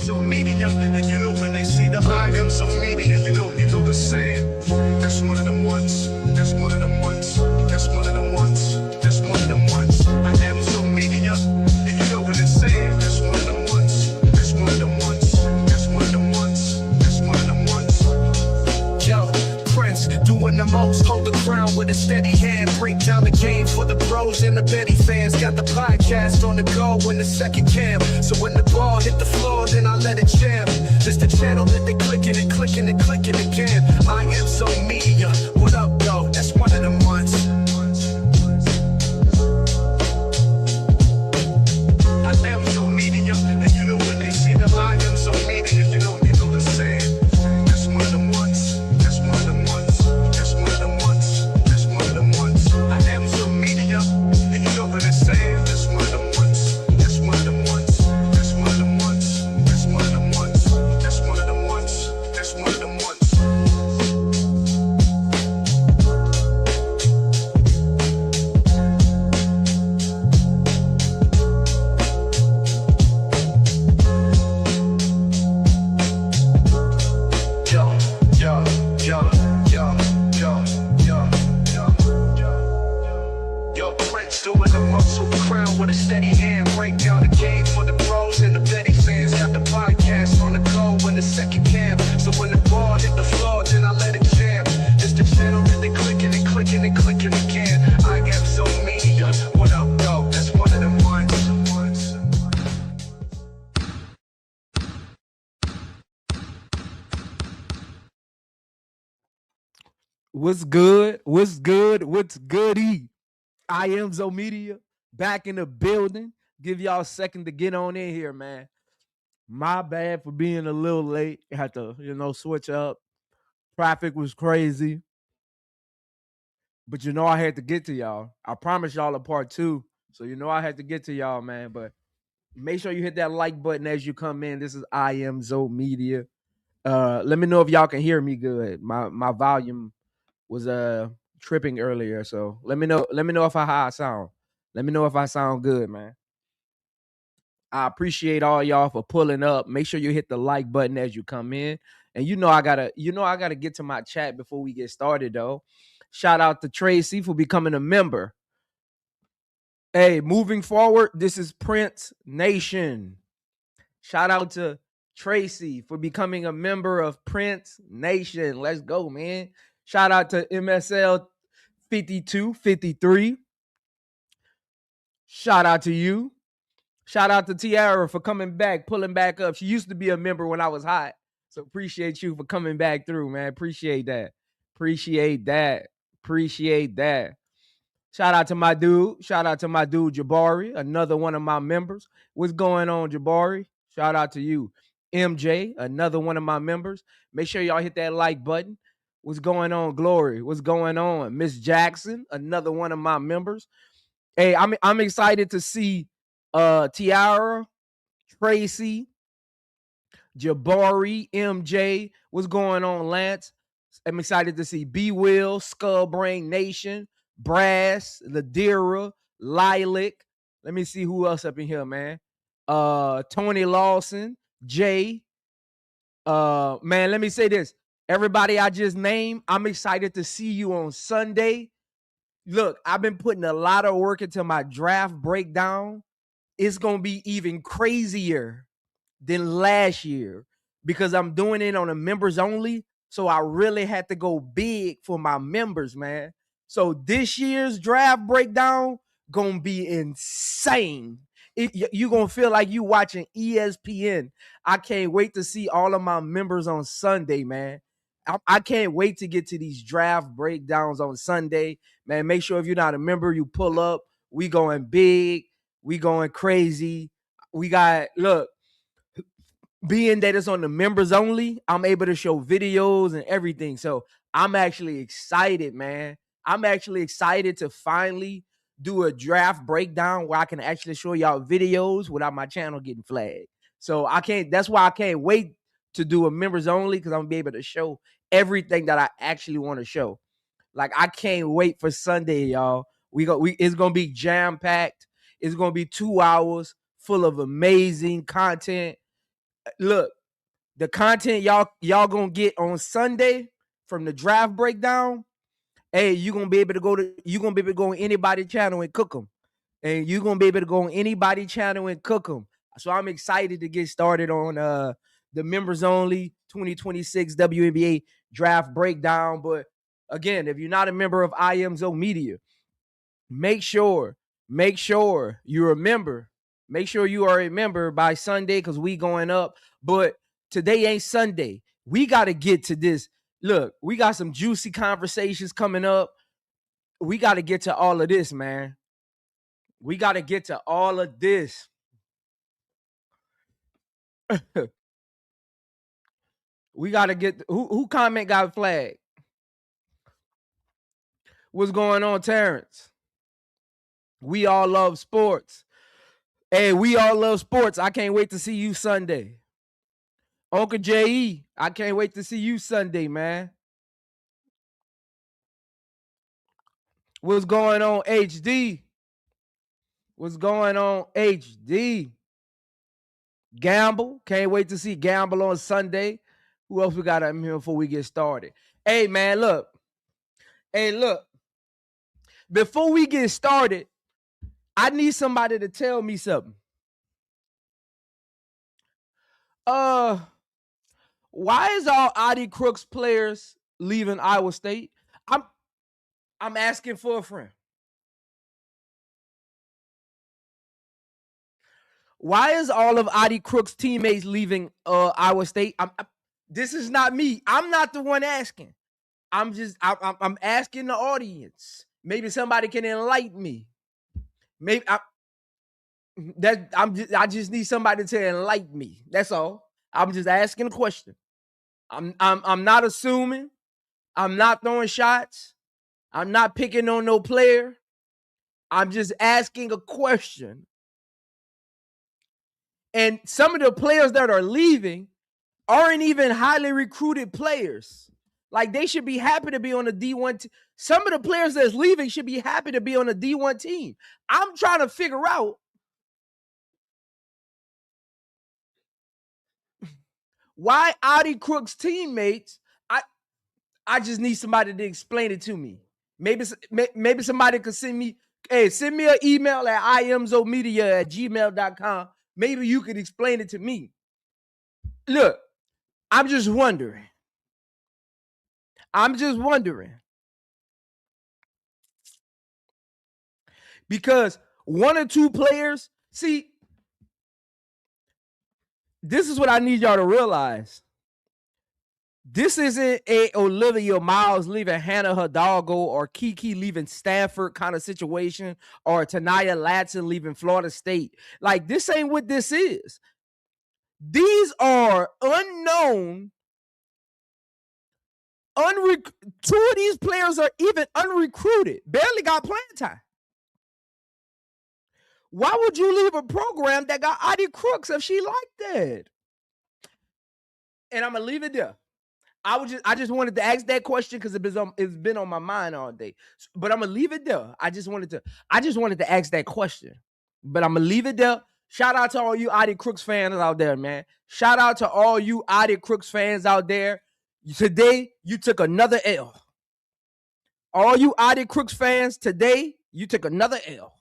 so media, and you know when they see the I am so media, you know the saying. That's one of them ones. That's one of them ones. That's one of them ones. That's one of them ones. I am so media, and you know what it's saying. That's one of them ones. That's one of them ones. That's one of them ones. That's one of them ones. Yo, Prince, doing the most, hold the crown with a steady hand, break down the game for the bros and the Betty fans. Got the podcast on the go in the second cam, so when the ball hit the floor, then I let it jam. This the channel that they clicking and clicking and clicking again. I am so media. What up, though? That's one of them ones. I am so media, and you know when they see the I am so media, you know the saying. That's one of them ones. That's one of them ones. That's one of them ones. That's one of them ones. I am so media, and you know what it's saying. That's one of them ones. That's one of them ones. That's one of them ones. That's one of them ones. That's one of them ones. That's one of them ones. Yo, Prince doing the muscle crown with a steady hand. Break down the game for the pros and the Betty fans. Got the podcast on the go in the second cam. So when the ball hit the floor, then I let it jam. It's the channel that they clicking and clicking and clicking again. I am so media. What up, though? That's one of them ones. What's good? What's good? What's goody? iamzomedia back in the building. Give y'all a second to get on in here, man. My bad for being a little late. Had to, switch up. Traffic was crazy. But I had to get to y'all. I promised y'all a part 2. So I had to get to y'all, man. But make sure you hit that like button as you come in. This is iamzomedia. Let me know if y'all can hear me good. My volume was tripping earlier, so let me know if how I sound. Let me know if I sound good, man. I appreciate all y'all for pulling up. Make sure you hit the like button as you come in. And I gotta get to my chat before we get started though. Shout out to Tracy for becoming a member. Hey, moving forward, this is Prince Nation. Shout out to Tracy for becoming a member of Prince Nation. Let's go, man. Shout out to MSL 5253. Shout out to you. Shout out to Tiara for coming back, pulling back up. She used to be a member when I was hot. So appreciate you for coming back through, man. Appreciate that. Appreciate that. Appreciate that. Shout out to my dude. Shout out to my dude, Jabari, another one of my members. What's going on, Jabari? Shout out to you. MJ, another one of my members. Make sure y'all hit that like button. What's going on, Glory? What's going on? Miss Jackson, another one of my members. Hey, I'm excited to see Tiara, Tracy, Jabari, MJ. What's going on, Lance? I'm excited to see B Will, Skullbrain Nation, Brass, Ladira, Lilac. Let me see who else up in here, man. Tony Lawson, Jay. Man, let me say this. Everybody I just named, I'm excited to see you on Sunday. Look, I've been putting a lot of work into my draft breakdown. It's going to be even crazier than last year because I'm doing it on a members only. So I really had to go big for my members, man. So this year's draft breakdown going to be insane. You're going to feel like you watching ESPN. I can't wait to see all of my members on Sunday, man. I can't wait to get to these draft breakdowns on Sunday. Man, make sure if you're not a member, you pull up. We going big. We going crazy. We got, look, being that it's on the members only, I'm able to show videos and everything. So I'm actually excited, man. I'm actually excited to finally do a draft breakdown where I can actually show y'all videos without my channel getting flagged. So that's why I can't wait to do a members only, because I'm gonna be able to show everything that I actually want to show. Like, I can't wait for Sunday, y'all. It's gonna be jam-packed. It's gonna be 2 hours full of amazing content. Look, the content y'all gonna get on Sunday from the draft breakdown. Hey, you're gonna be able to go on anybody channel and cook them. And you're gonna be able to go on anybody channel and cook them. So I'm excited to get started on the members only 2026 WNBA draft breakdown. But again, if you're not a member of iamzomedia, make sure you remember. Make sure you are a member by Sunday because we going up. But today ain't Sunday. We got to get to this. Look, we got some juicy conversations coming up. We got to get to all of this, man. We got to get to all of this. We got to get who comment got flagged. What's going on, Terrence? We all love sports. Hey, we all love sports. I can't wait to see you Sunday. Uncle J.E., I can't wait to see you Sunday, man. What's going on, HD? What's going on, HD? Gamble. Can't wait to see Gamble on Sunday. Who else we got up here before we get started? Hey, man, look. Hey, look. Before we get started, I need somebody to tell me something. Why is all Adi Crooks players leaving Iowa State? I'm asking for a friend. Why is all of Adi Crooks' teammates leaving Iowa State? This is not me. I'm not the one asking. I'm asking the audience. Maybe somebody can enlighten me. Maybe I just need somebody to enlighten me. That's all. I'm just asking a question. I'm not assuming. I'm not throwing shots. I'm not picking on no player. I'm just asking a question. And some of the players that are leaving aren't even highly recruited players. Like, they should be happy to be on the D1 team. Some of the players that's leaving should be happy to be on the D1 team. I'm trying to figure out why Adi Crooks' teammates, I just need somebody to explain it to me. Maybe somebody could send me an email at iamzomedia@gmail.com. Maybe you could explain it to me. Look, I'm just wondering. Because one or two players, see, this is what I need y'all to realize. This isn't a Olivia Miles leaving Hannah Hidalgo or Kiki leaving Stanford kind of situation, or Tanaya Latson leaving Florida State. Like, this ain't what this is. These are unknown. Two of these players are even unrecruited, barely got playing time. Why would you leave a program that got Adi Crooks if she liked that? And I'm gonna leave it there. I just wanted to ask that question because it's been on my mind all day. But I'm gonna leave it there. I just wanted to ask that question. But I'm gonna leave it there. Shout out to all you Adi Crooks fans out there, man. Shout out to all you Adi Crooks fans out there. Today, you took another L. All you Adi Crooks fans, today, you took another L.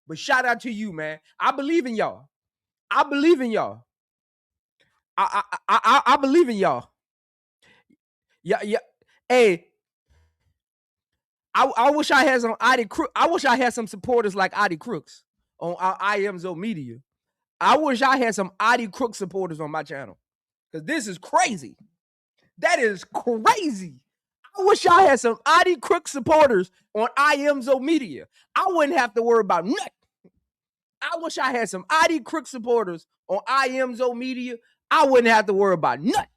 But shout out to you, man. I believe in y'all. I believe in y'all. I believe in y'all. Yeah. Hey, I wish I had some Adi Crooks. I wish I had some supporters like Adi Crooks on iamzomedia. I wish I had some Adi Crooks supporters on my channel. Because this is crazy. That is crazy. I wish I had some Adi Crooks supporters on iamzomedia. I wouldn't have to worry about nothing. I wish I had some Adi Crooks supporters on iamzomedia. I wouldn't have to worry about nothing.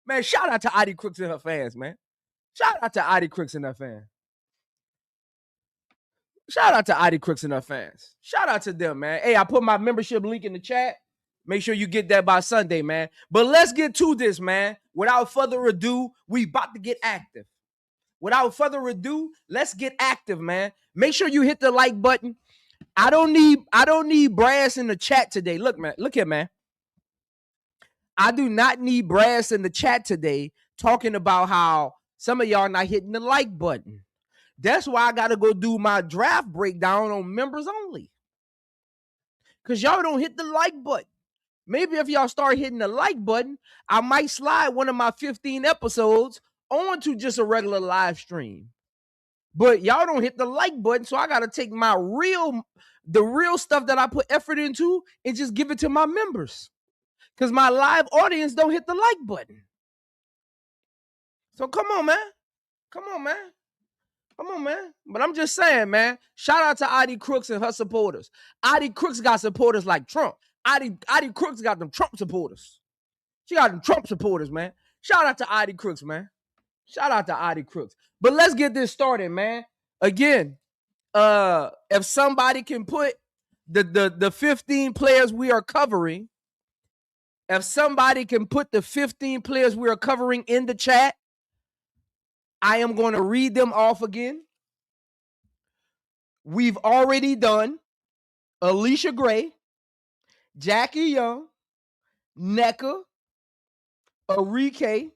Man, shout out to Adi Crooks and her fans, man. Shout out to Adi Crooks and her fans. Shout out to Adi Crooks and her fans. Shout out to them, man. Hey, I put my membership link in the chat. Make sure you get that by Sunday, man. But let's get to this, man. Without further ado, we about to get active. Without further ado, let's get active, man. Make sure you hit the like button. I don't need brass in the chat today. Look, man. Look here, man. I do not need brass in the chat today talking about how some of y'all not hitting the like button. That's why I got to go do my draft breakdown on members only. Because y'all don't hit the like button. Maybe if y'all start hitting the like button, I might slide one of my 15 episodes onto just a regular live stream. But y'all don't hit the like button, so I got to take the real stuff that I put effort into and just give it to my members. Because my live audience don't hit the like button. So come on, man. Come on, man. Come on, man. But I'm just saying, man, shout out to Adi Crooks and her supporters. Adi Crooks got supporters like Trump. Adi Crooks got them Trump supporters. She got them Trump supporters, man. Shout out to Adi Crooks, man. Shout out to Adi Crooks. But let's get this started, man. Again, if somebody can put the 15 players we are covering, if somebody can put the 15 players we are covering in the chat, I am going to read them off again. We've already done Alicia Gray, Jackie Young, Nneka, Arike,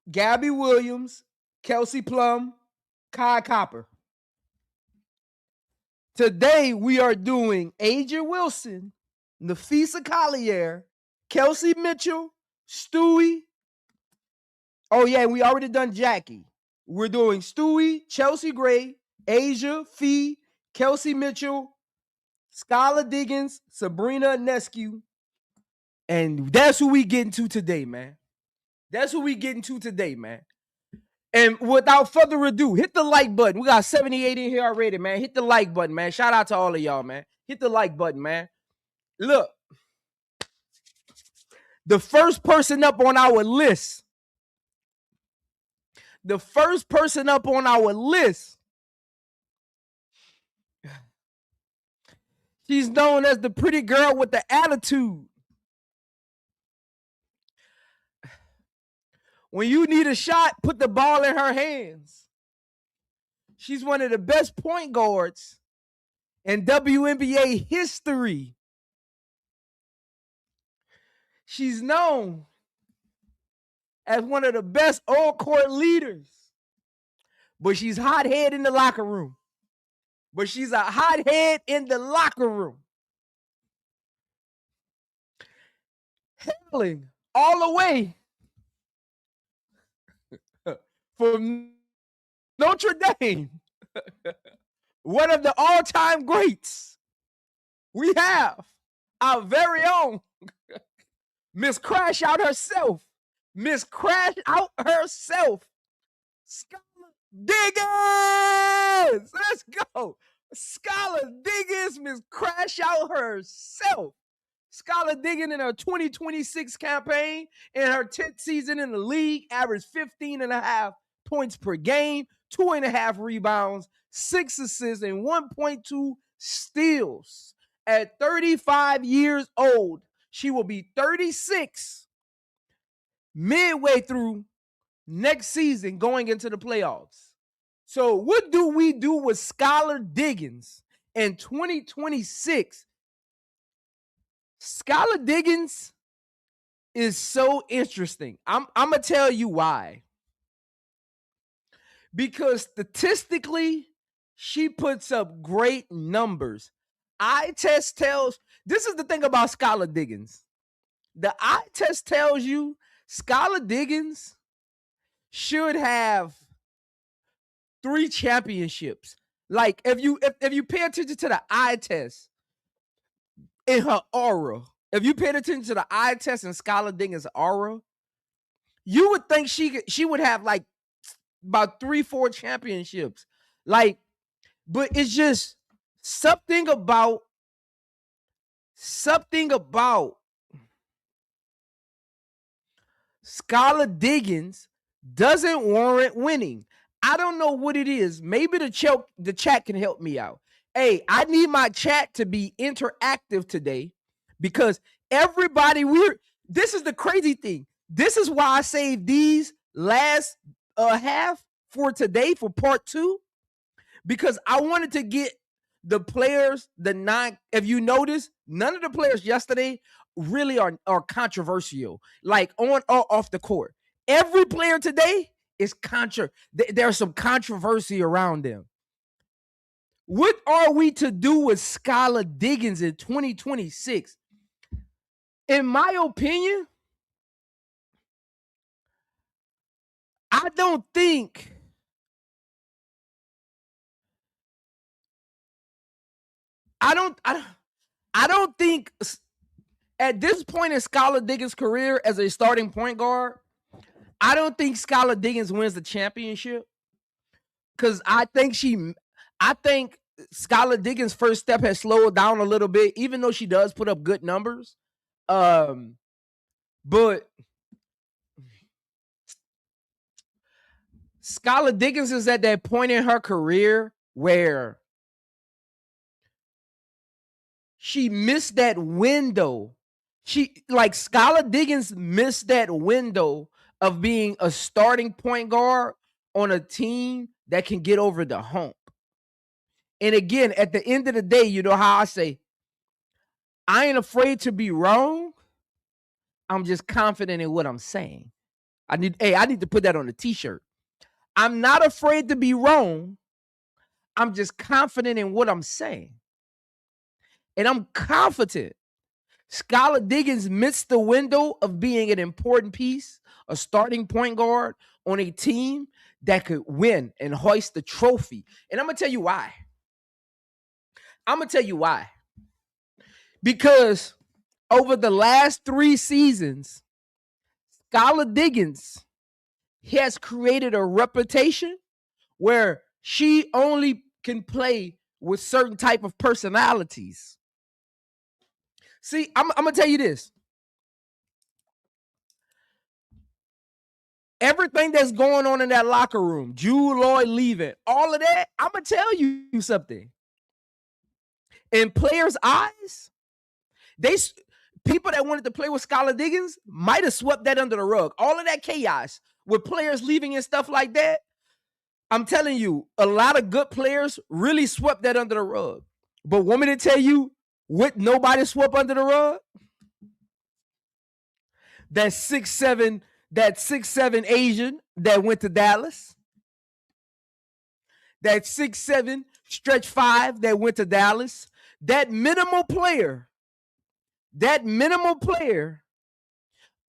Gabby Williams, Kelsey Plum, Kai Copper. Today we are doing Aja Wilson, Nafisa Collier, Kelsey Mitchell, Stewie. Oh yeah, we already done Jackie. We're doing Stewie, Chelsea Gray, Aja, Fee, Kelsey Mitchell, Skylar Diggins, Sabrina Ionescu. And that's who we getting to today, man. That's who we getting to today, man. And without further ado, hit the like button. We got 78 in here already, man. Hit the like button, man. Shout out to all of y'all, man. Hit the like button, man. Look, the first person up on our list, she's known as the pretty girl with the attitude. When you need a shot, put the ball in her hands. She's one of the best point guards in WNBA history. She's known as one of the best all-court leaders. But she's hothead in the locker room. But she's a hothead in the locker room. Hailing all the way from Notre Dame, one of the all-time greats. We have our very own Miss Crash Out herself. Miss Crash Out herself. Skylar Diggins. Let's go. Skylar Diggins, Miss Crash Out herself. Skylar Diggins in her 2026 campaign, in her 10th season in the league, averaged 15.5 points per game, 2.5 rebounds, 6 assists, and 1.2 steals. At 35 years old, she will be 36 midway through next season going into the playoffs. So what do we do with Skylar Diggins in 2026? Skylar Diggins is so interesting. I'm going to tell you why. Because statistically, she puts up great numbers. Eye test tells, this is the thing about Skylar Diggins. The eye test tells you Skylar Diggins should have 3 championships. Like if you pay attention to the eye test in her aura, if you pay attention to the eye test in Skylar Diggins' aura, you would think she would have like about 3-4 championships. Like, but it's just something about Skylar Diggins doesn't warrant winning. I don't know what it is. Maybe the chat can help me out. Hey, I need my chat to be interactive today because everybody this is the crazy thing. This is why I saved these last half for today for part 2, because I wanted to get the players, if you notice, none of the players yesterday really are controversial, like on or off the court. Every player today is there's some controversy around them. What are we to do with Skylar Diggins in 2026? In my opinion, I don't think at this point in Skylar Diggins' career as a starting point guard, I don't think Skylar Diggins wins the championship, because I think Skylar Diggins' first step has slowed down a little bit, even though she does put up good numbers. But Skylar Diggins is at that point in her career where she missed that window. Skylar Diggins missed that window of being a starting point guard on a team that can get over the hump. And again, at the end of the day, you know how I say, I ain't afraid to be wrong. I'm just confident in what I'm saying. I need to put that on a t-shirt. I'm not afraid to be wrong. I'm just confident in what I'm saying. And I'm confident Skylar Diggins missed the window of being an important piece, a starting point guard on a team that could win and hoist the trophy. And I'm going to tell you why. Because over the last 3 seasons, Skylar Diggins has created a reputation where she only can play with certain type of personalities. See, I'm going to tell you this. Everything that's going on in that locker room, Jewel Lloyd leaving, all of that, I'm going to tell you something. In players' eyes, people that wanted to play with Skylar Diggins might have swept that under the rug. All of that chaos with players leaving and stuff like that, I'm telling you, a lot of good players really swept that under the rug. But want me to tell you what nobody swept under the rug? That 6'7" Asian that went to Dallas. That 6'7" stretch 5 that went to Dallas. That minimal player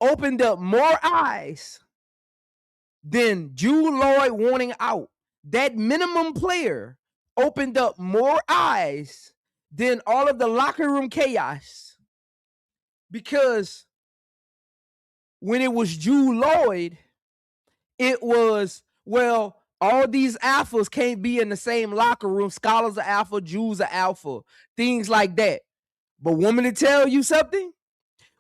opened up more eyes than Jewel Lloyd wanting out. That minimum player opened up more eyes than all of the locker room chaos. Because when it was Jewel Lloyd, it was, well, all these alphas can't be in the same locker room. Skylar's an alpha, Jewel's an alpha, things like that. But want me to tell you something?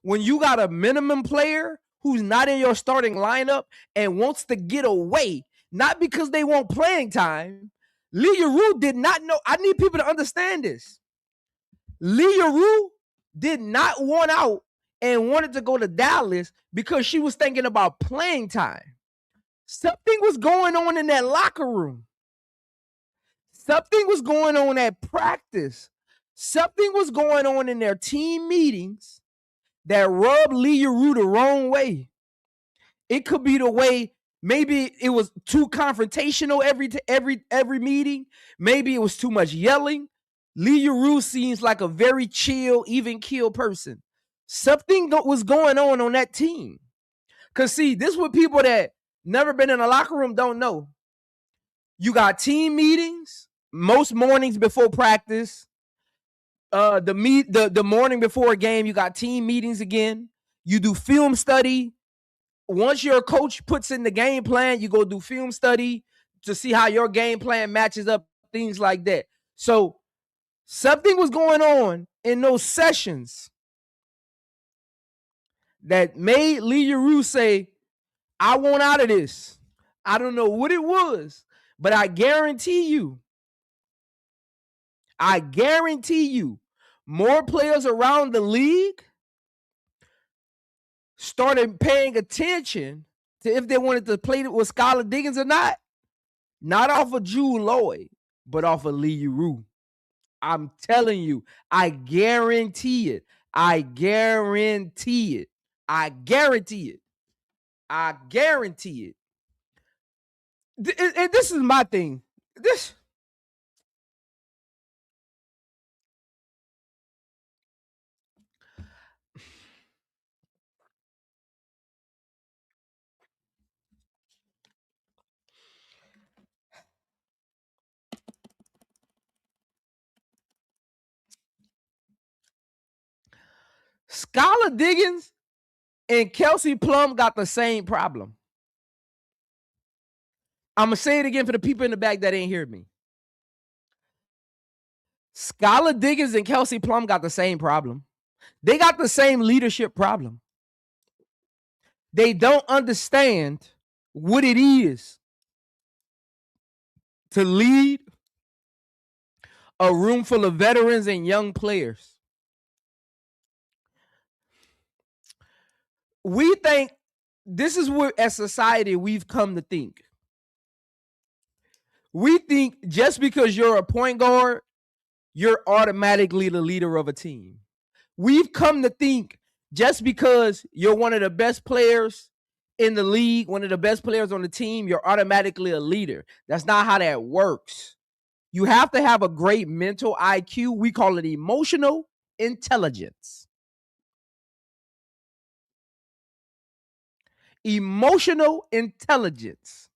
When you got a minimum player who's not in your starting lineup and wants to get away, not because they want playing time, Leah Rue did not know. I need people to understand this. Leah Rue did not want out and wanted to go to Dallas because she was thinking about playing time. Something was going on in that locker room. Something was going on at practice. Something was going on in their team meetings that rubbed Leah Rue the wrong way. It could be the way, maybe it was too confrontational every meeting. Maybe it was too much yelling. Leah Rue seems like a very chill, even keel person. Something was going on that team. Because see, this is what people that never been in a locker room don't know. You got team meetings most mornings before practice. The morning before a game, you got team meetings again. You do film study. Once your coach puts in the game plan, you go do film study to see how your game plan matches up, things like that. So something was going on in those sessions that made Leah Rue say, I want out of this. I don't know what it was, but I guarantee you, more players around the league started paying attention to if they wanted to play with Skylar Diggins or not off of Jewel Lloyd, but off of Leah Rue. I'm telling you, I guarantee it. I guarantee it. I guarantee it. I guarantee it. And this is my thing. This Skylar Diggins and Kelsey Plum got the same problem. I'm going to say it again for the people in the back that ain't hear me. Skylar Diggins and Kelsey Plum got the same problem. They got the same leadership problem. They don't understand what it is to lead a room full of veterans and young players. We think this is what, as society, we've come to think. We think just because you're a point guard, you're automatically the leader of a team. We've come to think just because you're one of the best players in the league, one of the best players on the team, you're automatically a leader. That's not how that works. You have to have a great mental IQ. We call it emotional intelligence. Emotional intelligence.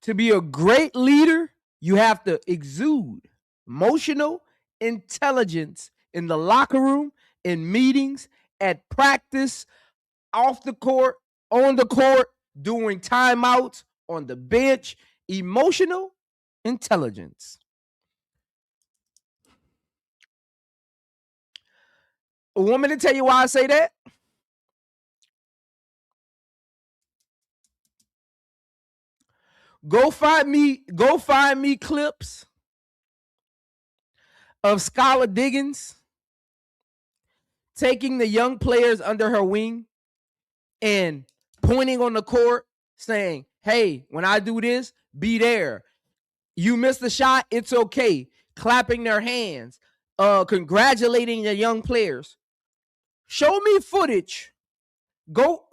To be a great leader, you have to exude emotional intelligence in the locker room, in meetings, at practice, off the court, on the court, during timeouts, on the bench. Emotional intelligence. Want me to tell you why I say that? Go find me clips of Skylar Diggins taking the young players under her wing and pointing on the court saying, hey, when I do this, be there. You missed the shot, it's okay. Clapping their hands, congratulating the young players. Show me footage. Go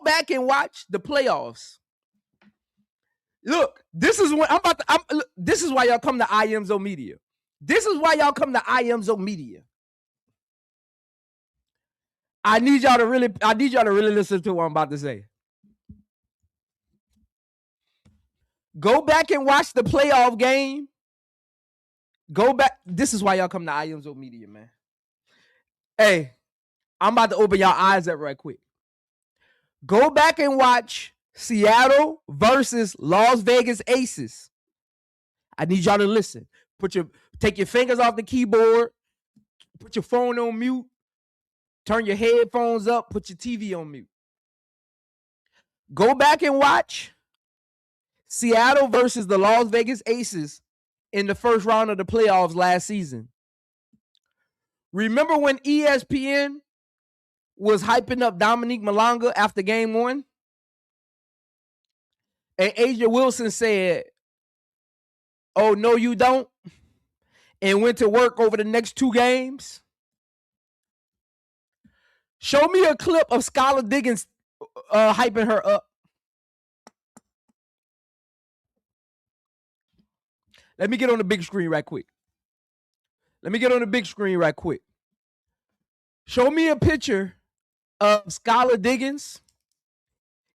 back and watch the playoffs. Look, this is when this is why y'all come to iamzomedia. This is why y'all come to iamzomedia. I need y'all to really listen to what I'm about to say. Go back and watch the playoff game. Go back. This is why y'all come to iamzomedia, man. Hey, I'm about to open y'all eyes up right quick. Go back and watch Seattle versus Las Vegas Aces. I need y'all to listen. Take your fingers off the keyboard. Put your phone on mute. Turn your headphones up. Put your TV on mute. Go back and watch Seattle versus the Las Vegas Aces in the first round of the playoffs last season. Remember when ESPN was hyping up Dominique Malonga after game one? And Asia Wilson said, oh, no, you don't, and went to work over the next 2 games? Show me a clip of Skylar Diggins hyping her up. Let me get on the big screen right quick. Show me a picture of Skylar Diggins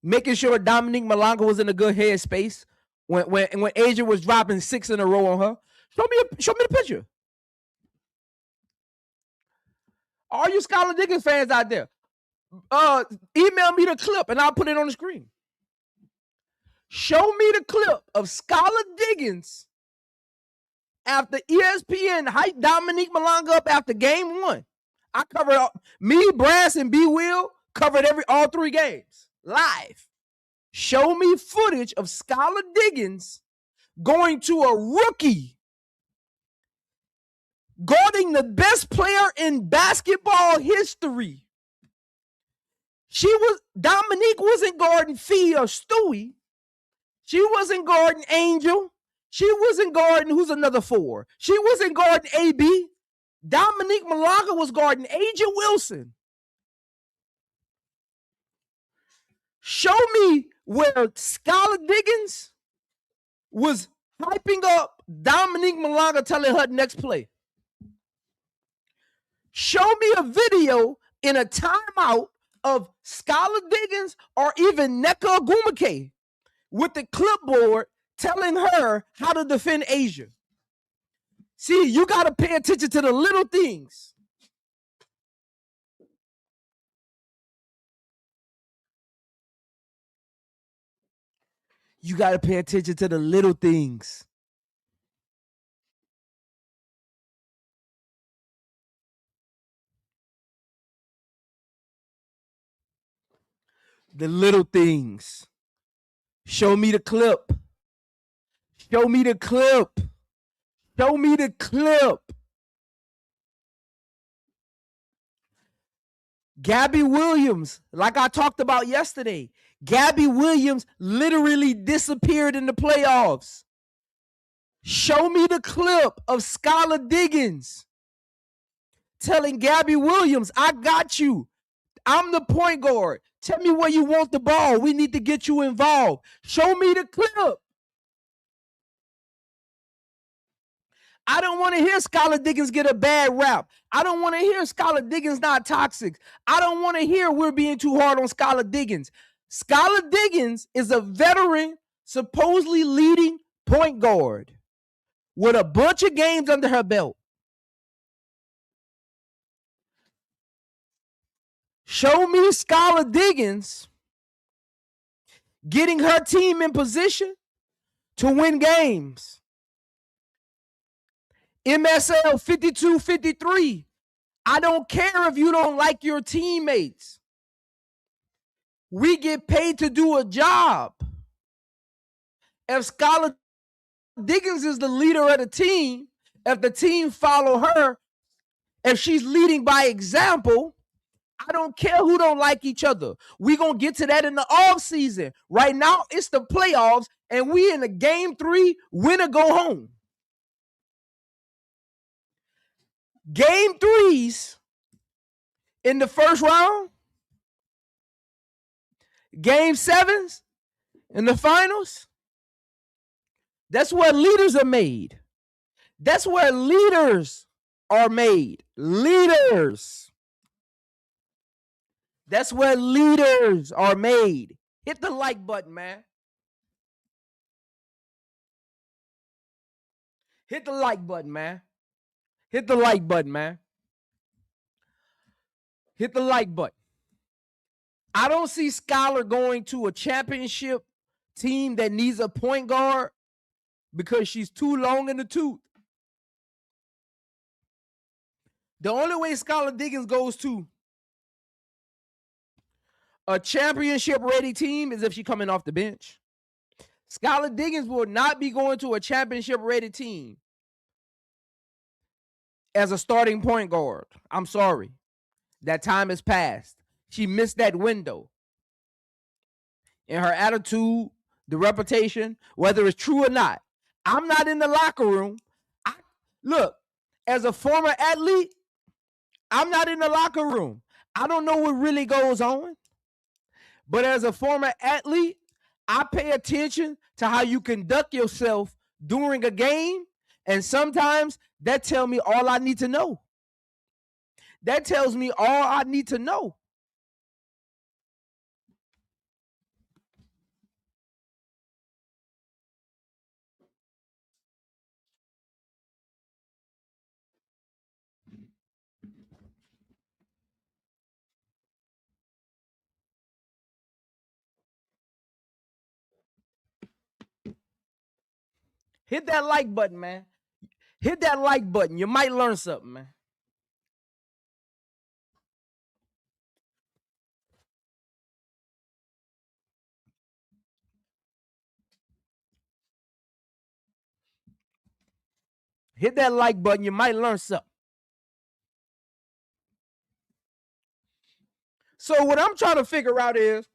making sure Dominique Malonga was in a good headspace when Asia was dropping 6 in a row on her. Show me the picture. All you Skylar Diggins fans out there, email me the clip and I'll put it on the screen. Show me the clip of Skylar Diggins after ESPN hyped Dominique Malonga up after game 1. I covered me, Brass, and B Will covered all 3 games live. Show me footage of Skylar Diggins going to a rookie, guarding the best player in basketball history. Dominique wasn't guarding Fee or Stewie. She wasn't guarding Angel. She wasn't guarding, who's another 4? She wasn't guarding AB. Dominique Malaga was guarding Agent Wilson. Show me where Skylar Diggins was hyping up Dominique Malaga telling her next play. Show me a video in a timeout of Skylar Diggins or even Nneka Ogwumike with the clipboard telling her how to defend Asia. See, you got to pay attention to the little things. You got to pay attention to the little things. The little things. Show me the clip. Show me the clip. Show me the clip. Gabby Williams, like I talked about yesterday, Gabby Williams literally disappeared in the playoffs. Show me the clip of Skylar Diggins telling Gabby Williams, I got you. I'm the point guard. Tell me where you want the ball. We need to get you involved. Show me the clip. I don't want to hear Skylar Diggins get a bad rap. I don't want to hear Skylar Diggins not toxic. I don't want to hear we're being too hard on Skylar Diggins. Skylar Diggins is a veteran, supposedly leading point guard with a bunch of games under her belt. Show me Skylar Diggins getting her team in position to win games. MSL 52-53. I don't care if you don't like your teammates. We get paid to do a job. If Skylar Diggins is the leader of the team, if the team follow her, if she's leading by example, I don't care who don't like each other. We're going to get to that in the off season. Right now, it's the playoffs, and we in the game 3, win or go home. Game 3s in the first round, game 7s in the finals. That's where leaders are made. That's where leaders are made. Leaders. That's where leaders are made. Hit the like button, man. Hit the like button, man. Hit the like button, man. Hit the like button. I don't see Skylar going to a championship team that needs a point guard because she's too long in the tooth. The only way Skylar Diggins goes to a championship-ready team is if she's coming off the bench. Skylar Diggins will not be going to a championship-ready team as a starting point guard. I'm sorry. That time has passed. She missed that window. And her attitude, the reputation, whether it's true or not. I'm not in the locker room. Look, as a former athlete, I'm not in the locker room. I don't know what really goes on. But as a former athlete, I pay attention to how you conduct yourself during a game. And sometimes that tells me all I need to know. That tells me all I need to know. Hit that like button, man. Hit that like button. You might learn something, man. Hit that like button. You might learn something. So what I'm trying to figure out is,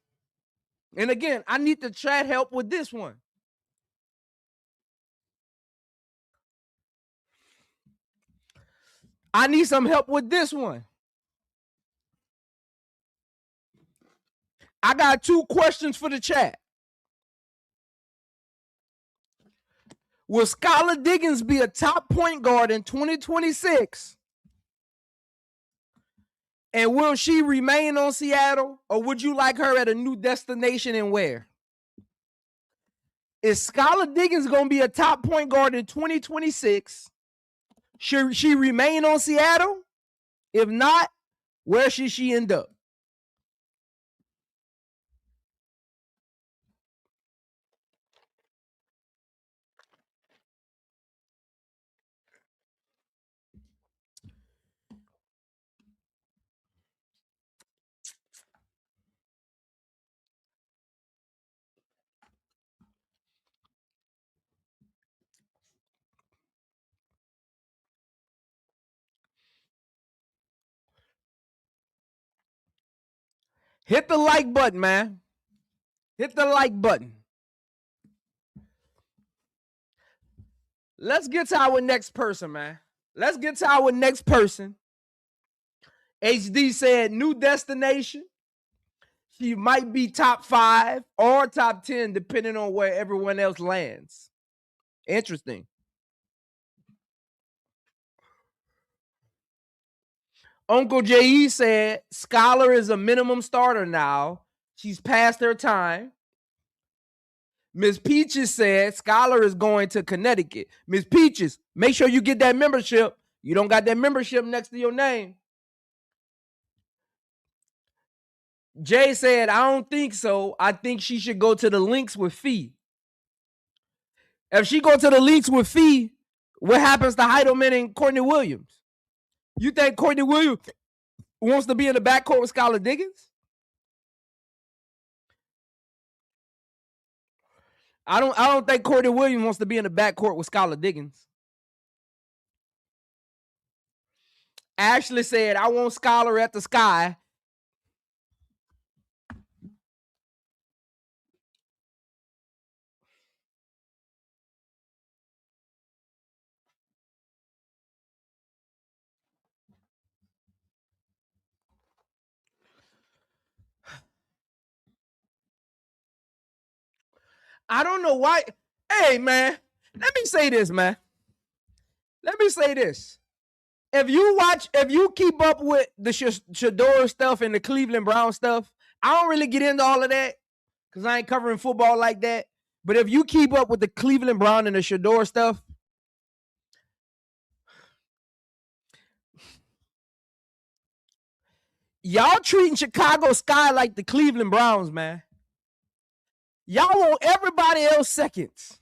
and again, I need the chat help with this one. I need some help with this one. I got 2 questions for the chat. Will Skylar Diggins be a top point guard in 2026? And will she remain on Seattle? Or would you like her at a new destination, and where? Is Skylar Diggins going to be a top point guard in 2026? Should she remain on Seattle? If not, where should she end up? Hit the like button, man. Hit the like button. Let's get to our next person, man. Let's get to our next person. HD said new destination. She might be top 5 or top 10, depending on where everyone else lands. Interesting. Uncle J.E. said Skylar is a minimum starter now. She's past her time. Miss Peaches said Skylar is going to Connecticut. Miss Peaches, make sure you get that membership. You don't got that membership next to your name. Jay said, I don't think so. I think she should go to the Lynx with Fee. If she go to the Lynx with Fee, what happens to Heidelman and Courtney Williams? You think Courtney Williams wants to be in the backcourt with Skylar Diggins? I don't think Courtney Williams wants to be in the backcourt with Skylar Diggins. Ashley said, I want Skylar at the Sky. I don't know why. Hey, man, let me say this, man. Let me say this. If you keep up with the Shador stuff and the Cleveland Brown stuff, I don't really get into all of that because I ain't covering football like that. But if you keep up with the Cleveland Brown and the Shador stuff, y'all treating ChicagoSky like the Cleveland Browns, man. Y'all want everybody else seconds.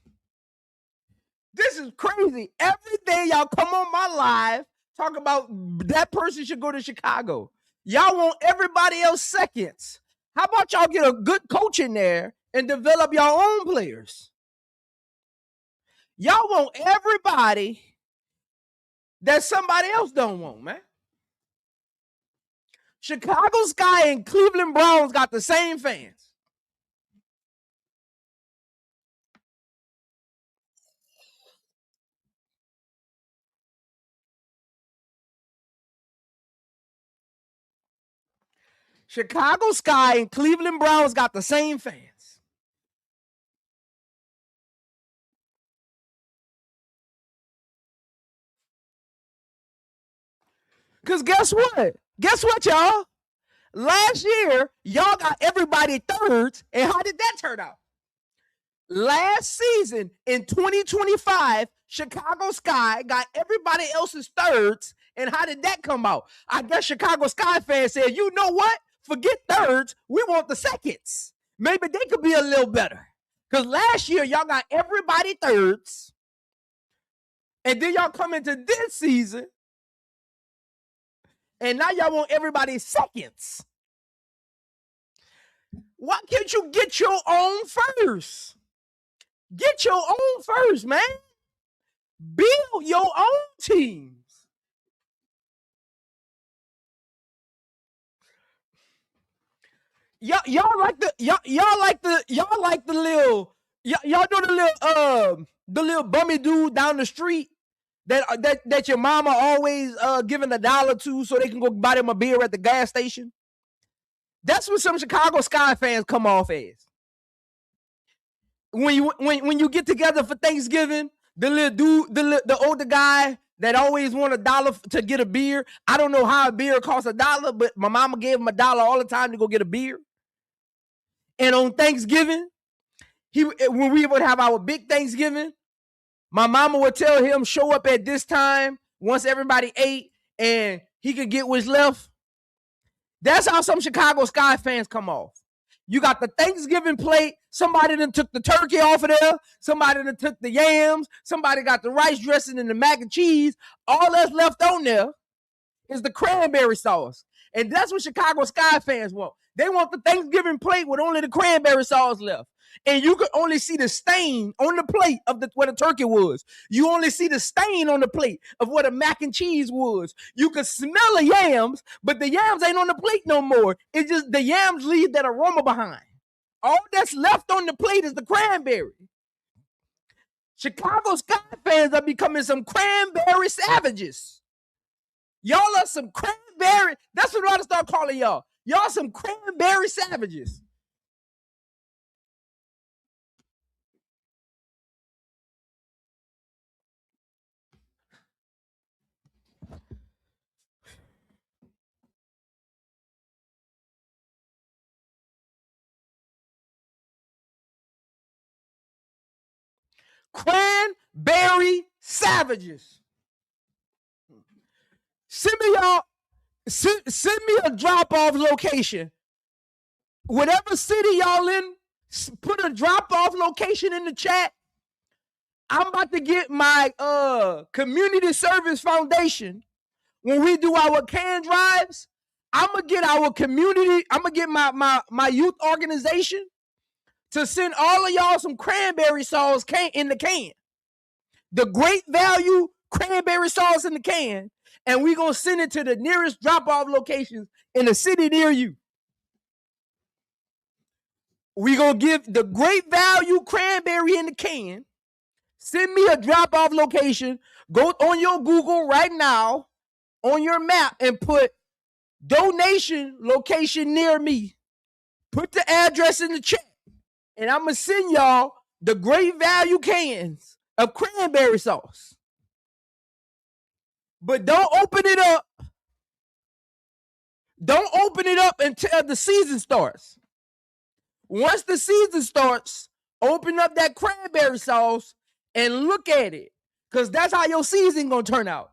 This is crazy. Every day y'all come on my live, talk about that person should go to Chicago. Y'all want everybody else seconds. How about y'all get a good coach in there and develop your own players? Y'all want everybody that somebody else don't want, man. ChicagoSky and Cleveland Browns got the same fans. ChicagoSky and Cleveland Browns got the same fans. Because guess what? Guess what, y'all? Last year, y'all got everybody thirds, and how did that turn out? Last season, in 2025, ChicagoSky got everybody else's thirds, and how did that come out? I guess ChicagoSky fans said, you know what? Forget thirds. We want the seconds. Maybe they could be a little better. Because last year, y'all got everybody thirds. And then y'all come into this season. And now y'all want everybody seconds. Why can't you get your own first? Get your own first, man. Build your own teams. Y'all like the little y'all know the little bummy dude down the street that your mama always giving $1 to so they can go buy them a beer at the gas station. That's what some Chicago Sky fans come off as. When you get together for Thanksgiving, the little dude, the older guy that always want $1 to get a beer. I don't know how a beer costs $1, but my mama gave him $1 all the time to go get a beer. And on Thanksgiving, when we would have our big Thanksgiving, my mama would tell him, show up at this time once everybody ate and he could get what's left. That's how some Chicago Sky fans come off. You got the Thanksgiving plate. Somebody done took the turkey off of there. Somebody done took the yams. Somebody got the rice dressing and the mac and cheese. All that's left on there is the cranberry sauce. And that's what Chicago Sky fans want. They want the Thanksgiving plate with only the cranberry sauce left. And you could only see the stain on the plate of where the turkey was. You only see the stain on the plate of where the mac and cheese was. You could smell the yams, but the yams ain't on the plate no more. It's just the yams leave that aroma behind. All that's left on the plate is the cranberry. Chicago Sky fans are becoming some cranberry savages. Y'all are some cranberry. That's what I ought to start calling y'all. Y'all some cranberry savages. Cranberry savages. Send me a drop-off location. Whatever city y'all in, put a drop-off location in the chat. I'm about to get my community service foundation. When we do our can drives, I'm gonna get our community, I'm gonna get my youth organization to send all of y'all some cranberry sauce in the can. The Great Value cranberry sauce in the can. And we're going to send it to the nearest drop-off locations in the city near you. We're going to give the Great Value cranberry in the can. Send me a drop-off location. Go on your Google right now, on your map, and put donation location near me. Put the address in the chat. And I'm going to send y'all the Great Value cans of cranberry sauce. But don't open it up. Don't open it up until the season starts. Once the season starts, open up that cranberry sauce and look at it. Because that's how your season going to turn out.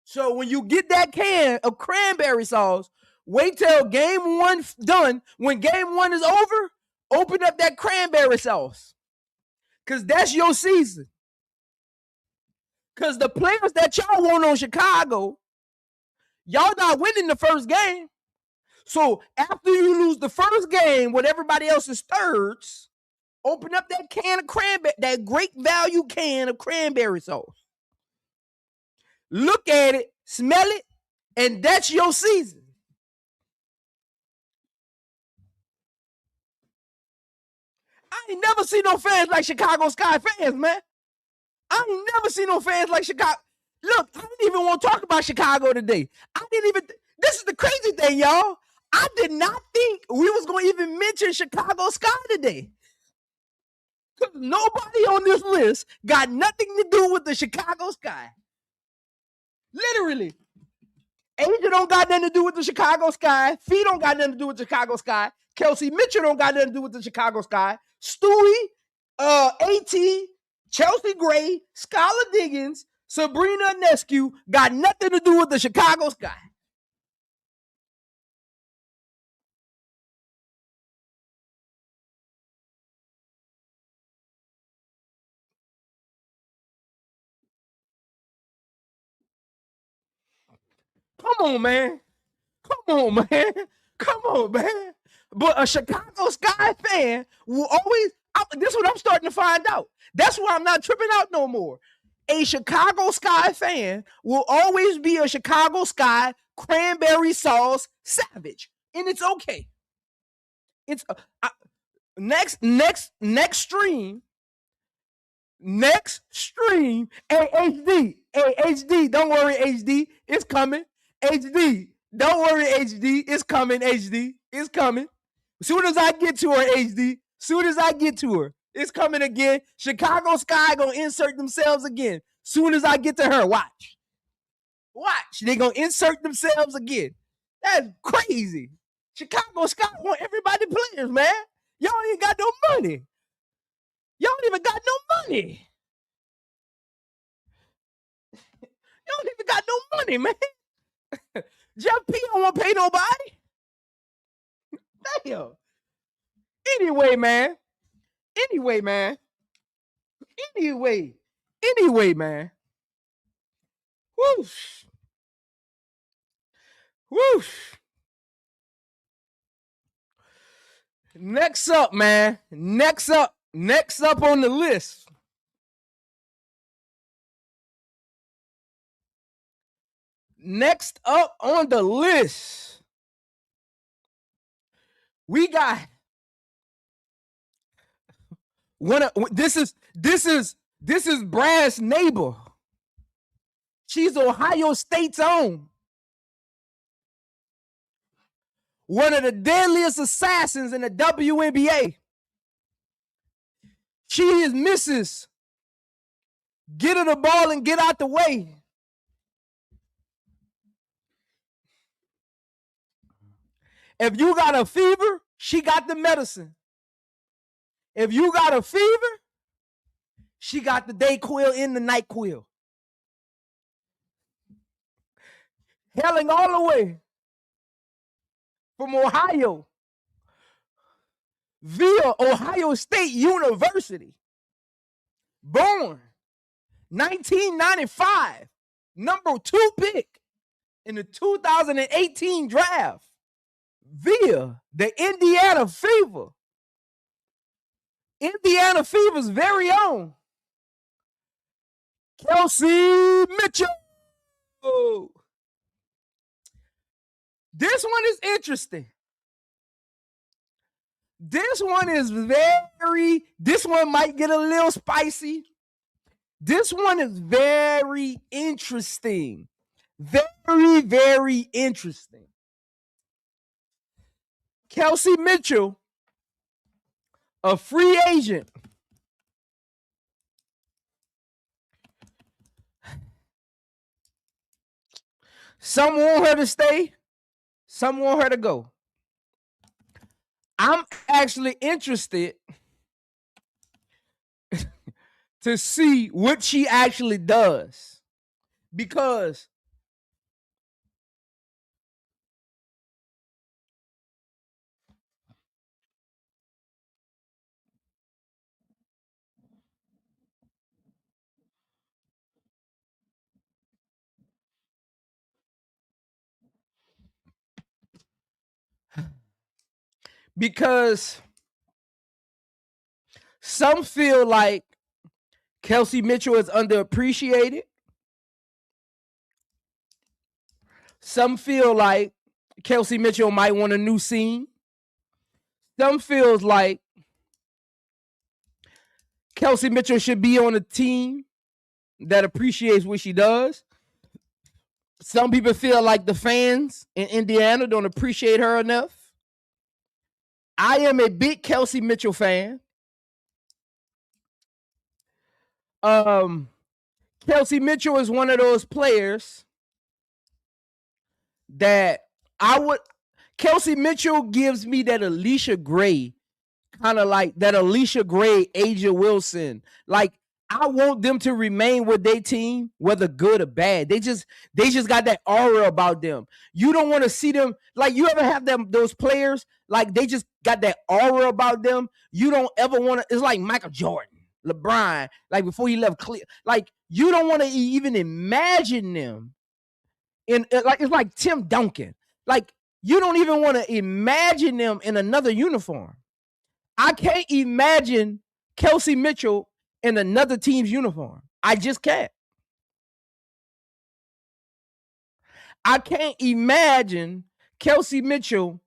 So when you get that can of cranberry sauce, wait till game one done. When game one is over, open up that cranberry sauce. Because that's your season. Because the players that y'all want on Chicago, y'all not winning the first game. So after you lose the first game with everybody else's thirds, open up that can of cranberry, that Great Value can of cranberry sauce. Look at it, smell it, and that's your season. I ain't never seen no fans like Chicago Sky fans, man. I ain't never seen no fans like Chicago. Look, I didn't even want to talk about Chicago today. This is the crazy thing, y'all. I did not think we was going to even mention Chicago Sky today. Because nobody on this list got nothing to do with the Chicago Sky. Literally. Angel don't got nothing to do with the Chicago Sky. Fee don't got nothing to do with the Chicago Sky. Kelsey Mitchell don't got nothing to do with the Chicago Sky. Stewie, AT, Chelsea Gray, Skylar Diggins, Sabrina Ionescu got nothing to do with the Chicago Sky. Come on, man. Come on, man. Come on, man. But a Chicago Sky fan will always, this is what I'm starting to find out. That's why I'm not tripping out no more. A Chicago Sky fan will always be a Chicago Sky cranberry sauce savage. And it's okay. It's next stream. Next stream. Hey, HD. Hey, HD. Don't worry, HD. It's coming. HD. Don't worry, HD. It's coming, HD. It's coming. Soon as I get to her, HD. Soon as I get to her. It's coming again. ChicagoSky gonna insert themselves again. Soon as I get to her, watch. Watch. They gonna insert themselves again. That's crazy. ChicagoSky want everybody players, man. Y'all ain't got no money. Y'all don't even got no money. Y'all don't even got no money, man. Jeff P don't want to pay nobody. Damn. Anyway, man. Anyway, man. Whoosh. Whoosh. Next up, man. Next up on the list. Next up on the list, we got this is Brad's neighbor. She's Ohio State's own. One of the deadliest assassins in the WNBA. She is Mrs. Get her the ball and get out the way. If you got a fever, she got the medicine. If you got a fever, she got the Dayquil and the NyQuil. Hailing all the way from Ohio via Ohio State University. Born 1995, number 2 pick in the 2018 draft via the Indiana Fever. Indiana Fever's very own Kelsey Mitchell. This one is interesting. This one might get a little spicy. This one is very interesting. Very, very interesting. Kelsey Mitchell, a free agent. Some want her to stay. Some want her to go. I'm actually interested to see what she actually does. Because some feel like Kelsey Mitchell is underappreciated. Some feel like Kelsey Mitchell might want a new scene. Some feels like Kelsey Mitchell should be on a team that appreciates what she does. Some people feel like the fans in Indiana don't appreciate her enough. I am a big Kelsey Mitchell fan. Kelsey Mitchell is one of those players that Kelsey Mitchell gives me that Alicia Gray, kind of like that Alicia Gray, Aja Wilson. Like, I want them to remain with their team, whether good or bad. They just got that aura about them. You don't want to see them, like, you ever have those players, like, they just got that aura about them. You don't ever want to, it's like Michael Jordan, LeBron, like before he left Cleveland. Like, you don't want to even imagine them like, it's like Tim Duncan. Like, you don't even want to imagine them in another uniform. I can't imagine Kelsey Mitchell in another team's uniform. I just can't. I can't imagine Kelsey Mitchell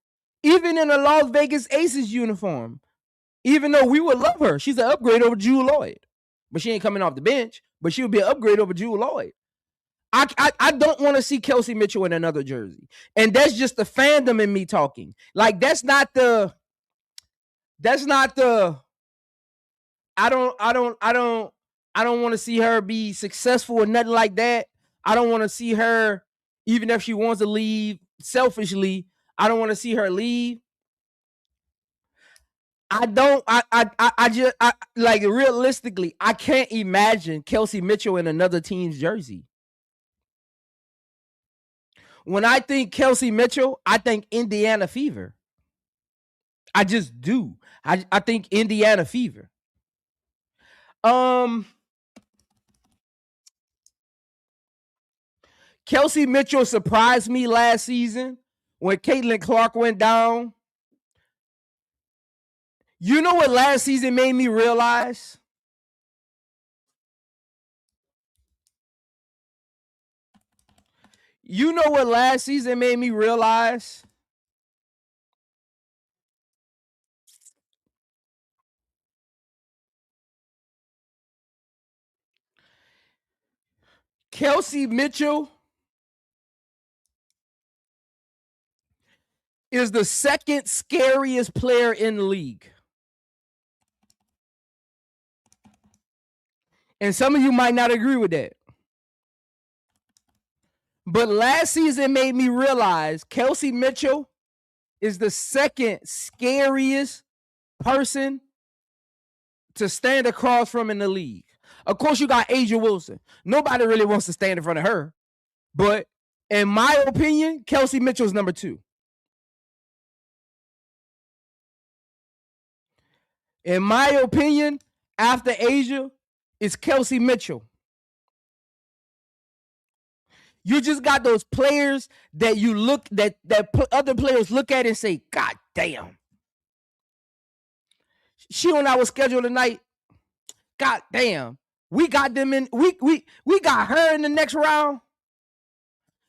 even in a Las Vegas Aces uniform, even though we would love her. She's an upgrade over Jewel Lloyd. but she ain't coming off the bench. But she'll be an upgrade over Jewel Lloyd. I don't want to see Kelsey Mitchell in another jersey. And that's just the fandom in me talking. Like, that's not the I don't want to see her be successful or nothing like that. I don't want to see her, even if she wants to leave selfishly, I don't want to see her leave. Like, realistically, I can't imagine Kelsey Mitchell in another team's jersey. When I think Kelsey Mitchell, I think Indiana Fever. I just do. I think Indiana Fever. Kelsey Mitchell surprised me last season when Caitlinclark went down. You know what last season made me realize? You know what last season made me realize? Kelsey Mitchell is the second scariest player in the league. And some of you might not agree with that. But last season made me realize Kelsey Mitchell is the second scariest person to stand across from in the league. Of course, you got A'ja Wilson. Nobody really wants to stand in front of her. But in my opinion, Kelsey Mitchell is number 2. In my opinion, after A'ja, it's Kelsey Mitchell. You just got those players that you look that other players look at and say, God damn. She on our schedule tonight. God damn. We got them in. We got her in the next round.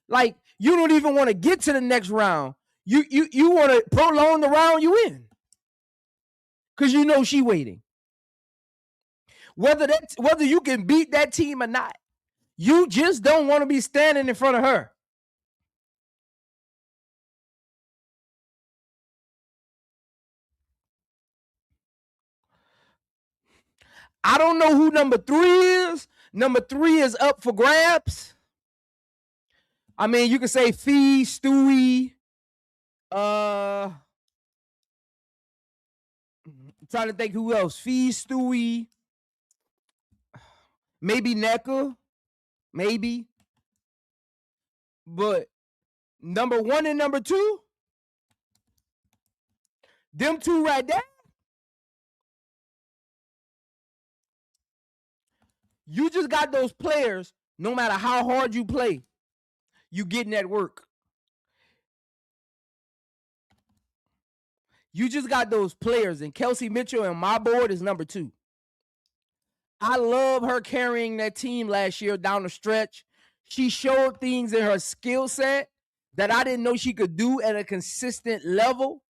Like, you don't even want to get to the next round. You want to prolong the round you in. Because you know she waiting. Whether you can beat that team or not, you just don't want to be standing in front of her. I don't know who number 3 is. Number 3 is up for grabs. I mean, you can say Fee, Stewie. I'm trying to think who else. Fee, Stewie. Maybe Nneka. Maybe. But number 1 and number 2, them 2 right there, you just got those players, no matter how hard you play, you getting that work. You just got those players, and Kelsey Mitchell on my board is number 2. I love her carrying that team last year down the stretch. She showed things in her skill set that I didn't know she could do at a consistent level.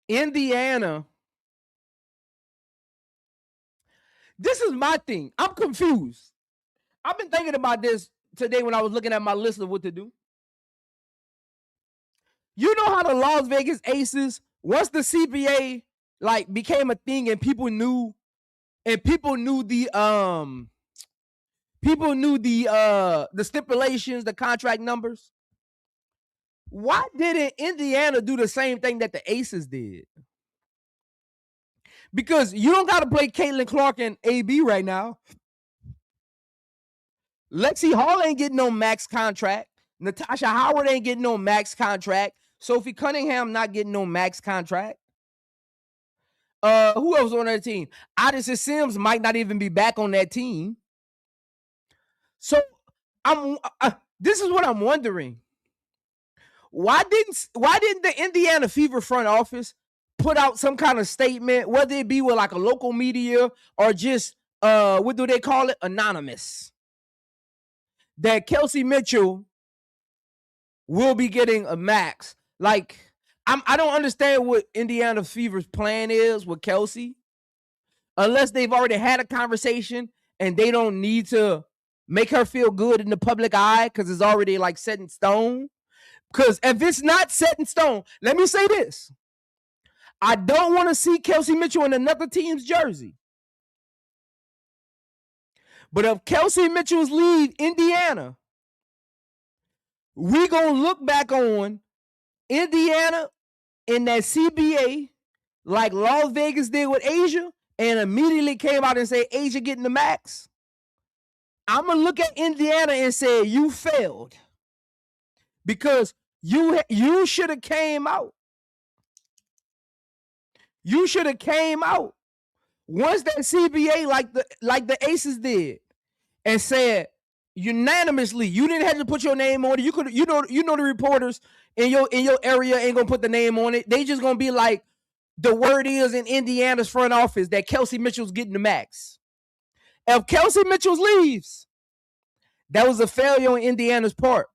Indiana. This is my thing. I'm confused. I've been thinking about this today when I was looking at my list of what to do. You know how the Las Vegas Aces, once the CBA like became a thing and people knew the stipulations, the contract numbers. Why didn't Indiana do the same thing that the Aces did? Because you don't got to play Caitlinclark and AB right now. Lexi Hall ain't getting no max contract. Natasha Howard ain't getting no max contract. Sophie Cunningham not getting no max contract. Who else on that team? Odyssey Sims might not even be back on that team. So this is what I'm wondering. Why didn't the Indiana Fever front office put out some kind of statement, whether it be with like a local media or just what do they call it? Anonymous. That Kelsey Mitchell will be getting a max. Like, I don't understand what Indiana Fever's plan is with Kelsey, unless they've already had a conversation and they don't need to make her feel good in the public eye because it's already like set in stone. Because if it's not set in stone, let me say this. I don't want to see Kelsey Mitchell in another team's jersey. But if Kelsey Mitchell's leave Indiana, we going to look back on Indiana in that CBA like Las Vegas did with Asia and immediately came out and said, Asia getting the max. I'm going to look at Indiana and say, you failed. Because you should have came out. You should have came out once that CBA like the Aces did and said unanimously, you didn't have to put your name on it. You could, you know the reporters in your area ain't gonna put the name on it. They just gonna be like, the word is in Indiana's front office that Kelsey Mitchell's getting the max. If Kelsey Mitchell leaves, that was a failure on Indiana's part.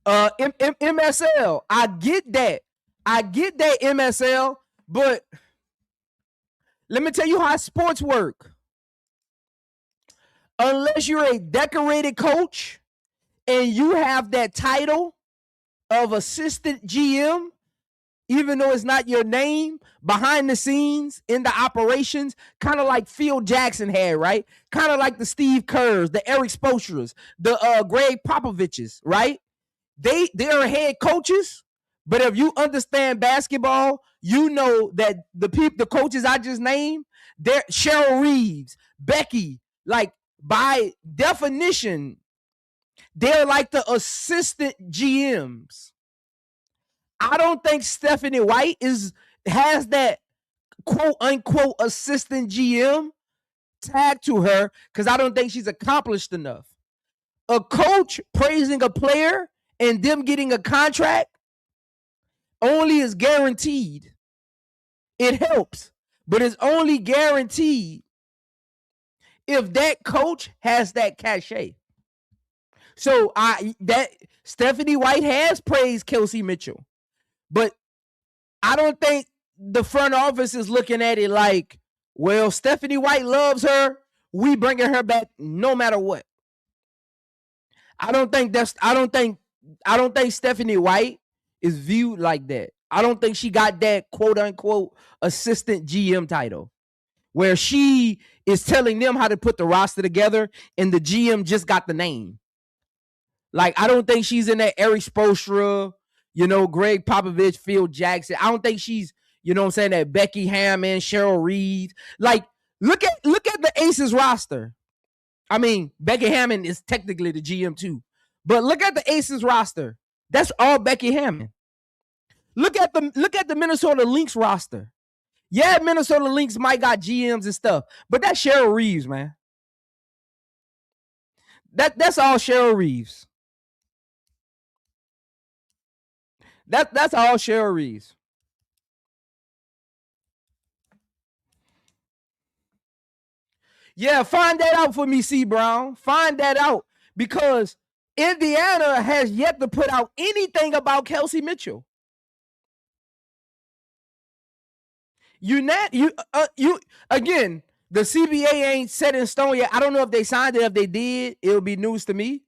MSL, I get that MSL, but let me tell you how sports work. Unless you're a decorated coach and you have that title of assistant GM, even though it's not your name, behind the scenes in the operations, kind of like Phil Jackson had, right? Kind of like the Steve Kerrs, the Eric Spoelstras, the Greg Popoviches, right? They are head coaches, but if you understand basketball, you know that the coaches I just named, they're Cheryl Reeves, Becky, like by definition, they're like the assistant GMs. I don't think Stephanie White has that quote unquote assistant GM tag to her because I don't think she's accomplished enough. A coach praising a player and them getting a contract only is guaranteed. It helps, but it's only guaranteed if that coach has that cachet. So that Stephanie White has praised Kelsey Mitchell, but I don't think the front office is looking at it like, well, Stephanie White loves her. We bringing her back no matter what. I don't think Stephanie White is viewed like that. I don't think she got that quote unquote assistant GM title where she is telling them how to put the roster together and the GM just got the name. Like, I don't think she's in that Eric Spoelstra, Greg Popovich, Phil Jackson. I don't think she's, what I'm saying, that Becky Hammond, Cheryl Reeves. Like, look at the Aces roster. I mean, Becky Hammond is technically the GM too. But look at the Aces roster. That's all Becky Hammond. Look at the Minnesota Lynx roster. Yeah, Minnesota Lynx might got GMs and stuff, but that's Cheryl Reeves, man. That's all Cheryl Reeves. That's all Cheryl Reeves. Yeah, find that out for me, C. Brown. Find that out because Indiana has yet to put out anything about Kelsey Mitchell. Again, the CBA ain't set in stone yet. I don't know if they signed it. If they did, it'll be news to me.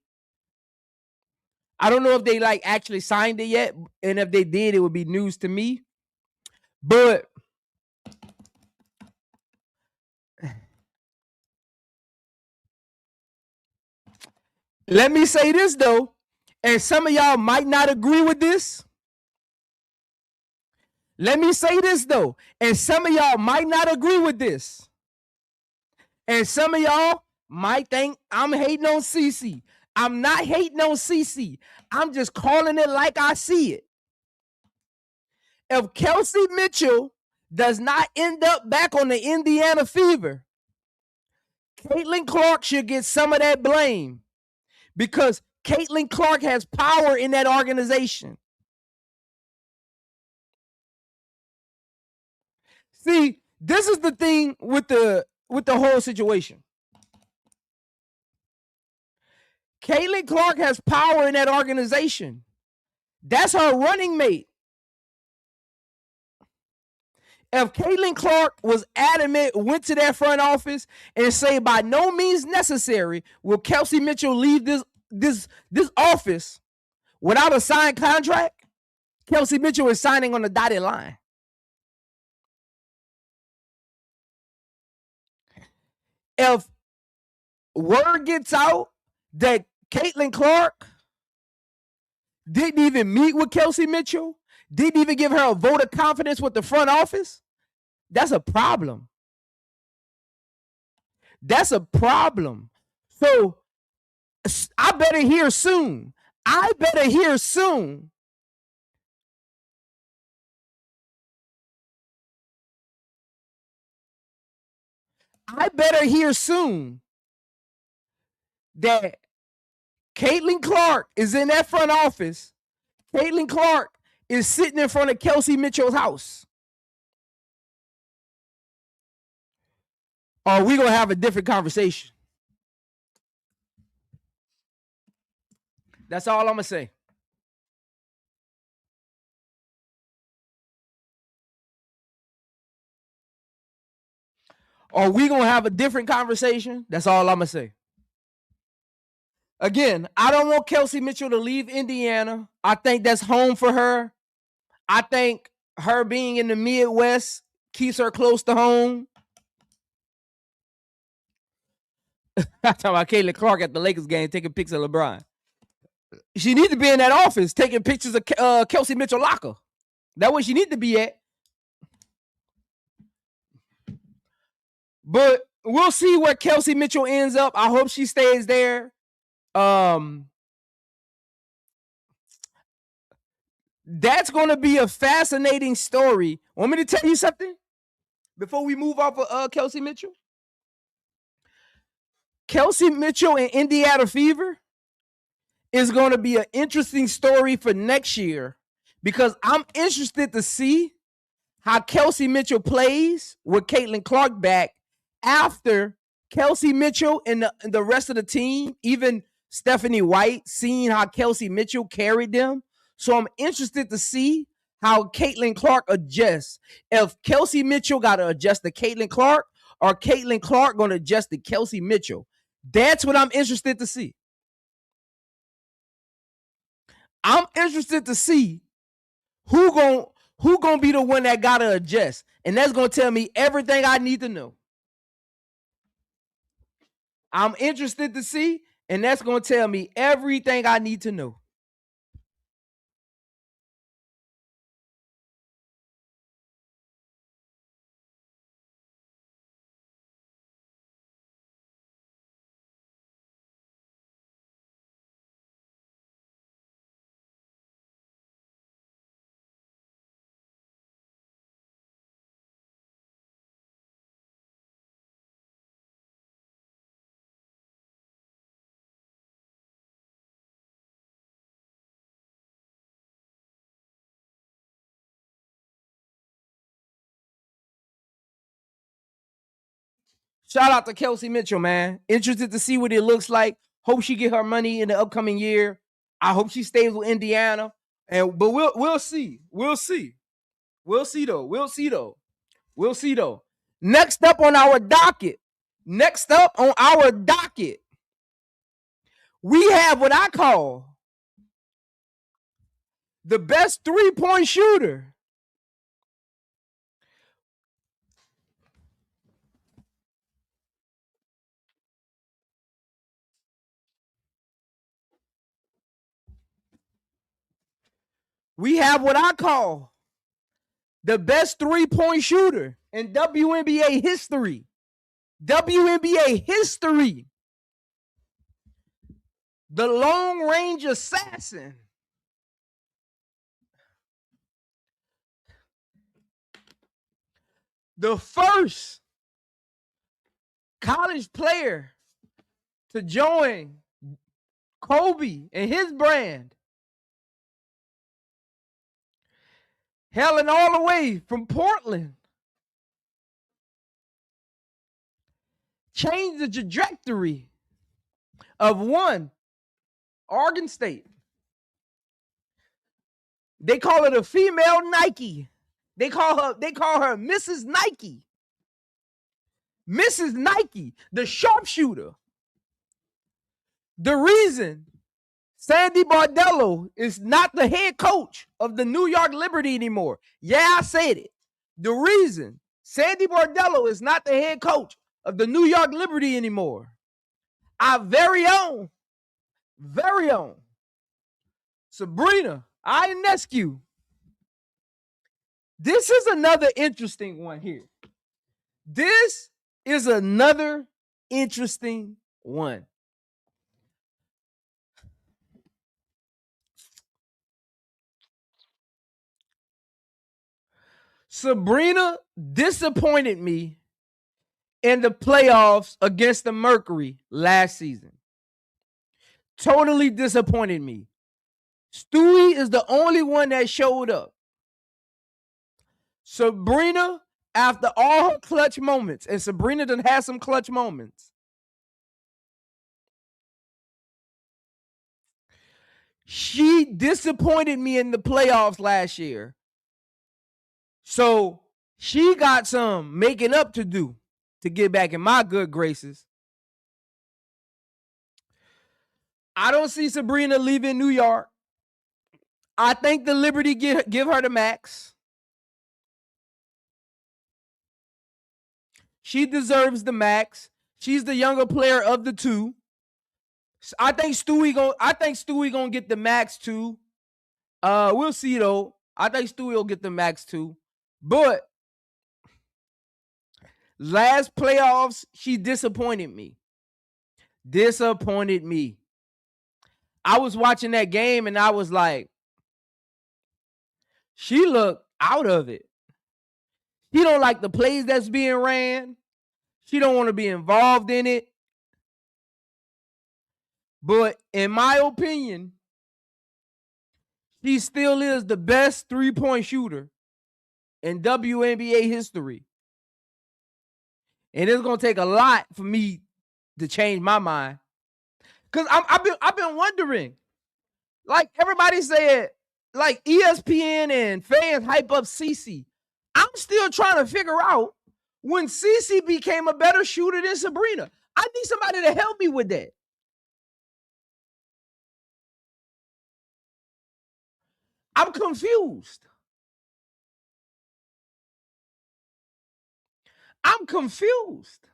I don't know if they actually signed it yet, and if they did, it would be news to me. But let me say this though, and some of y'all might not agree with this. Let me say this though, and some of y'all might not agree with this. And some of y'all might think I'm hating on CC. I'm not hating on CC. I'm just calling it like I see it. If Kelsey Mitchell does not end up back on the Indiana Fever, Cailtin Clark should get some of that blame because Cailtin Clark has power in that organization. See, this is the thing with the whole situation. Cailtin Clark has power in that organization. That's her running mate. If Cailtin Clark was adamant, went to that front office and say, by no means necessary will Kelsey Mitchell leave this office without a signed contract, Kelsey Mitchell is signing on the dotted line. If word gets out that Cailtin Clark didn't even meet with Kelsey Mitchell, didn't even give her a vote of confidence with the front office, that's a problem. That's a problem. So I better hear soon. I better hear soon. I better hear soon that Cailtin Clark is in that front office. Cailtin Clark is sitting in front of Kelsey Mitchell's house. Or we gonna have a different conversation. That's all I'm gonna say. Or we gonna have a different conversation. That's all I'm gonna say. Again, I don't want Kelsey Mitchell to leave Indiana. I think that's home for her. I think her being in the Midwest keeps her close to home. I'm talking about Caitlin Clark at the Lakers game taking pictures of LeBron. She needs to be in that office taking pictures of Kelsey Mitchell locker. That's where she needs to be at. But we'll see where Kelsey Mitchell ends up. I hope she stays there. That's going to be a fascinating story. Want me to tell you something before we move off of Kelsey Mitchell? Kelsey Mitchell and Indiana Fever is going to be an interesting story for next year because I'm interested to see how Kelsey Mitchell plays with Cailtin Clark back after Kelsey Mitchell and the rest of the team, even Stephanie White, seeing how Kelsey Mitchell carried them. So I'm interested to see how Cailtin Clark adjusts. If Kelsey Mitchell got to adjust to Cailtin Clark or Cailtin Clark going to adjust to Kelsey Mitchell. That's what I'm interested to see. I'm interested to see who gonna be the one that gotta adjust, and that's gonna tell me everything I need to know. I'm interested to see, and that's gonna tell me everything I need to know. Shout out to Kelsey Mitchell, man. Interested to see what it looks like. Hope she get her money in the upcoming year. I hope she stays with Indiana. But we'll see. We'll see. We'll see though. We'll see though. We'll see though. Next up on our docket. We have what I call the best 3-point shooter. We have what I call the best 3-point shooter in WNBA history. WNBA history. The long range assassin. The first college player to join Kobe and his brand. Hailing all the way from Portland. Changed the trajectory of one, Oregon State. They call it a female Nike. They call her Mrs. Nike. Mrs. Nike, the sharpshooter. The reason Sandy Bardello is not the head coach of the New York Liberty anymore. Yeah, I said it. The reason Sandy Bardello is not the head coach of the New York Liberty anymore. Our very own, Sabrina Ionescu. This is another interesting one here. This is another interesting one. Sabrina disappointed me in the playoffs against the Mercury last season. Totally disappointed me. Stewie is the only one that showed up. Sabrina, after all her clutch moments, and Sabrina done had some clutch moments, she disappointed me in the playoffs last year. So she got some making up to do to get back in my good graces. I don't see Sabrina leaving New York. I think the Liberty give her the max. She deserves the max. She's the younger player of the two. I think Stewie gonna get the max too. We'll see though. I think Stewie will get the max too. But last playoffs, she disappointed me. I was watching that game and I was like, she looked out of it. She don't like the plays that's being ran. She don't want to be involved in it. But in my opinion, she still is the best three-point shooter in WNBA history. And it's going to take a lot for me to change my mind. Because I've been wondering, like everybody said, like ESPN and fans hype up Cece. I'm still trying to figure out when Cece became a better shooter than Sabrina. I need somebody to help me with that. I'm confused. I'm confused.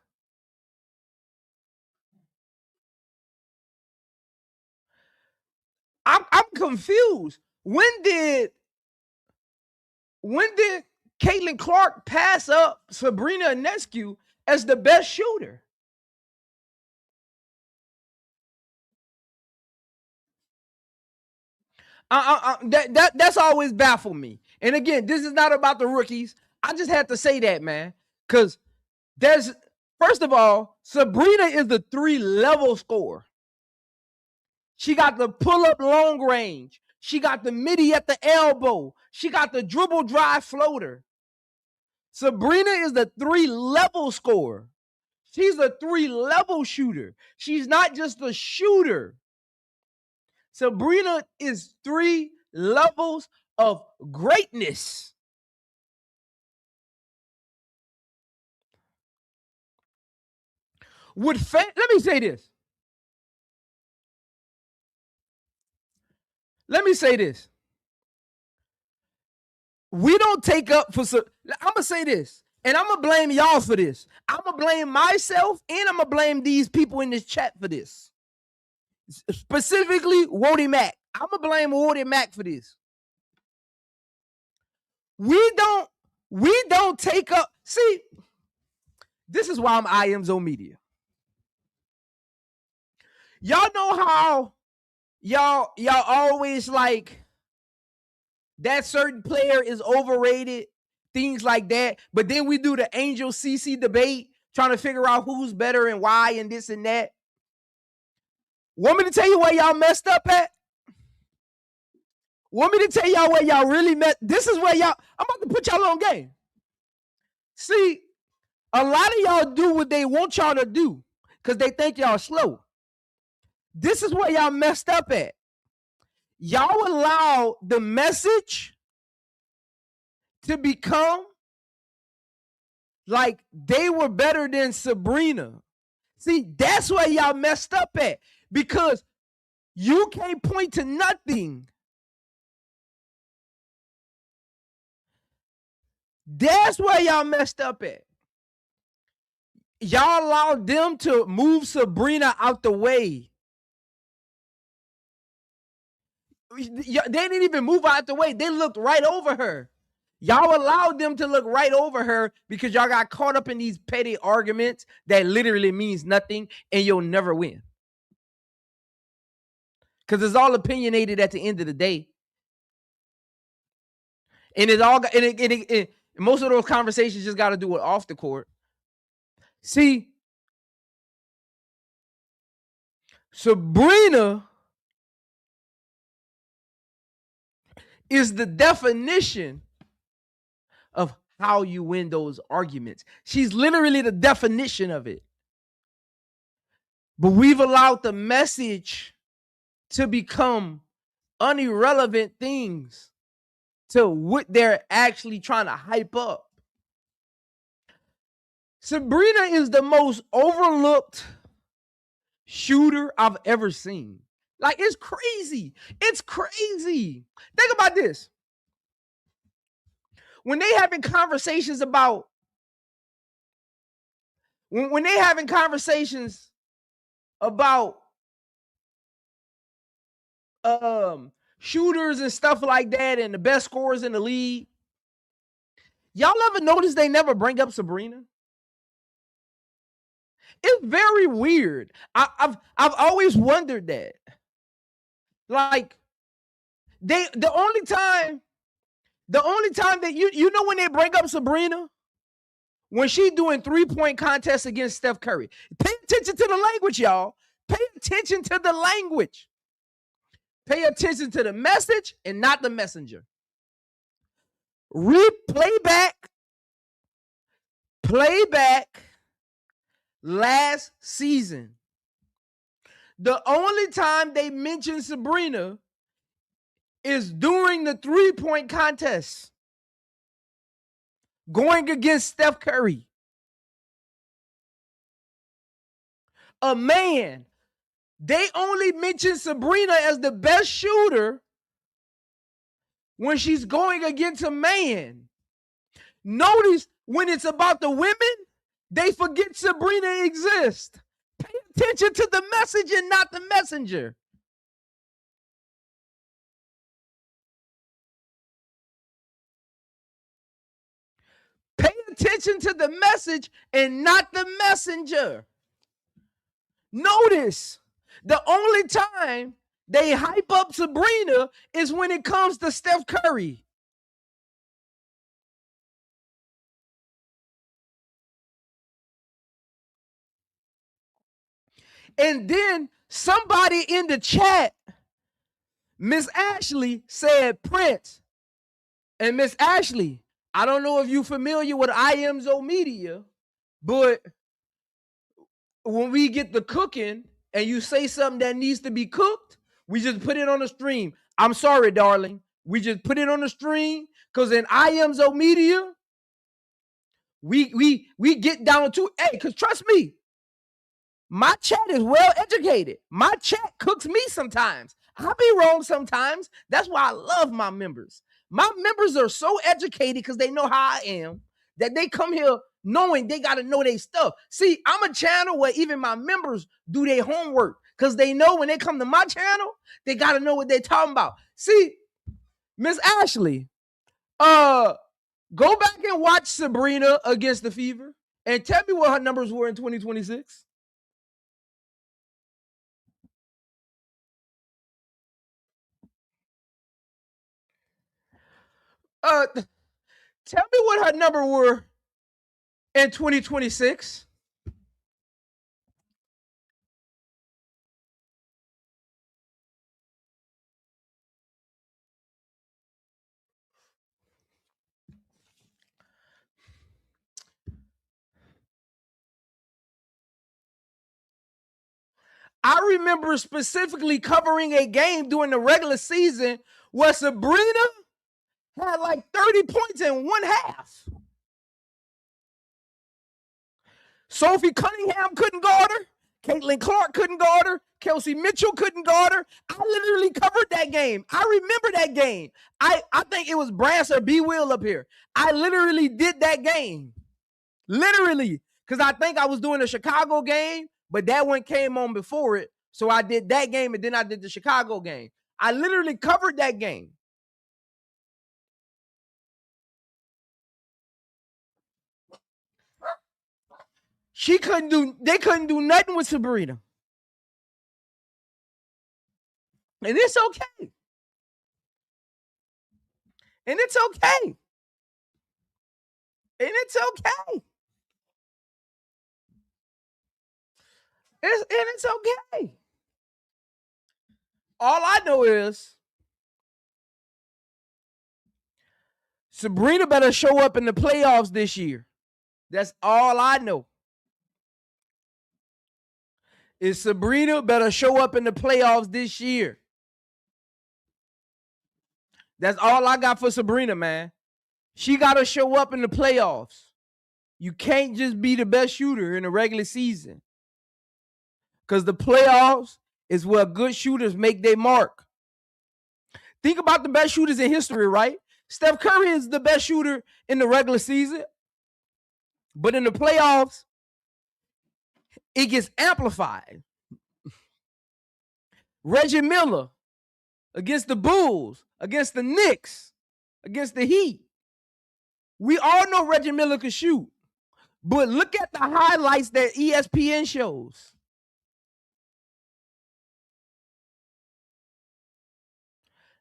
When did Caitlinclark pass up Sabrina Ionescu as the best shooter? That's always baffled me. And again, this is not about the rookies. I just had to say that, man, because first of all, Sabrina is the 3-level scorer. She got the pull-up long range. She got the midi at the elbow. She got the dribble drive floater. Sabrina is the 3-level scorer. She's a 3-level shooter. She's not just a shooter. Sabrina is 3 levels of greatness. Let me say this. We don't take up for. I'm going to say this, and I'm going to blame y'all for this. I'm going to blame myself, and I'm going to blame these people in this chat for this. Specifically, Wody Mac. I'm going to blame Wody Mac for this. We don't take up. See, this is why I'm iamzomedia. Y'all know how y'all always like that certain player is overrated, things like that. But then we do the Angel CC debate, trying to figure out who's better and why and this and that. Want me to tell you where y'all messed up at? Want me to tell y'all where y'all really met? This is where y'all, I'm about to put y'all on game. See, a lot of y'all do what they want y'all to do because they think y'all slow. This is where y'all messed up at. Y'all allow the message to become like they were better than Sabrina. See, that's where y'all messed up at because you can't point to nothing. That's where y'all messed up at. Y'all allowed them to move Sabrina out the way. They didn't even move out the way. They looked right over her. Y'all allowed them to look right over her because y'all got caught up in these petty arguments that literally means nothing and you'll never win. Because it's all opinionated at the end of the day. And it's all and most of those conversations just got to do with off the court. See, Sabrina is the definition of how you win those arguments. She's literally the definition of it. But we've allowed the message to become irrelevant things to what they're actually trying to hype up. Sabrina is the most overlooked shooter I've ever seen. Like, it's crazy. It's crazy. Think about this. When they having conversations about when they having conversations about shooters and stuff like that and the best scorers in the league, y'all ever notice they never bring up Sabrina? It's very weird. I've always wondered that. Like, the only time that you know when they bring up Sabrina, when she doing 3-point contests against Steph Curry. Pay attention to the language, y'all. Pay attention to the language. Pay attention to the message and not the messenger. Playback last season. The only time they mention Sabrina is during the 3-point contest going against Steph Curry. A man. They only mention Sabrina as the best shooter when she's going against a man. Notice when it's about the women, they forget Sabrina exists. Pay attention to the message and not the messenger. Pay attention to the message and not the messenger. Notice the only time they hype up Sabrina is when it comes to Steph Curry. And then somebody in the chat, Miss Ashley, said Prince. And Miss Ashley, I don't know if you're familiar with iamzomedia, but when we get the cooking and you say something that needs to be cooked, we just put it on the stream. I'm sorry, darling. We just put it on the stream because in iamzomedia, we get down to, hey, because trust me, my chat is well educated. My chat cooks me sometimes. I be wrong sometimes. That's why I love my members. My members are so educated because they know how I am that they come here knowing they got to know their stuff. See, I'm a channel where even my members do their homework because they know when they come to my channel, they got to know what they're talking about. See, Miss Ashley, go back and watch Sabrina against the Fever and tell me what her numbers were in 2026. Tell me what her number were in 2026. I remember specifically covering a game during the regular season where Sabrina had like 30 points in one half. Sophie Cunningham couldn't guard her. Caitlinclark couldn't guard her. Kelsey Mitchell couldn't guard her. I literally covered that game. I remember that game. I think it was Brass or B Will up here. I literally did that game. Literally. Because I think I was doing a Chicago game, but that one came on before it. So I did that game, and then I did the Chicago game. I literally covered that game. They couldn't do nothing with Sabrina. And it's okay. And it's okay. And it's okay. It's okay. All I know is Sabrina better show up in the playoffs this year. That's all I know. Is Sabrina better show up in the playoffs this year. That's all I got for Sabrina, man. She got to show up in the playoffs. You can't just be the best shooter in the regular season. Because the playoffs is where good shooters make their mark. Think about the best shooters in history, right? Steph Curry is the best shooter in the regular season. But in the playoffs, it gets amplified. Reggie Miller against the Bulls, against the Knicks, against the Heat. We all know Reggie Miller can shoot. But look at the highlights that ESPN shows.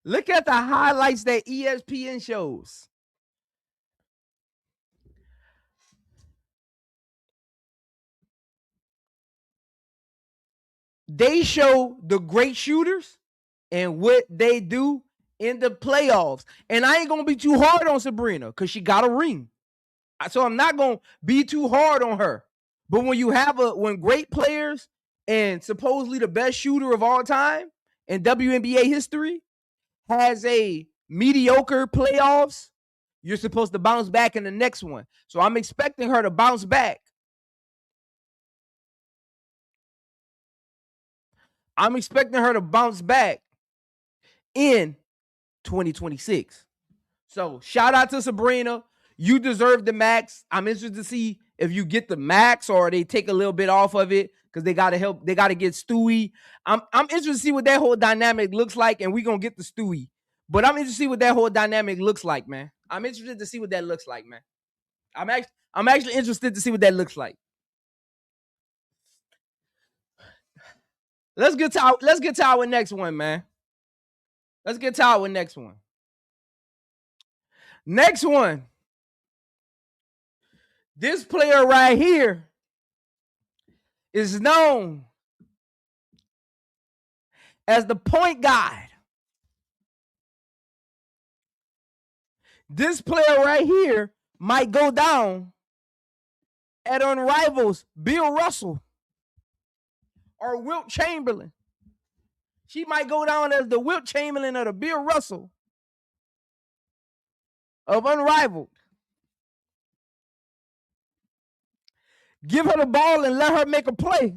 Look at the highlights that ESPN shows. They show the great shooters and what they do in the playoffs. And I ain't going to be too hard on Sabrina because she got a ring. So I'm not going to be too hard on her. But when you have when great players and supposedly the best shooter of all time in WNBA history has a mediocre playoffs, you're supposed to bounce back in the next one. So I'm expecting her to bounce back. I'm expecting her to bounce back in 2026. So shout out to Sabrina. You deserve the max. I'm interested to see if you get the max or they take a little bit off of it because they got to help. They got to get Stewie. I'm interested to see what that whole dynamic looks like, and we're going to get the Stewie. But I'm interested to see what that whole dynamic looks like, man. I'm interested to see what that looks like, man. I'm actually interested to see what that looks like. Let's get to our next one, man. Let's get to our next one. Next one. This player right here is known as the point guard. This player right here might go down at Unrivals Bill Russell or Wilt Chamberlain. She might go down as the Wilt Chamberlain or the Bill Russell of Unrivaled. Give her the ball and let her make a play.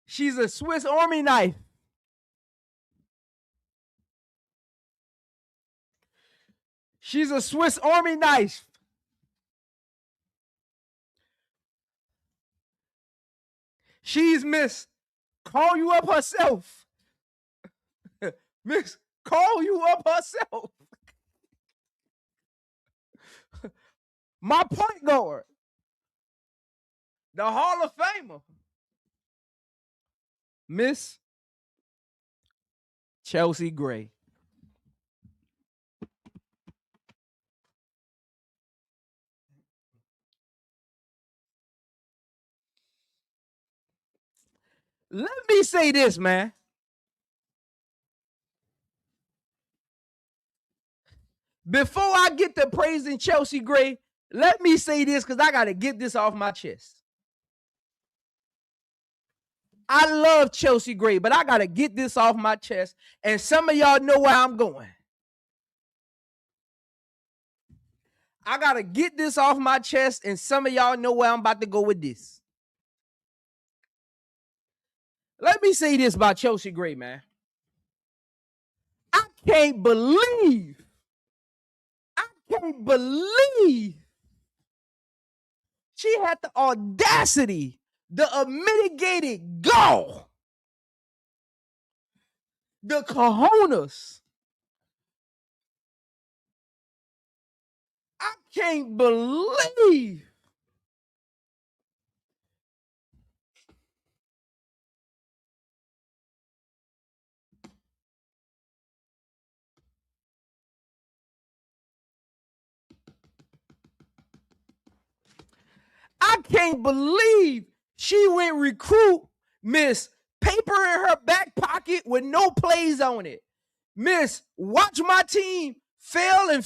She's a Swiss Army knife. She's a Swiss Army knife. She's Miss Call You Up herself. Miss Call You Up herself. My point guard. The Hall of Famer. Miss Chelsea Gray. Let me say this, man. Before I get to praising Chelsea Gray, let me say this because I got to get this off my chest. I love Chelsea Gray, but I got to get this off my chest. And some of y'all know where I'm going. I got to get this off my chest, and some of y'all know where I'm about to go with this. Let me say this about Chelsea Gray, man. I can't believe she had the audacity, the unmitigated gall, the cojones. I can't believe she went recruit Miss Paper in her back pocket with no plays on it. Miss, watch my team fail and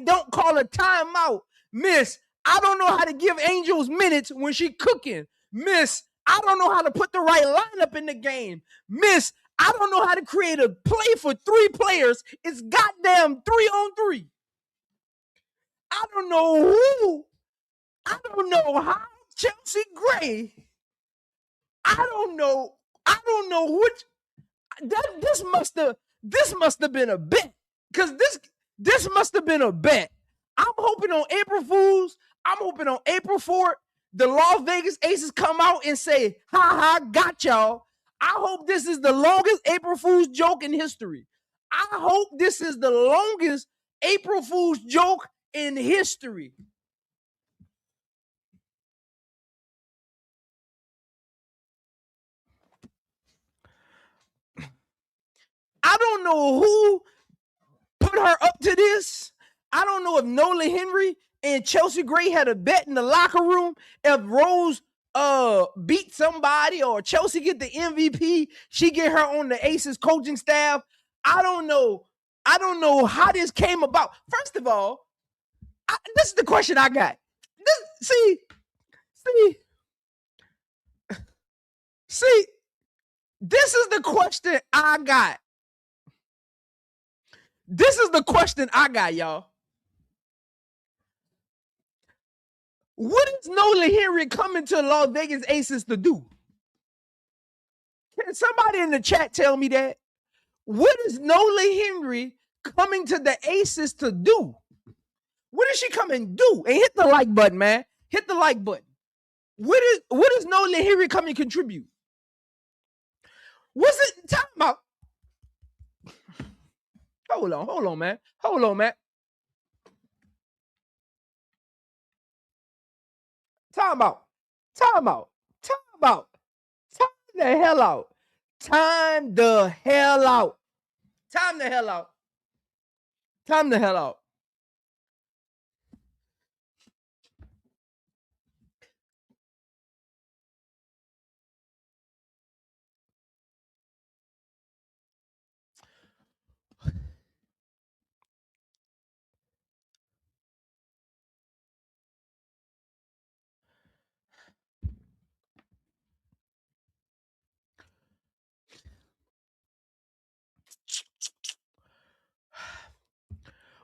don't call a timeout. Miss, I don't know how to give Angels minutes when she cooking. Miss, I don't know how to put the right lineup in the game. Miss, I don't know how to create a play for 3 players. It's goddamn 3-on-3. I don't know how Chelsea Gray. I don't know which. This must have been a bet, because this must have been a bet. I'm hoping on April Fools. I'm hoping on April 4th, the Las Vegas Aces come out and say, "Ha ha, got y'all." I hope this is the longest April Fool's joke in history. I hope this is the longest April Fool's joke in history. I don't know who put her up to this. I don't know if Nolan Henry and Chelsea Gray had a bet in the locker room. If Rose beat somebody or Chelsea get the MVP, she get her on the Aces coaching staff. I don't know how this came about. First of all, this is the question I got. See, this is the question I got. This is the question I got, y'all. What is Nolan Henry coming to Las Vegas Aces to do? Can somebody in the chat tell me that? What is Nolan Henry coming to the Aces to do? What is she coming to do? And hit the like button, man. Hit the like button. What is Nolan Henry coming to contribute? What's it talking about? Hold on, man. Time out. Time the hell out.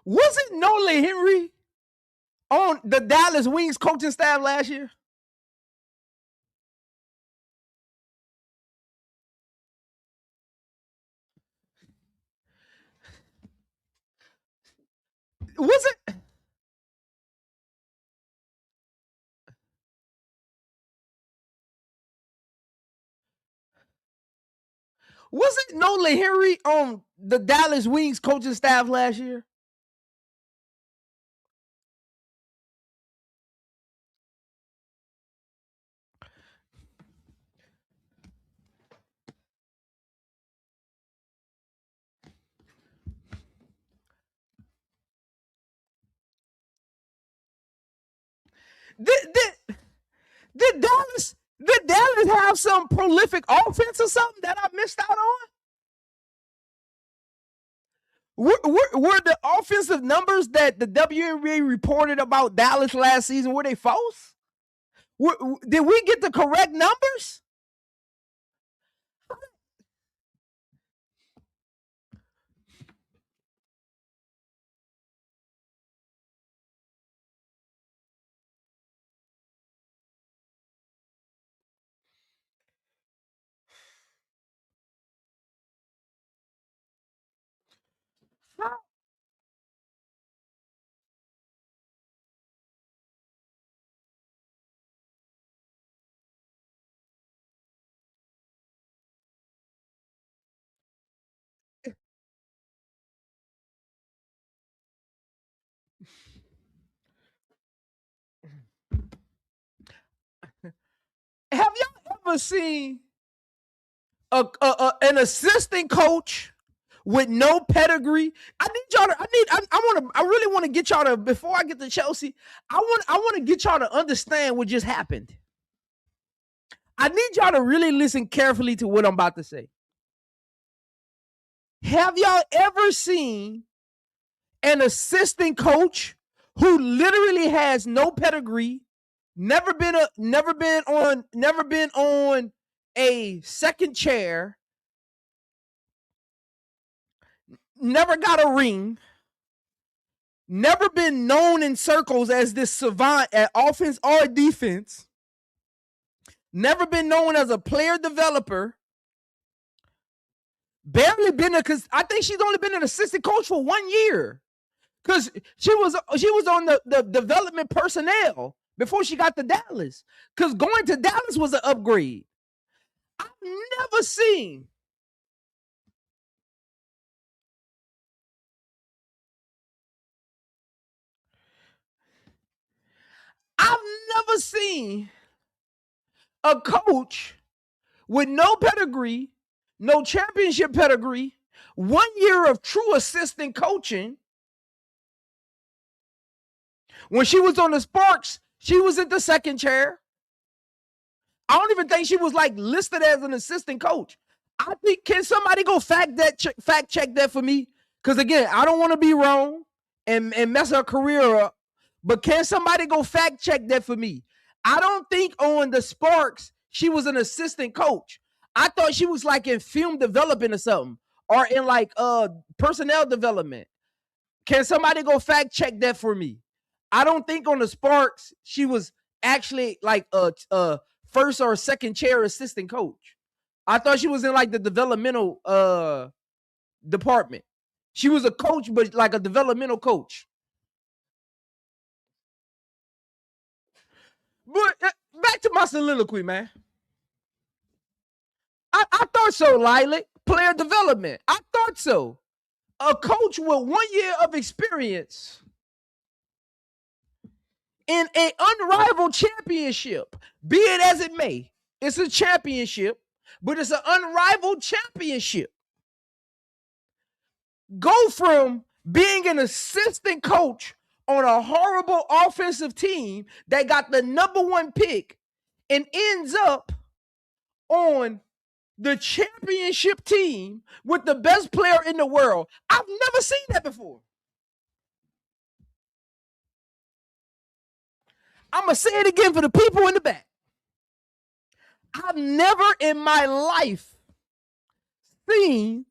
Wasn't Nolan Henry on the DallasWings coaching staff last year? Was it? Wasn't Nolan Henry on the DallasWings coaching staff last year? Did Dallas have some prolific offense or something that I missed out on? Were the offensive numbers that the WNBA reported about Dallas last season, were they false? Did we get the correct numbers? Have y'all ever seen an assistant coach with no pedigree? I need y'all to. I really want to get y'all to. Before I get to Chelsea, I want to get y'all to understand what just happened. I need y'all to really listen carefully to what I'm about to say. Have y'all ever seen an assistant coach who literally has no pedigree, never been on a second chair, never got a ring, never been known in circles as this savant at offense or defense, never been known as a player developer, barely been because I think she's only been an assistant coach for 1 year. Because she was on the development personnel before she got to Dallas. Because going to Dallas was an upgrade. I've never seen a coach with no pedigree, no championship pedigree, 1 year of true assistant coaching. When she was on the Sparks, she was at the second chair. I don't even think she was like listed as an assistant coach. I think, can somebody go fact check that for me? Because again, I don't want to be wrong and mess her career up. But can somebody go fact check that for me? I don't think on the Sparks she was an assistant coach. I thought she was like in film development or something, or in like personnel development. Can somebody go fact check that for me? I don't think on the Sparks she was actually like a first or second chair assistant coach. I thought she was in like the developmental department. She was a coach, but like a developmental coach. But back to my soliloquy, man. I thought so, Lilac. Player development. I thought so. A coach with 1 year of experience in an unrivaled championship, be it as it may. It's a championship, but it's an unrivaled championship. Go from being an assistant coach on a horrible offensive team that got the #1 pick and ends up on the championship team with the best player in the world. I've never seen that before. I'm going to say it again for the people in the back. I've never in my life seen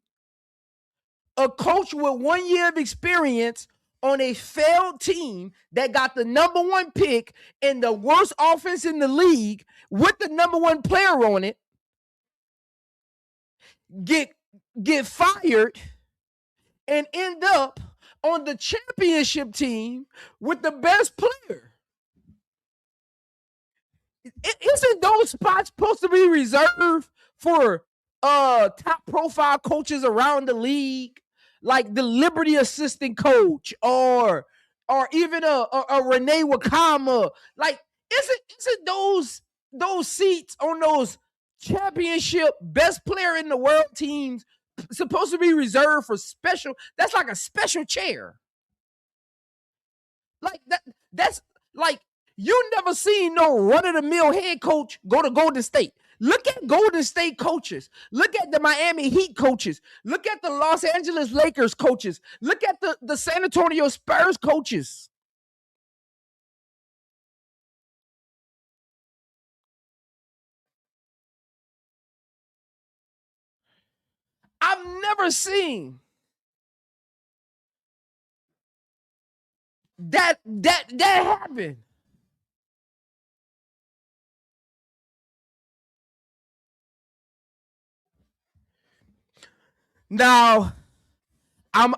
a coach with 1 year of experience on a failed team that got the #1 pick and the worst offense in the league with the #1 player on it get fired and end up on the championship team with the best player. Isn't those spots supposed to be reserved for top profile coaches around the league, like the Liberty assistant coach or even a Renee Wakama? Like, isn't those seats on those championship best player in the world teams supposed to be reserved for special? That's like a special chair. Like that's like, you never seen no run-of-the-mill head coach go to Golden State. Look at Golden State coaches. Look at the Miami Heat coaches. Look at the Los Angeles Lakers coaches. Look at the San Antonio Spurs coaches. I've never seen that happen. Now, I'm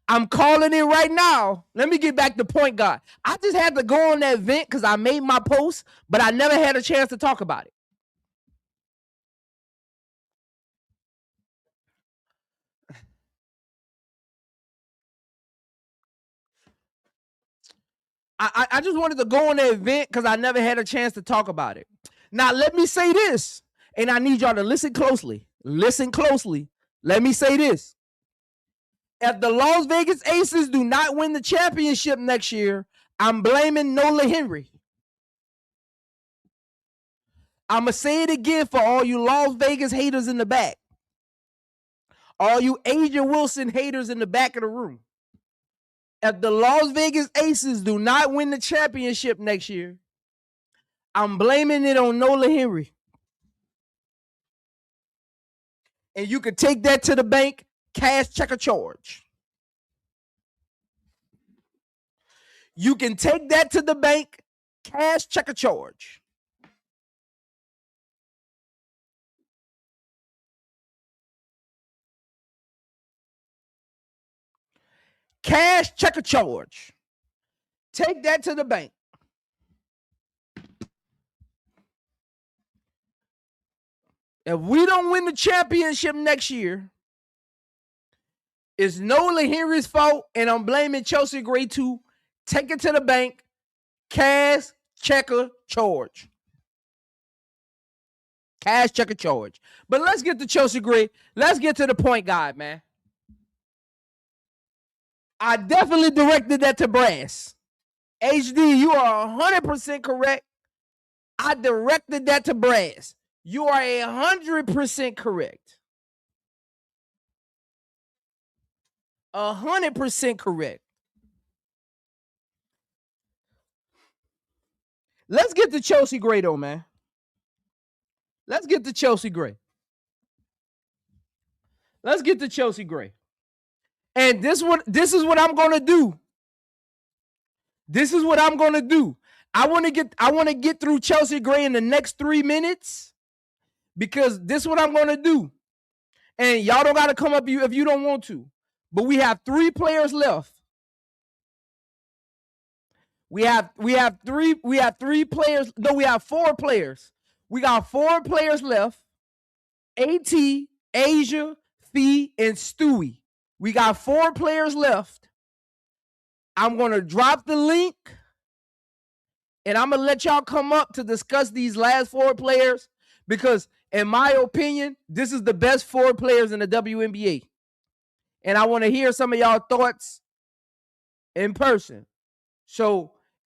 I'm calling it right now. Let me get back to point guard. I just had to go on that vent because I made my post, but I never had a chance to talk about it. I just wanted to go on that event because I never had a chance to talk about it. Now, let me say this, and I need y'all to listen closely. Listen closely. Let me say this. If the Las Vegas Aces do not win the championship next year, I'm blaming Nola Henry. I'm going to say it again for all you Las Vegas haters in the back. All you Asia Wilson haters in the back of the room. If the Las Vegas Aces do not win the championship next year, I'm blaming it on Nola Henry. And you can take that to the bank, cash, check, or charge. You can take that to the bank, cash, check, or charge. Cash, check, or charge. Take that to the bank. If we don't win the championship next year, it's Nola Henry's fault, and I'm blaming Chelsea Gray too. Take it to the bank, cash, checker, charge. Cash, checker, charge. But let's get to Chelsea Gray. Let's get to the point guard, man. I definitely directed that to Brass. HD, you are 100% correct. I directed that to Brass. You are 100% correct. 100% correct. Let's get to Chelsea Gray, though, man. Let's get to Chelsea Gray. Let's get to Chelsea Gray. And this is what I'm gonna do. This is what I'm gonna do. I want to get through Chelsea Gray in the next 3 minutes because this is what I'm gonna do. And y'all don't gotta come up if you don't want to. But we have 3 players left. We have 3 players. No, we have 4 players. We got 4 players left. AT, Asia, Fee, and Stewie. We got 4 players left. I'm going to drop the link, and I'm going to let y'all come up to discuss these last 4 players because, in my opinion, this is the best 4 players in the WNBA. And I want to hear some of y'all thoughts in person. So,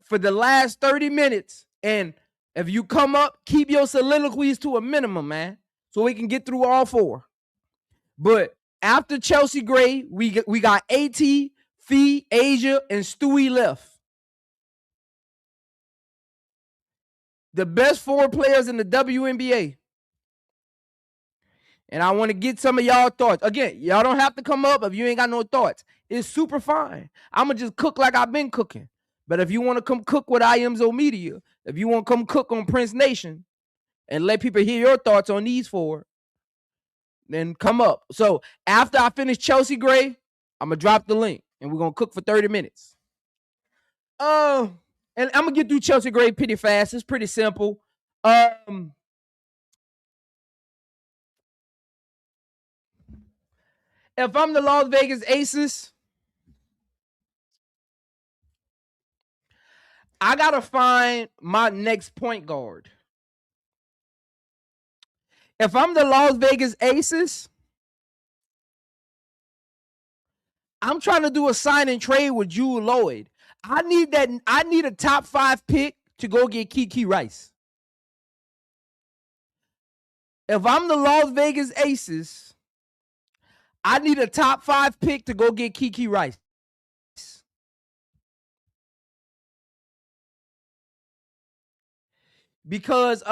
for the last 30 minutes, and if you come up, keep your soliloquies to a minimum, man, so we can get through all 4. But after Chelsea Gray, we got AT, Fee, Asia, and Stewie left. The best 4 players in the WNBA. And I want to get some of y'all thoughts. Again, y'all don't have to come up if you ain't got no thoughts. It's super fine. I'm going to just cook like I've been cooking. But if you want to come cook with iamzomedia, if you want to come cook on Prince Nation and let people hear your thoughts on these 4, then come up. So after I finish Chelsea Gray, I'm going to drop the link and we're going to cook for 30 minutes. And I'm going to get through Chelsea Gray pretty fast. It's pretty simple. If I'm the Las Vegas Aces, I got to find my next point guard. If I'm the Las Vegas Aces, I'm trying to do a sign and trade with Jewel Lloyd. I need a top 5 pick to go get Kiki Rice. If I'm the Las Vegas Aces, I need a top 5 pick to go get Kiki Rice. Because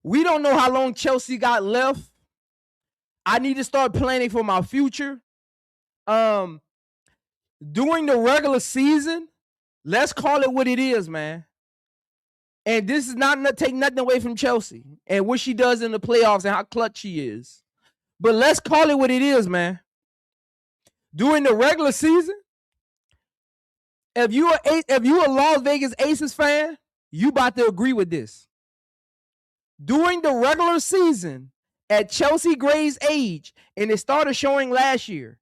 we don't know how long Chelsea got left. I need to start planning for my future. During the regular season, let's call it what it is, man. And this is not take nothing away from Chelsea and what she does in the playoffs and how clutch she is. But let's call it what it is, man. During the regular season, if you a Las Vegas Aces fan, you about to agree with this. During the regular season, at Chelsea Gray's age, and it started showing last year,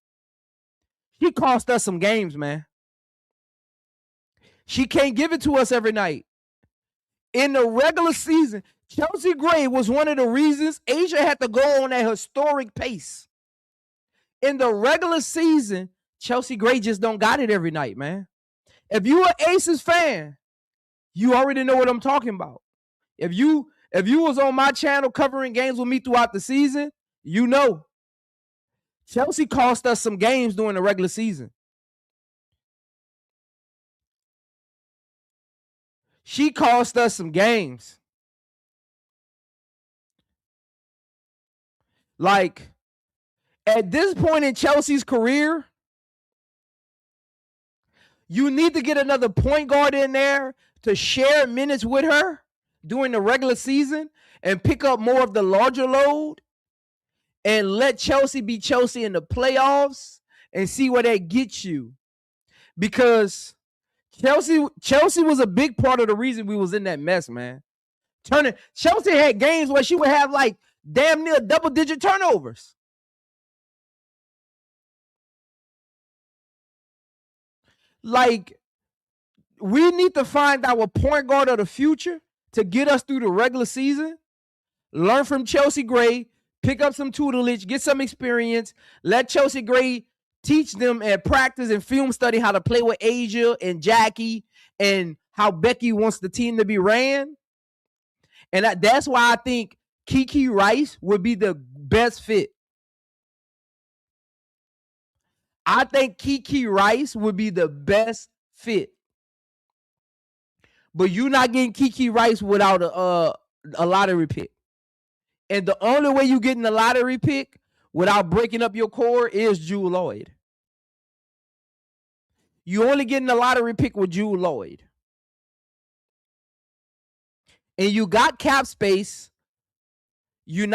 she cost us some games, man. She can't give it to us every night. In the regular season, Kelsey Gray was one of the reasons Asia had to go on that historic pace. In the regular season, Kelsey Gray just don't got it every night, man. If you an Aces fan, you already know what I'm talking about. If you was on my channel covering games with me throughout the season, you know. Chelsea cost us some games during the regular season. She cost us some games. Like, at this point in Chelsea's career, you need to get another point guard in there to share minutes with her during the regular season and pick up more of the larger load and let Chelsea be Chelsea in the playoffs and see where that gets you. Because Chelsea was a big part of the reason we was in that mess, man. Chelsea had games where she would have like damn near double-digit turnovers. Like, we need to find our point guard of the future to get us through the regular season. Learn from Chelsea Gray, pick up some tutelage, get some experience. Let Chelsea Gray teach them and practice and film study how to play with Asia and Jackie and how Becky wants the team to be ran. And that's why I think Kiki Rice would be the best fit. I think Kiki Rice would be the best fit. But you're not getting Kiki Rice without a lottery pick. And the only way you're getting a lottery pick without breaking up your core is Jewel Lloyd. You're only getting a lottery pick with Jewel Lloyd. And you got cap space. You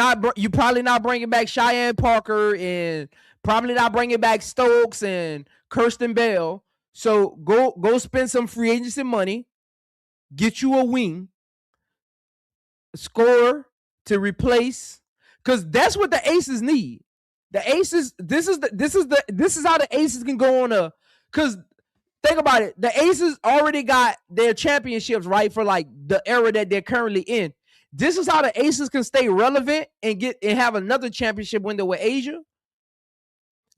probably not bringing back Cheyenne Parker and probably not bringing back Stokes and Kirsten Bell. So go spend some free agency money. Get you a wing. Score to replace. Because that's what the Aces need. The Aces, this is how the Aces can go on a, because think about it. The Aces already got their championships, right, for like the era that they're currently in. This is how the Aces can stay relevant and have another championship window with Asia.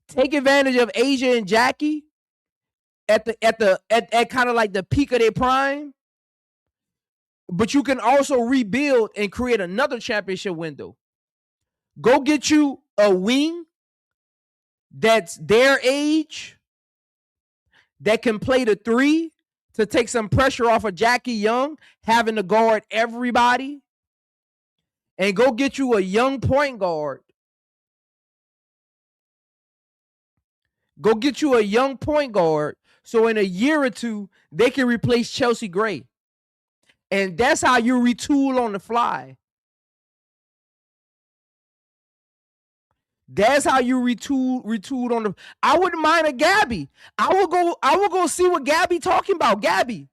Take advantage of Asia and Jackie at kind of like the peak of their prime. But you can also rebuild and create another championship window. Go get you a wing that's their age that can play the three to take some pressure off of Jackie Young having to guard everybody. And go get you a young point guard. Go get you a young point guard so in a year or two, they can replace Chelsea Gray. And that's how you retool on the fly. That's how you retool on the. I wouldn't mind a Gabby. I will go see what Gabby talking about. Gabby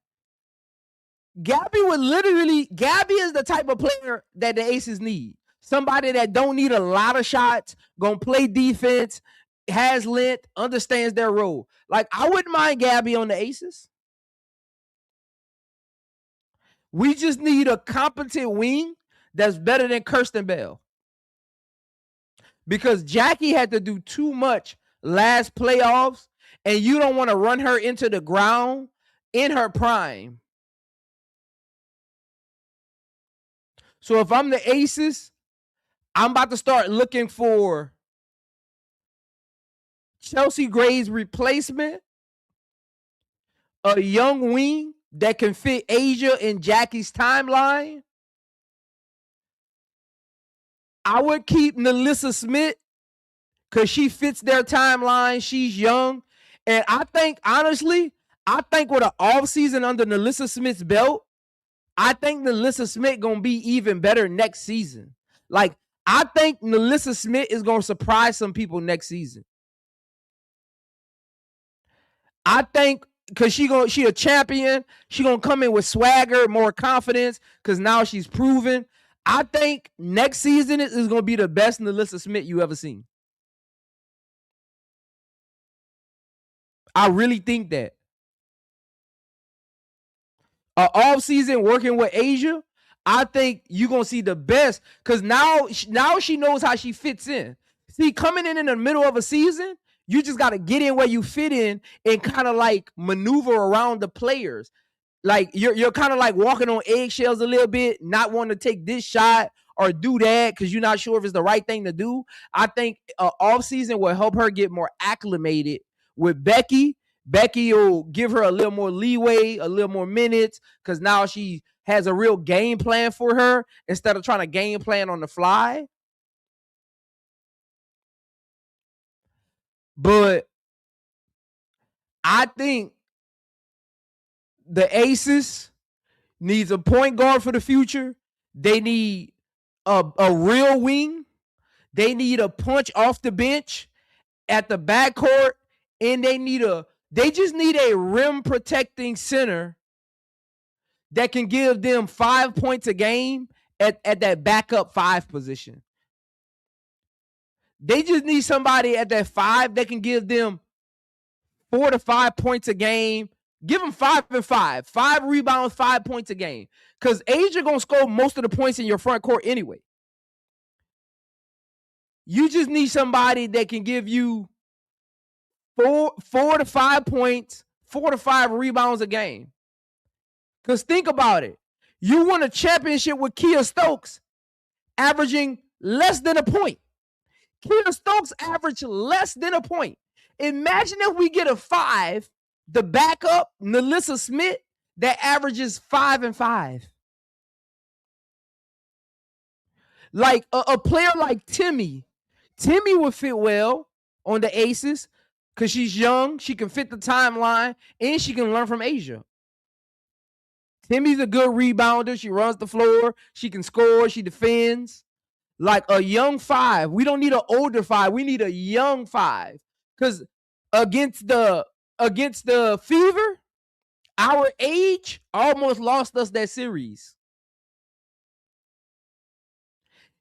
is the type of player that the Aces need. Somebody that don't need a lot of shots, gonna play defense, has length, understands their role. Like, I wouldn't mind Gabby on the Aces. We just need a competent wing that's better than Kirsten Bell. Because Jackie had to do too much last playoffs, and you don't want to run her into the ground in her prime. So if I'm the Aces, I'm about to start looking for Chelsea Gray's replacement, a young wing that can fit Asia and Jackie's timeline. I would keep Nalissa Smith because she fits their timeline. She's young. And I think, honestly, with an offseason under Nalissa Smith's belt, I think Nalissa Smith going to be even better next season. Like, I think Melissa Smith is going to surprise some people next season. I think because she a champion, she gonna come in with swagger, more confidence, because now she's proven. I think next season is gonna be the best Melissa Smith you ever seen. I really think that. Off season working with Asia, I think you're gonna see the best because now she knows how she fits in. See, coming in the middle of a season, you just got to get in where you fit in and kind of like maneuver around the players. Like you're kind of like walking on eggshells a little bit, not wanting to take this shot or do that because you're not sure if it's the right thing to do. I think off season will help her get more acclimated with Becky. Becky will give her a little more leeway, a little more minutes, because now she has a real game plan for her instead of trying to game plan on the fly. But I think the Aces needs a point guard for the future. They need a real wing. They need a punch off the bench at the backcourt, and they just need a rim protecting center that can give them 5 points a game at that backup 5 position. They just need somebody at that 5 that can give them 4 to 5 points a game. Give them 5 and 5. 5 rebounds, 5 points a game. Because Asia going to score most of the points in your front court anyway. You just need somebody that can give you 4 to 5 points, 4 to 5 rebounds a game. Because think about it. You won a championship with Kia Stokes averaging less than a point. Kia Stokes averaged less than a point. Imagine if we get a 5, the backup, Melissa Smith, that averages 5 and 5. Like a player like Timmy. Timmy would fit well on the Aces because she's young. She can fit the timeline, and she can learn from Asia. Timmy's a good rebounder. She runs the floor. She can score. She defends. Like a young 5. We don't need an older 5. We need a young 5. Because against the Fever, our age almost lost us that series.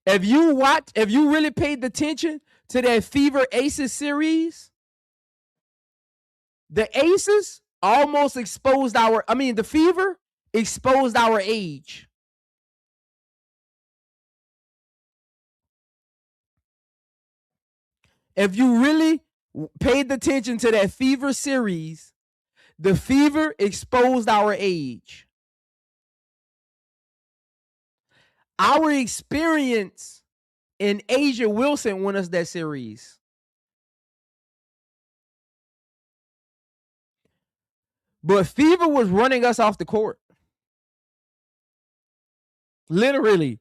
If you really paid attention to that Fever Aces series, the Aces almost exposed the Fever exposed our age. If you really paid attention to that Fever series, the Fever exposed our age. Our experience in Asia Wilson won us that series. But Fever was running us off the court. Literally.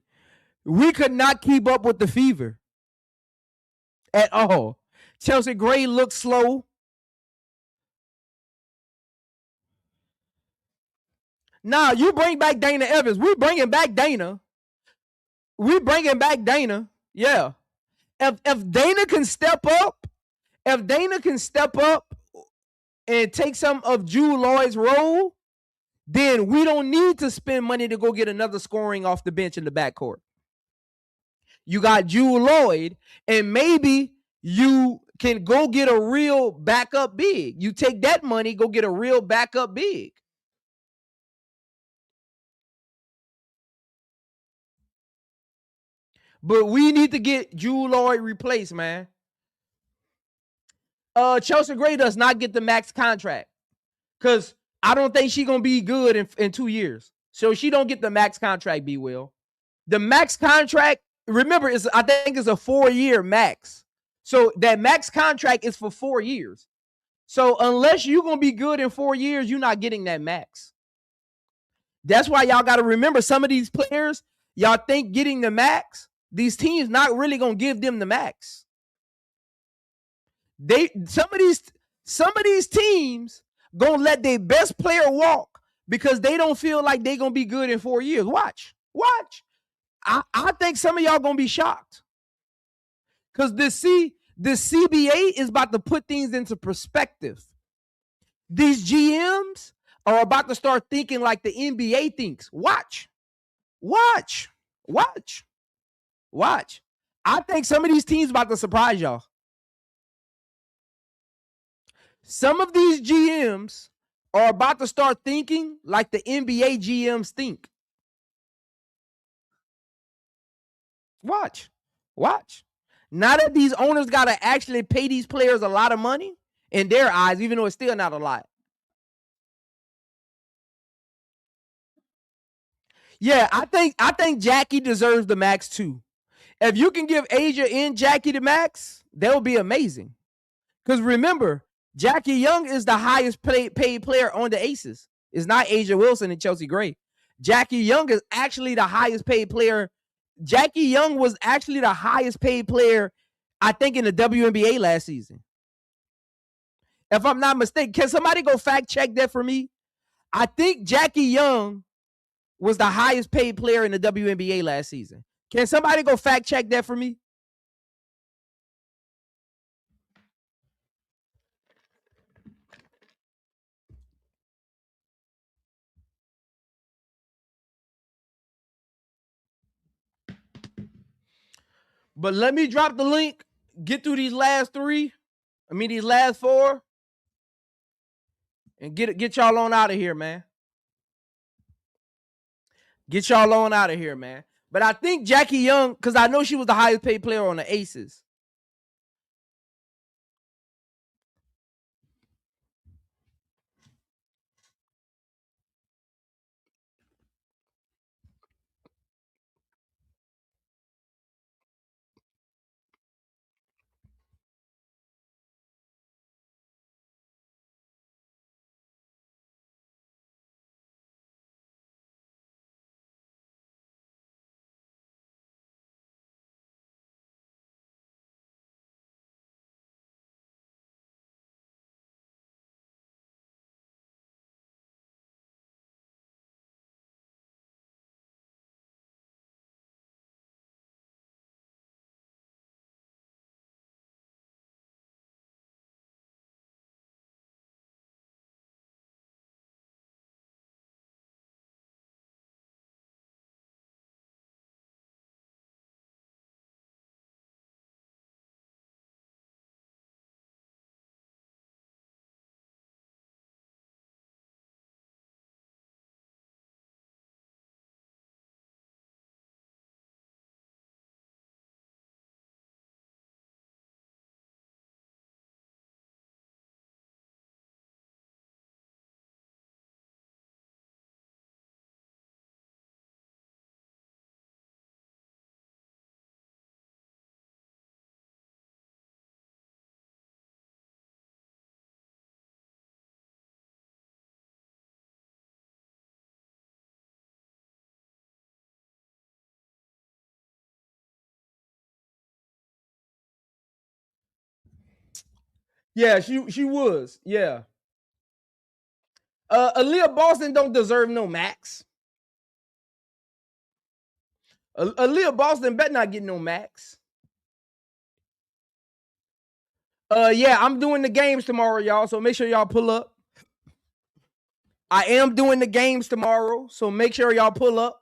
We could not keep up with the Fever at all. Chelsea Gray looked slow. Now, you bring back Dana Evans. We're bringing back Dana. Yeah. If Dana can step up, and take some of Drew Lloyd's role, then we don't need to spend money to go get another scoring off the bench in the backcourt. You got Drew Lloyd, and maybe you can go get a real backup big. You take that money, go get a real backup big. But we need to get Drew Lloyd replaced, man. Chelsea Gray does not get the max contract because I don't think she's going to be good in 2 years. So she don't get the max contract, B. Will. The max contract, remember, I think it's a 4-year max. So that max contract is for 4 years. So unless you're going to be good in 4 years, you're not getting that max. That's why y'all got to remember some of these players, y'all think getting the max, these teams not really going to give them the max. Some of these teams gonna let their best player walk because they don't feel like they're gonna be good in 4 years. Watch. I think some of y'all gonna be shocked. Because the CBA is about to put things into perspective. These GMs are about to start thinking like the NBA thinks. Watch. I think some of these teams about to surprise y'all. Some of these GMs are about to start thinking like the NBA GMs think. Watch. Now that these owners got to actually pay these players a lot of money in their eyes, even though it's still not a lot. Yeah, I think Jackie deserves the max too. If you can give Asia and Jackie the max, that would be amazing. Because remember, Jackie Young is the highest paid player on the Aces. It's not Asia Wilson and Chelsea Gray. Jackie Young is actually the highest paid player. Jackie Young was actually the highest paid player, I think, in the WNBA last season. If I'm not mistaken, can somebody go fact check that for me? I think Jackie Young was the highest paid player in the WNBA last season. Can somebody go fact check that for me? But let me drop the link, get through these last these last 4, and get y'all on out of here, man. Get y'all on out of here, man. But I think Jackie Young, because I know she was the highest paid player on the Aces. Yeah, she was. Yeah. Aaliyah Boston don't deserve no max. Aaliyah Boston better not get no max. Yeah, I'm doing the games tomorrow, y'all. So make sure y'all pull up. I am doing the games tomorrow, so make sure y'all pull up.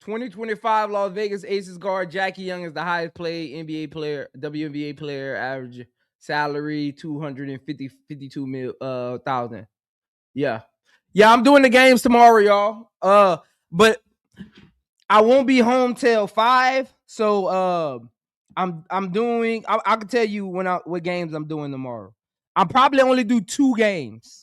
"2025 Las Vegas Aces guard Jackie Young is the highest paid NBA player, WNBA player, average salary 252,000. Yeah, I'm doing the games tomorrow, y'all. But I won't be home till 5. So I'm doing. I can tell you what games I'm doing tomorrow. I'll probably only do 2 games.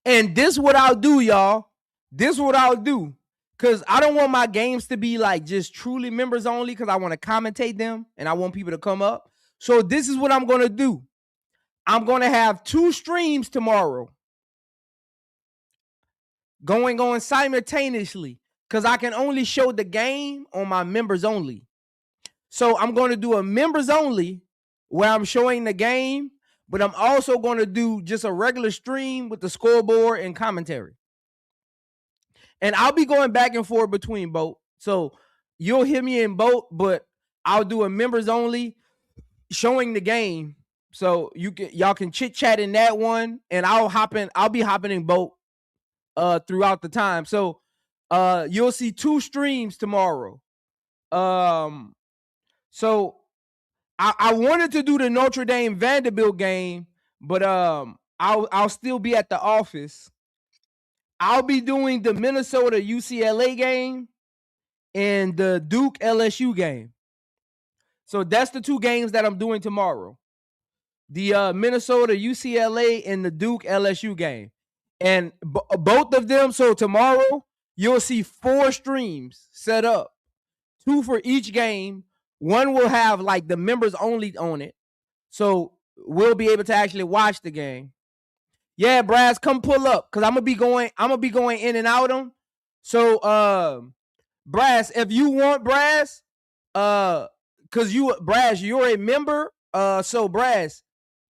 And this what I'll do, y'all. This what I'll do. Because I don't want my games to be like just truly members only, because I want to commentate them and I want people to come up. So this is what I'm going to do. I'm going to have 2 streams tomorrow going on simultaneously. because I can only show the game on my members only. So I'm going to do a members only where I'm showing the game, but I'm also going to do just a regular stream with the scoreboard and commentary. And I'll be going back and forth between both. So you'll hear me in both, but I'll do a members only showing the game. So y'all can chit chat in that one, and I'll be hopping in both throughout the time. So you'll see 2 streams tomorrow. So I wanted to do the Notre Dame Vanderbilt game, but I'll still be at the office. I'll be doing the Minnesota UCLA game and the Duke LSU game. So that's the 2 games that I'm doing tomorrow. The Minnesota UCLA and the Duke LSU game. And both of them, so tomorrow you'll see 4 streams set up, 2 for each game. One will have like the members only on it. So we'll be able to actually watch the game. Yeah, Brass, come pull up because I'm gonna be going in and out them. So Brass, if you want Brass, because you're a member. So Brass,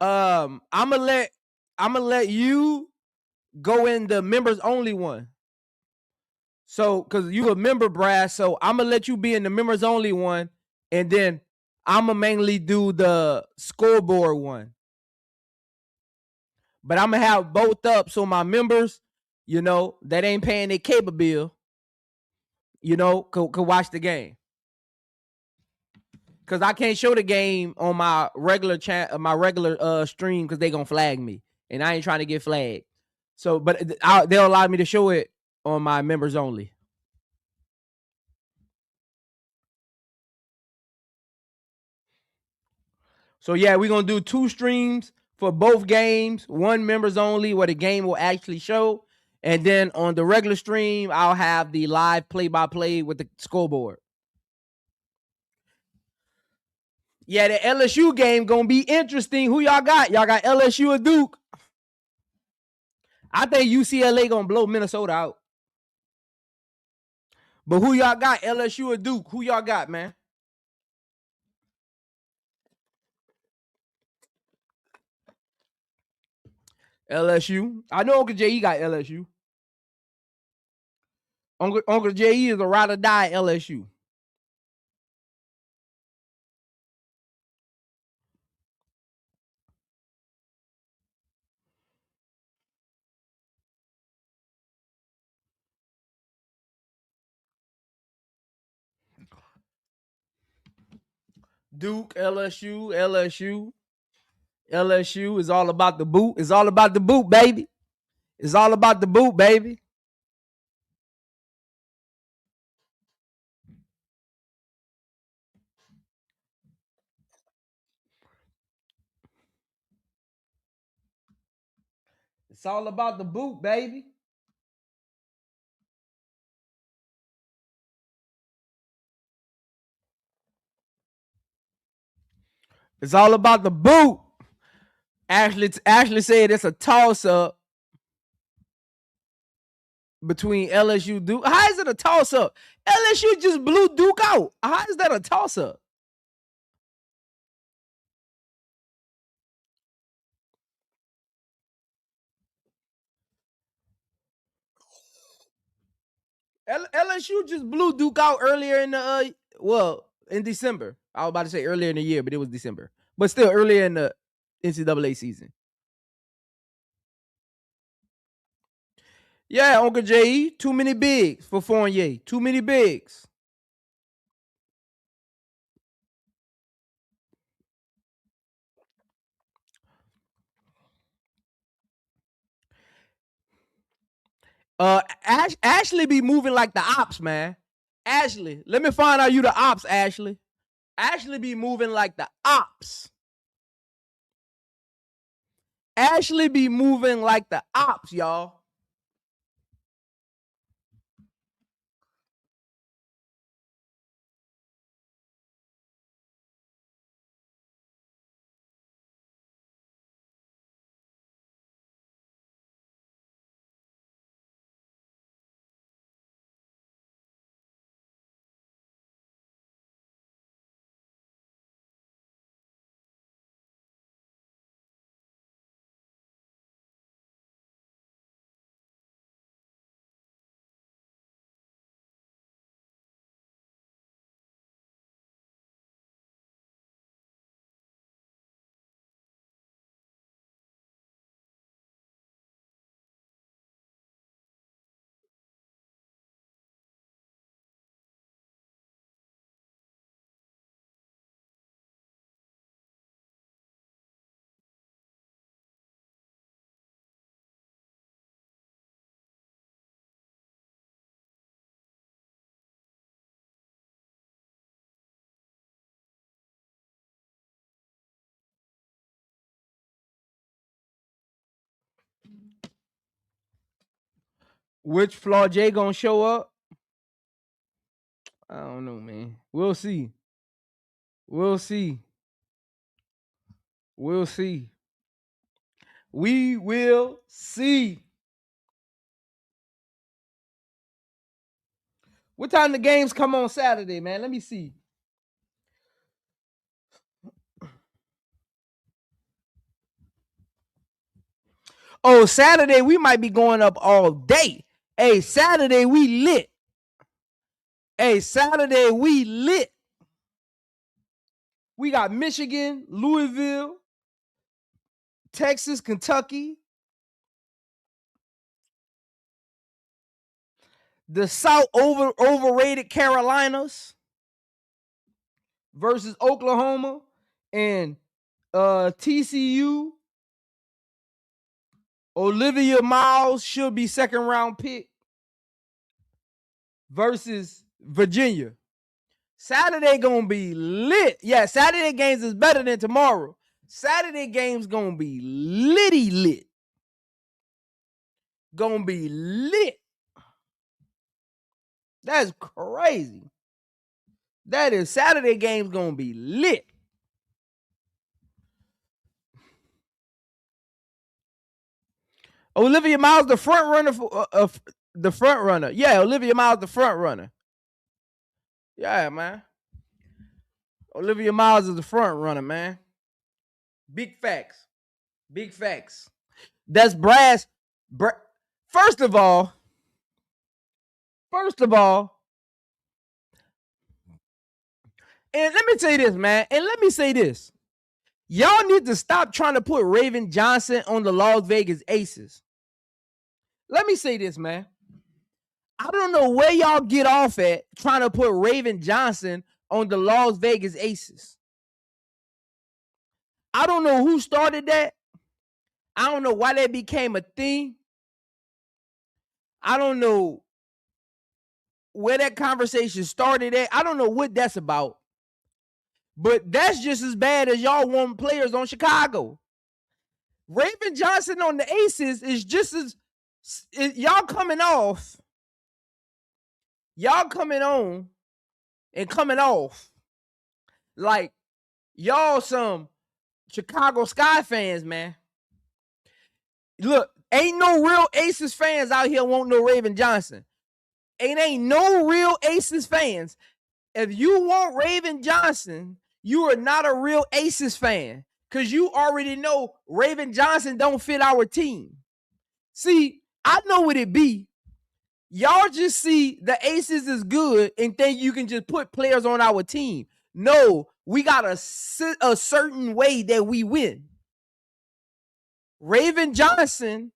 I'm gonna let you go in the members only one. So because you a member, Brass, so I'm gonna let you be in the members only one, and then I'm gonna mainly do the scoreboard one. But I'm gonna have both up so my members, that ain't paying their cable bill, could watch the game. Cause I can't show the game on my regular stream because they gonna flag me, and I ain't trying to get flagged. So, but they'll allow me to show it on my members only. So yeah, we're gonna do 2 streams for both games, 1 members only where the game will actually show, and then on the regular stream, I'll have the live play-by-play with the scoreboard. Yeah, the LSU game gonna be interesting. Who y'all got? Y'all got LSU or Duke? I think UCLA gonna blow Minnesota out. But who y'all got? LSU or Duke? Who y'all got, man? LSU. I know Uncle J.E. got LSU. Uncle J.E. is a ride or die LSU. Duke, LSU is all about the boot. It's all about the boot, baby. It's all about the boot, baby. It's all about the boot, baby. It's all about the boot. Ashley said it's a toss-up between LSU Duke. How is it a toss-up? LSU just blew Duke out. How is that a toss-up? LSU just blew Duke out earlier in the in December. I was about to say earlier in the year, but it was December. But still earlier in the NCAA season. Yeah, Uncle J.E. Too many bigs for Fournier. Too many bigs. Ashley be moving like the ops, man. Ashley, let me find out you the ops, Ashley. Ashley be moving like the ops. Ashley be moving like the ops, y'all. Which Flaw J gonna show up? I don't know, man. We'll see. We'll see. We'll see. We will see. What time the games come on Saturday, man? Let me see. Oh, Saturday, we might be going up all day. Hey, Saturday, we lit. Hey, Saturday, we lit. We got Michigan, Louisville, Texas, Kentucky, the South overrated Carolinas versus Oklahoma, and TCU. Olivia Miles should be second round pick versus Virginia. Saturday gonna be lit. Yeah, Saturday games is better than tomorrow. Saturday games gonna be litty lit. Gonna be lit. That's crazy. That is Saturday games gonna be lit. Olivia Miles, the front runner for the front runner. Yeah, Olivia Miles, the front runner. Yeah, man. Olivia Miles is the front runner, man. Big facts. Big facts. That's brass. First of all, and let me say this, man. And let me say this. Y'all need to stop trying to put Raven Johnson on the Las Vegas Aces. Let me say this, man. I don't know where y'all get off at trying to put Raven Johnson on the Las Vegas Aces. I don't know who started that. I don't know why that became a thing. I don't know where that conversation started at. I don't know what that's about. But that's just as bad as y'all want players on Chicago. Raven Johnson on the Aces is just as y'all coming off. Y'all coming on and coming off like y'all some ChicagoSky fans, man. Look, ain't no real Aces fans out here want no Raven Johnson. Ain't no real Aces fans. If you want Raven Johnson, you are not a real Aces fan because you already know Raven Johnson don't fit our team. See, I know what it be. Y'all just see the Aces is good and think you can just put players on our team. No, we got a certain way that we win. Raven Johnson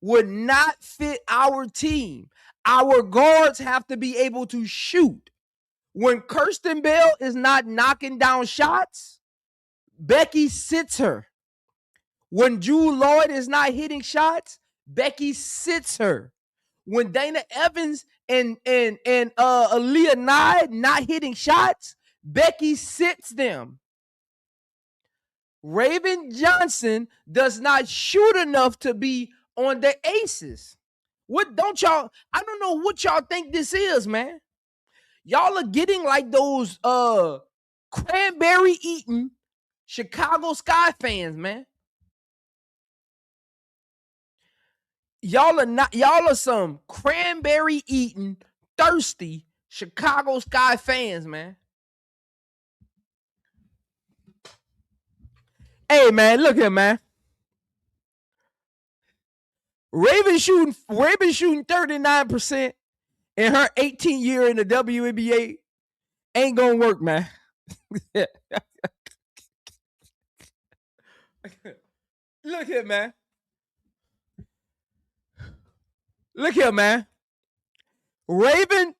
would not fit our team. Our guards have to be able to shoot. When Kirsten Bell is not knocking down shots, Becky sits her. When Jewel Lloyd is not hitting shots, Becky sits her. When Dana Evans and Aaliyah Nye not hitting shots, Becky sits them. Raven Johnson does not shoot enough to be on the Aces. What don't y'all? I don't know what y'all think this is, man. Y'all are getting like those cranberry eating ChicagoSky fans, man. Y'all are some cranberry eating, thirsty ChicagoSky fans, man. Hey, man, look here, man. Raven shooting 39% in her 18th year in the WNBA ain't gonna work, man. Look here, man. Look here, man. Raven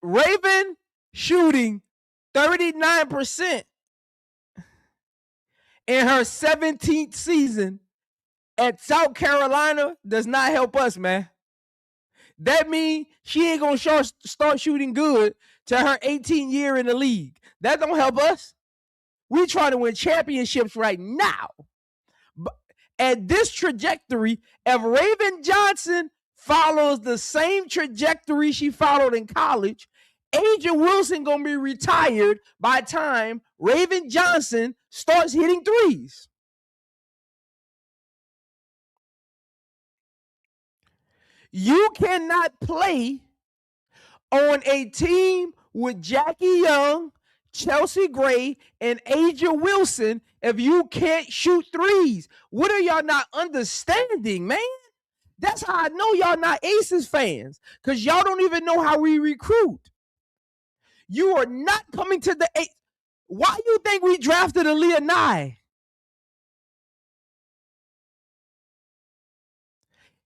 shooting 39% in her 17th season at South Carolina does not help us, man. That means she ain't going to start shooting good to her 18th year in the league. That don't help us. We trying to win championships right now. But at this trajectory, if Raven Johnson follows the same trajectory she followed in college, Angel Wilson gonna be retired by the time Raven Johnson starts hitting threes. You cannot play on a team with Jackie Young, Chelsea Gray, and Angel Wilson if you can't shoot threes. What are y'all not understanding, man? That's how I know y'all not Aces fans, because y'all don't even know how we recruit. You are not coming to the Ace. Why do you think we drafted Aaliyah Nye?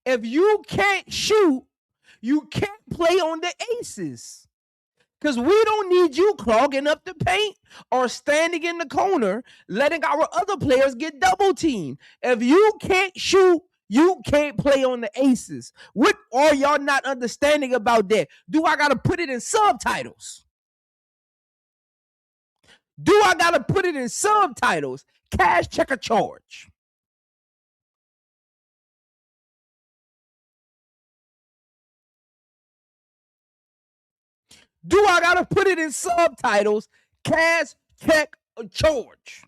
If you can't shoot, you can't play on the Aces. Because we don't need you clogging up the paint or standing in the corner, letting our other players get double teamed. If you can't shoot, you can't play on the Aces. What are y'all not understanding about that? Do I got to put it in subtitles? Do I got to put it in subtitles? Cash, check, or charge? Do I got to put it in subtitles? Cash, check, or charge?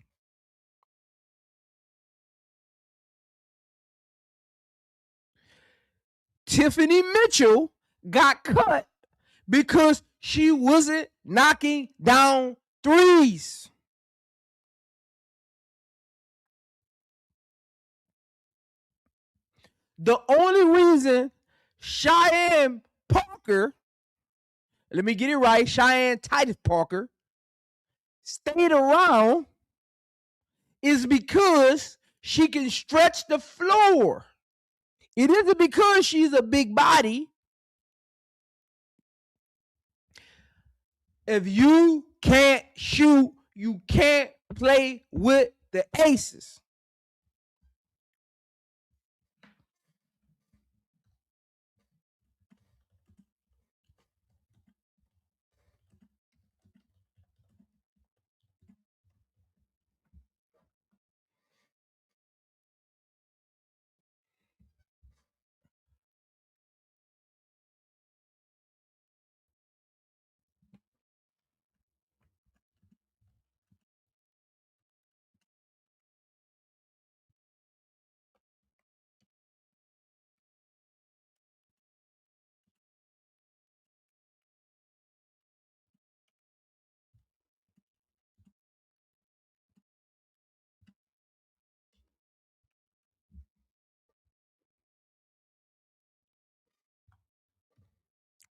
Tiffany Mitchell got cut because she wasn't knocking down threes. The only reason Cheyenne Parker, let me get it right, Cheyenne Titus Parker, stayed around is because she can stretch the floor. It isn't because she's a big body. If you can't shoot, you can't play with the Aces.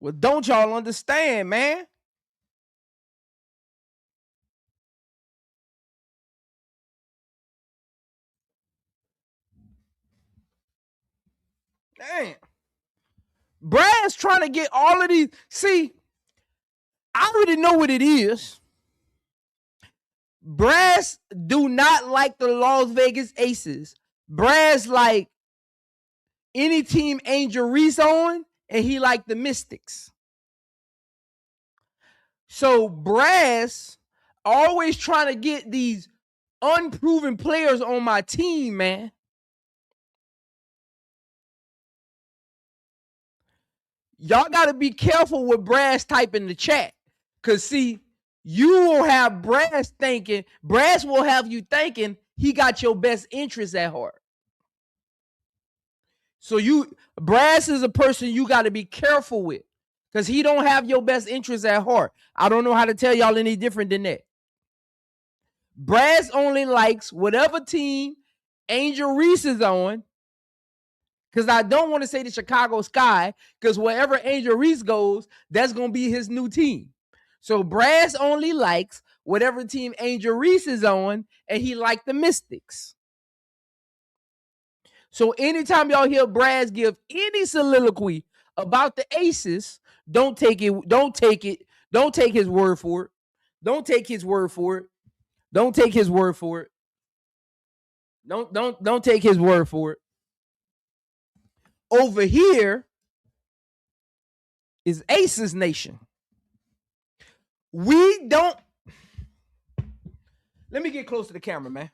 Well, don't y'all understand, man? Damn. Brad's trying to get all of these. See, I already know what it is. Brass do not like the Las Vegas Aces. Brass like any team AngelReese on, and he like the Mystics. So Brass always trying to get these unproven players on my team, man. Y'all got to be careful with Brass type in the chat. Because, see, you will have Brass will have you thinking he got your best interest at heart. So Brass is a person you got to be careful with, because he don't have your best interest at heart. I don't know how to tell y'all any different than that. Brass only likes whatever team AngelReese is on, because I don't want to say the ChicagoSky, because wherever AngelReese goes, that's going to be his new team. So Brass only likes whatever team AngelReese is on, and he likes the Mystics. So anytime y'all hear Brass give any soliloquy about the Aces, don't take his word for it. Don't take his word for it. Don't take his word for it. Don't take his word for it. Over here is Aces Nation. We don't. Let me get close to the camera, man.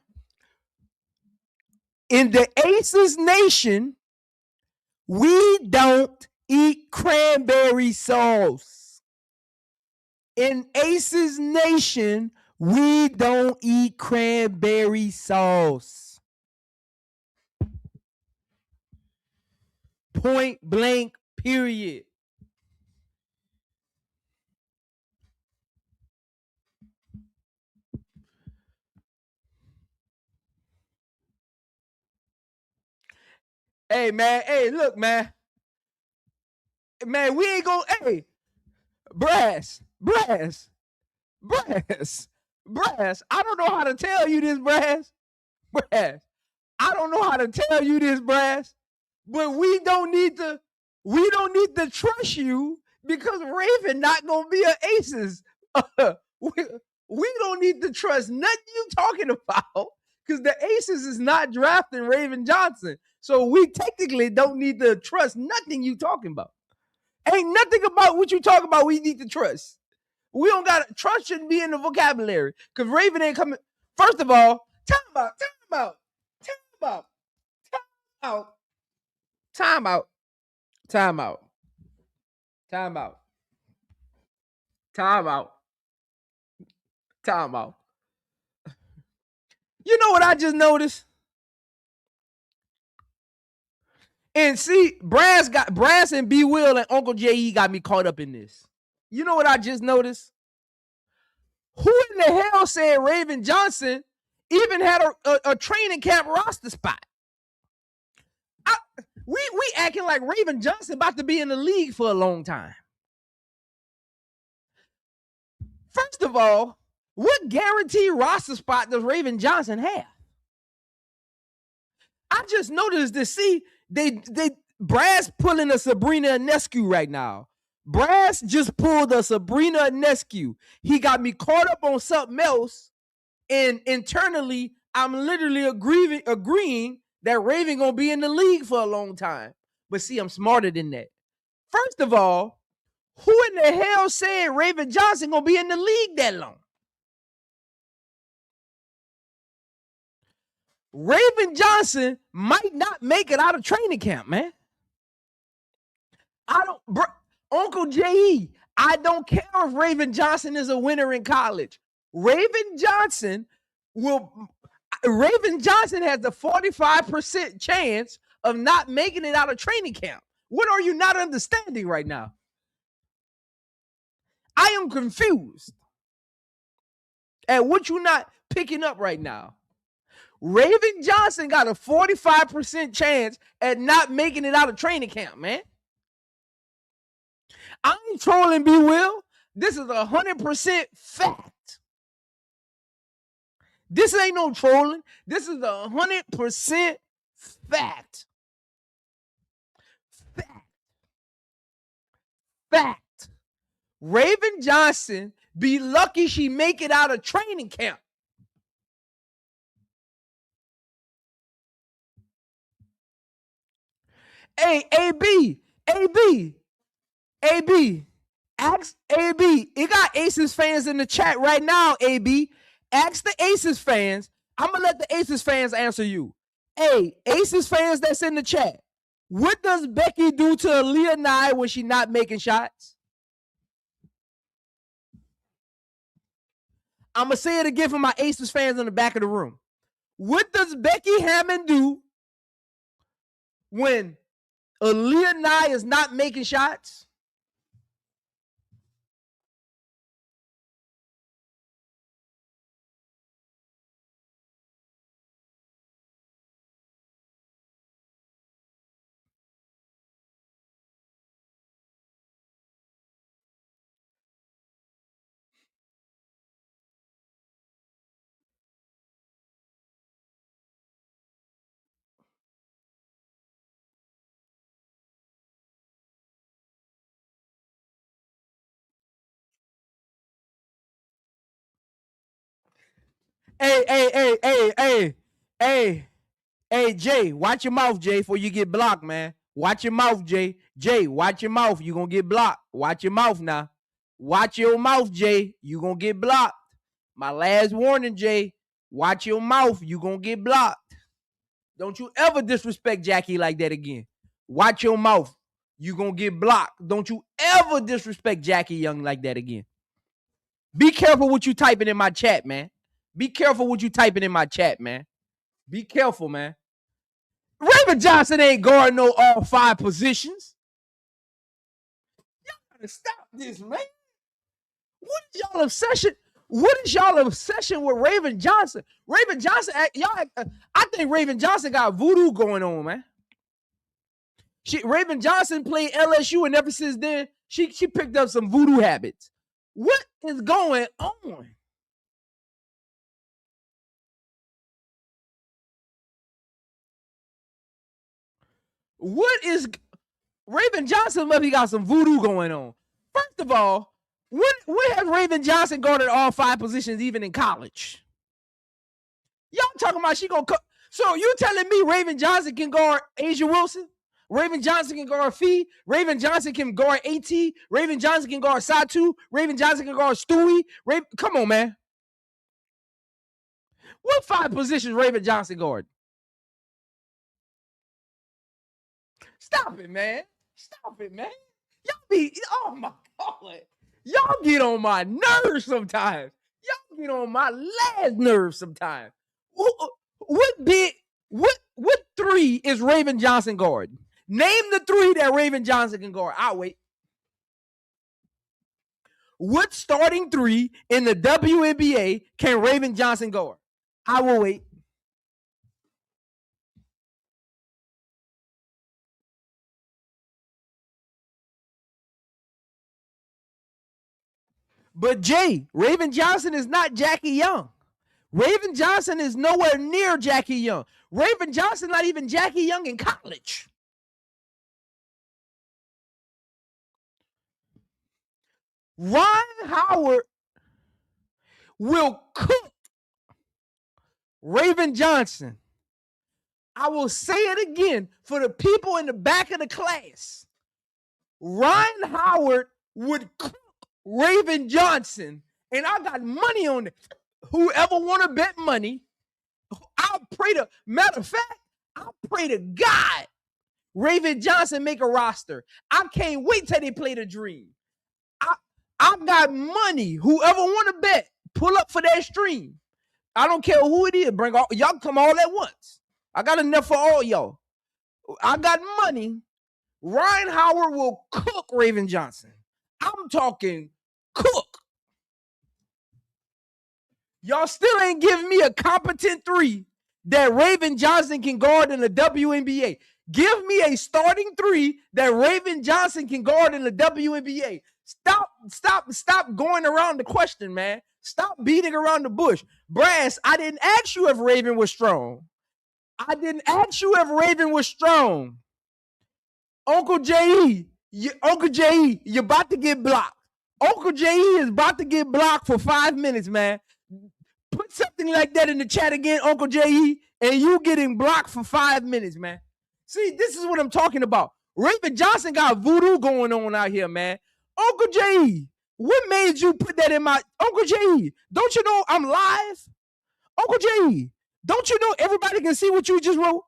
In the Aces Nation, We don't eat cranberry sauce. In Aces Nation, we don't eat cranberry sauce. Point blank, period. Hey, man. Hey, look, man. Man, we ain't gonna, hey, Brass. I don't know how to tell you this, Brass. I don't know how to tell you this, Brass. But we don't need to trust you because Raven not gonna be an Aces. We don't need to trust nothing you talking about because the Aces is not drafting Raven Johnson. So we technically don't need to trust nothing you talking about. Ain't nothing about what you talking about we need to trust. We don't got trust shouldn't be in the vocabulary because Raven ain't coming. First of all, time out. You know what I just noticed? And see, Brass and B Will and Uncle J.E. got me caught up in this. You know what I just noticed? Who in the hell said Raven Johnson even had a training camp roster spot? We acting like Raven Johnson about to be in the league for a long time. First of all, what guaranteed roster spot does Raven Johnson have? I just noticed to see they Brass pulling a Sabrina Ionescu right now. Brass just pulled a Sabrina Ionescu. He got me caught up on something else, and internally, I'm literally agreeing that Raven gonna be in the league for a long time. But see, I'm smarter than that. First of all, who in the hell said Raven Johnson gonna be in the league that long? Raven Johnson might not make it out of training camp, man. Uncle J.E., I don't care if Raven Johnson is a winner in college. Raven Johnson has a 45% chance of not making it out of training camp. What are you not understanding right now? I am confused at what you're not picking up right now. Raven Johnson got a 45% chance at not making it out of training camp, man. I ain't trolling, B. Will. This is 100% fact. This ain't no trolling. This is 100% fact. Fact. Raven Johnson be lucky she make it out of training camp. Hey, AB, ask AB. It got Aces fans in the chat right now, AB. Ask the Aces fans. I'm going to let the Aces fans answer you. Hey, Aces fans that's in the chat, what does Becky do to Aaliyah Nye when she not making shots? I'm going to say it again for my Aces fans in the back of the room. What does Becky Hammond do when Aaliyah Nye is not making shots? Hey, Jay, watch your mouth, Jay, before you get blocked, man. Watch your mouth, Jay. Jay, watch your mouth. You're going to get blocked. Watch your mouth now. Watch your mouth, Jay. You're going to get blocked. My last warning, Jay. Watch your mouth. You're going to get blocked. Don't you ever disrespect Jackie like that again. Watch your mouth. You gonna get blocked. Don't you ever disrespect Jackie Young like that again. Be careful what you typing in my chat, man. Be careful what you typing in my chat, man. Be careful, man. Raven Johnson ain't guarding no all 5 positions. Y'all gotta stop this, man. What is y'all obsession? What is y'all obsession with Raven Johnson? Raven Johnson, I think Raven Johnson got voodoo going on, man. Raven Johnson played LSU, and ever since then, she picked up some voodoo habits. What is going on? What is Raven Johnson? Maybe got some voodoo going on. First of all, when has Raven Johnson guarded all 5 positions, even in college? Y'all talking about she gonna cut? So you telling me Raven Johnson can guard Asia Wilson? Raven Johnson can guard Fee. Raven Johnson can guard AT. Raven Johnson can guard Satu. Raven Johnson can guard Stewie. Come on, man. What 5 positions Raven Johnson guard? Stop it, man. Stop it, man. Y'all be, oh my God. Y'all get on my nerves sometimes. Y'all get on my last nerves sometimes. What 3 is Raven Johnson guard? Name the 3 that Raven Johnson can guard. I'll wait. What starting 3 in the WNBA can Raven Johnson guard? I will wait. But Jay, Raven Johnson is not Jackie Young. Raven Johnson is nowhere near Jackie Young. Raven Johnson not even Jackie Young in college. Ron Howard will cook Raven Johnson. I will say it again for the people in the back of the class. Ron Howard would cook Raven Johnson, and I got money on it. Whoever want to bet money, I'll pray to, matter of fact, I'll pray to God Raven Johnson make a roster. I can't wait till they play the dream. I got money. Whoever want to bet, pull up for that stream. I don't care who it is. Bring all y'all, come all at once. I got enough for all y'all. I got money. Ryan Howard will cook Raven Johnson. I'm talking cook. Y'all still ain't giving me a competent 3 that Raven Johnson can guard in the WNBA. Give me a starting 3 that Raven Johnson can guard in the WNBA. Stop going around the question, man. Stop beating around the bush. Brass, I didn't ask you if Raven was strong. Uncle J.E., you're about to get blocked. Uncle J.E. is about to get blocked for 5 minutes, man. Put something like that in the chat again, Uncle J.E., and you getting blocked for 5 minutes, man. See, this is what I'm talking about. Raven Johnson got voodoo going on out here, man. Uncle J.E., what made you put that in my... Uncle J.E., don't you know I'm live? Uncle J.E., don't you know everybody can see what you just wrote?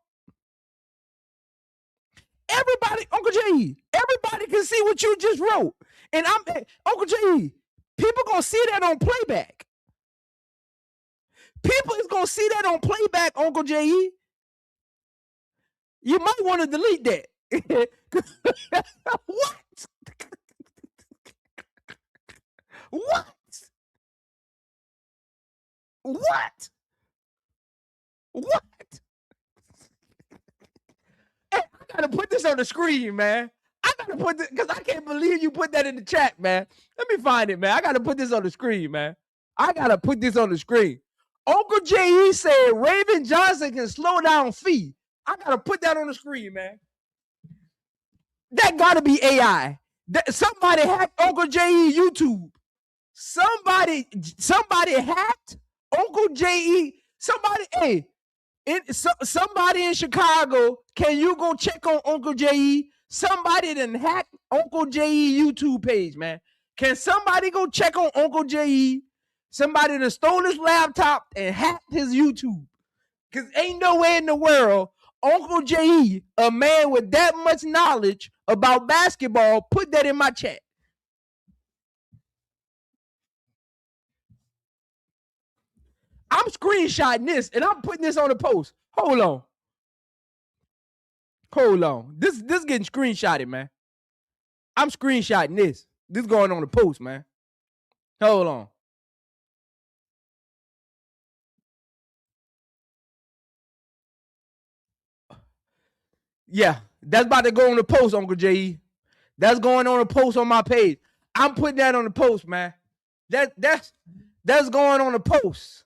Everybody, Uncle J.E., everybody can see what you just wrote. And Uncle J.E., people gonna see that on playback. People is gonna see that on playback, Uncle J.E. You might want to delete that. What? What? What? What? Hey, I gotta put this on the screen, man. I gotta put this because I can't believe you put that in the chat, man. Let me find it, man. I gotta put this on the screen, man. I gotta put this on the screen. Uncle J.E. said Raven Johnson can slow down Fee. I gotta put that on the screen, man. That gotta be AI. Somebody hacked Uncle J.E. YouTube. Somebody hacked Uncle J.E. Somebody in Chicago, can you go check on Uncle J.E.? Somebody done hacked Uncle J.E. YouTube page, man. Can somebody go check on Uncle J.E.? Somebody done stole his laptop and hacked his YouTube. Because ain't no way in the world Uncle J.E., a man with that much knowledge about basketball, put that in my chat. I'm screenshotting this and I'm putting this on the post. Hold on. This getting screenshotted, man. I'm screenshotting this. This going on the post, man. Hold on. Yeah, that's about to go on the post, Uncle J.E. That's going on the post on my page. I'm putting that on the post, man. That's going on the post.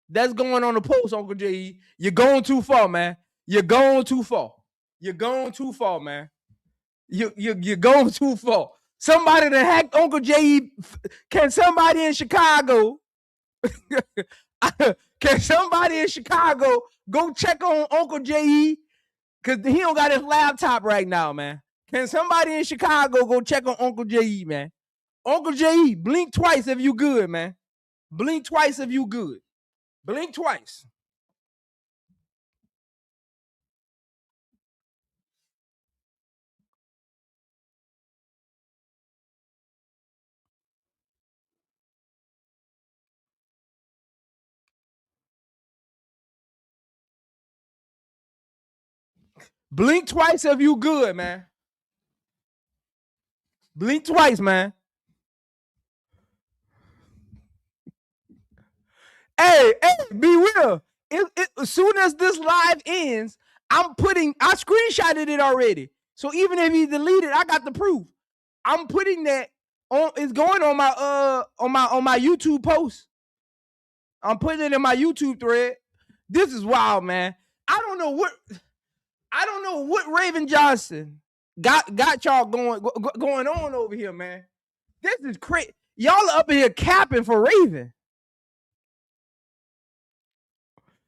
That's going on the post, Uncle J.E. You're going too far, man. You're going too far. You're going too far, man. You're going too far. Somebody that hacked Uncle J.E. Can somebody in Chicago? Can somebody in Chicago go check on Uncle J.E.? Because he don't got his laptop right now, man. Can somebody in Chicago go check on Uncle J.E., man? Uncle J.E., blink twice if you good, man. Blink twice if you good. Blink twice. Blink twice if you good, man. Blink twice, man. Hey, be real. As soon as this live ends, I screenshotted it already. So even if he deleted, I got the proof. I'm putting that on. It's going on my YouTube post. I'm putting it in my YouTube thread. This is wild, man. I don't know what Raven Johnson got y'all going on over here, man. This is crazy. Y'all are up in here capping for Raven.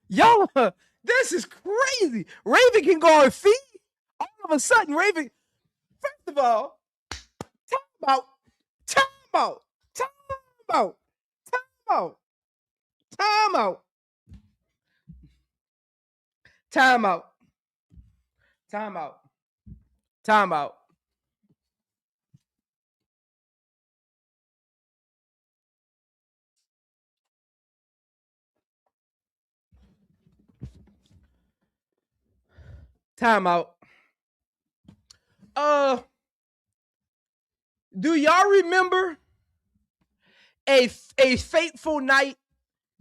Y'all, this is crazy. Raven can go on feet. All of a sudden, Raven. First of all, time out. Do y'all remember a fateful night?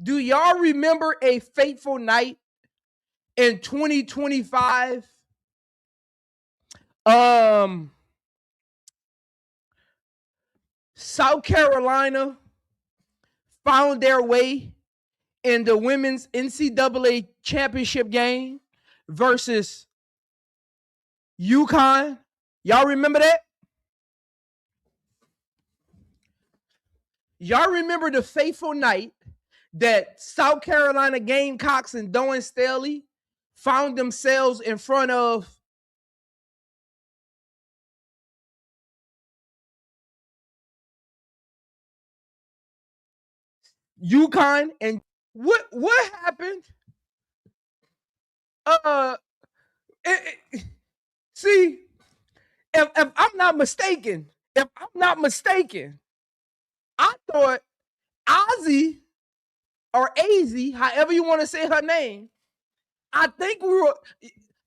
Do y'all remember a fateful night in 2025? South Carolina found their way in the women's NCAA championship game versus UConn. Y'all remember that? Y'all remember the fateful night that South Carolina Gamecocks and Dawn Staley found themselves in front of UConn, and what happened? See, if I'm not mistaken, I thought Ozzy or AZ, however you want to say her name, I think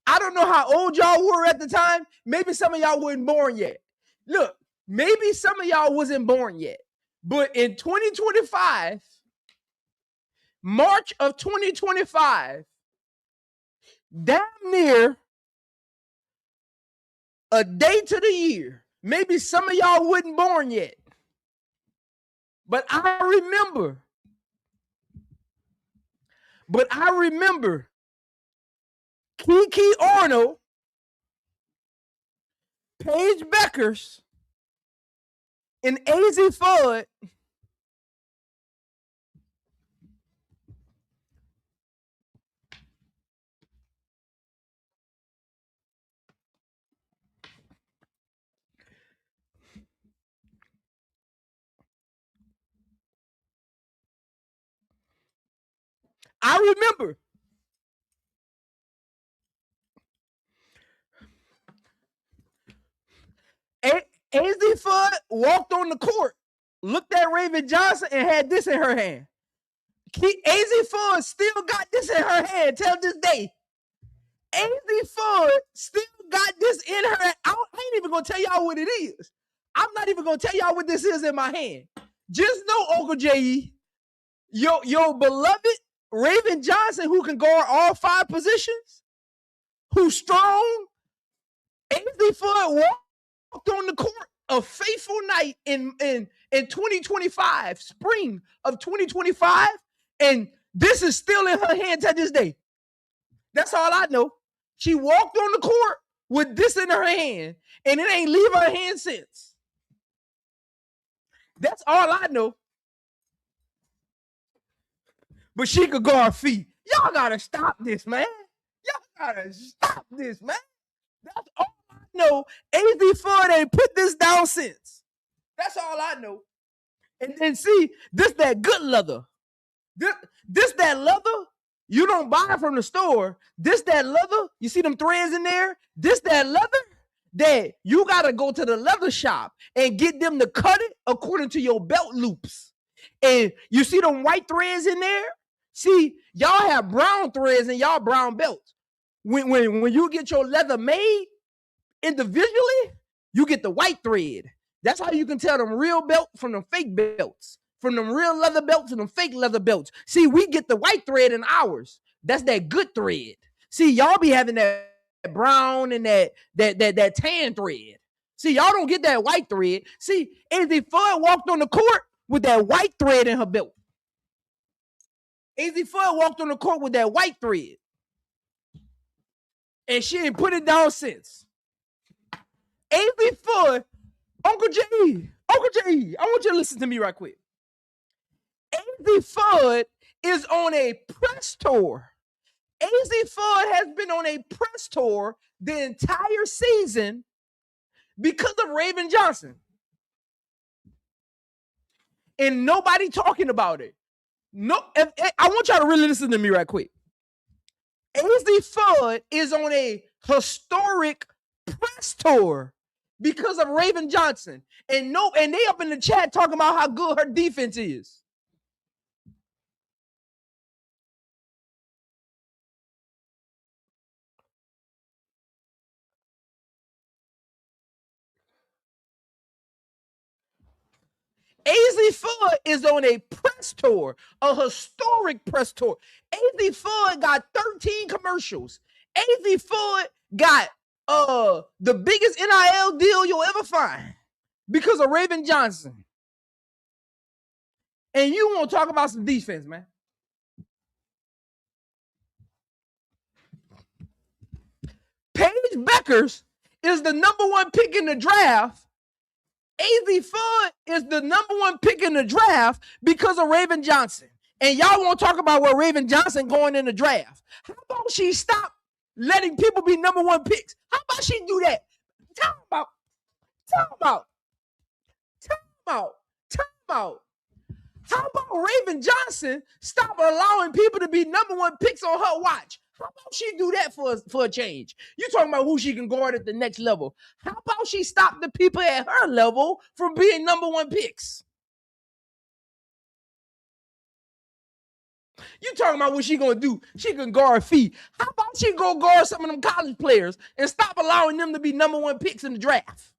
I don't know how old y'all were at the time. Maybe some of y'all weren't born yet. Look, maybe some of y'all wasn't born yet. But in 2025, March of 2025, damn near a day to the year, maybe some of y'all wasn't born yet. But I remember Kiki Arnold, paigebueckers, and AZ Fudd I remember. AZ Fudd walked on the court, looked at Raven Johnson, and had this in her hand. AZ Fudd still got this in her hand till this day. AZ Fudd still got this in her hand. I ain't even going to tell y'all what it is. I'm not even going to tell y'all what this is in my hand. Just know, Uncle J.E., your beloved Raven Johnson, who can guard all 5 positions, who's strong, AZ Fudd walked on the court a faithful night in 2025, spring of 2025, and this is still in her hand to this day. That's all I know. She walked on the court with this in her hand, and it ain't leave her hand since. That's all I know. But she could guard feet. Y'all gotta stop this, man. Y'all gotta stop this, man. That's all I know. AZ Fudd ain't put this down since. That's all I know. And see, this that good leather. This that leather you don't buy from the store. This that leather. You see them threads in there? This that leather that you gotta go to the leather shop and get them to cut it according to your belt loops. And you see them white threads in there? See, y'all have brown threads in y'all brown belts. When you get your leather made individually, you get the white thread. That's how you can tell them real belt from them fake belts, from them real leather belts and them fake leather belts. See, we get the white thread in ours. That's that good thread. See, y'all be having that brown and that tan thread. See, y'all don't get that white thread. See, AZ Fudd walked on the court with that white thread in her belt. AZ Fudd walked on the court with that white thread. And she ain't put it down since. AZ Fudd, Uncle J, I want you to listen to me right quick. AZ Fudd is on a press tour. AZ Fudd has been on a press tour the entire season because of Raven Johnson. And nobody talking about it. No, I want y'all to really listen to me right quick. AZ Fudd is on a historic press tour because of Raven Johnson. And they up in the chat talking about how good her defense is. AZ Fudd is on a press tour, a historic press tour. AZ Fudd got 13 commercials. AZ Fudd got the biggest NIL deal you'll ever find because of Raven Johnson. And you want to talk about some defense, man. Paigebueckers is the #1 pick in the draft. AZ Fudd is the #1 pick in the draft because of Raven Johnson. And y'all want to talk about where Raven Johnson going in the draft. How about she stop letting people be #1 picks? How about she do that? Time out. How about Raven Johnson stop allowing people to be #1 picks on her watch? How about she do that for a change? You talking about who she can guard at the next level. How about she stop the people at her level from being #1 picks? You talking about what she gonna do? She can guard feet. How about she go guard some of them college players and stop allowing them to be #1 picks in the draft?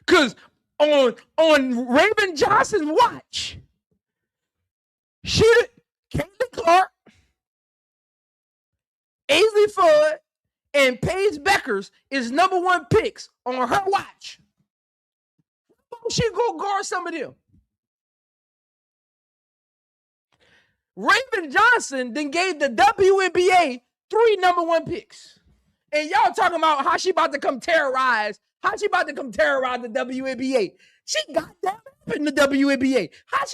Because on Raven Johnson's watch, Caitlinclark, AZ Fudd, and Paigebueckers is #1 picks on her watch. How about she go guard some of them? Raven Johnson then gave the WNBA 3 #1 picks. And y'all talking about how she about to come terrorize the WNBA. She got that up in the WNBA. How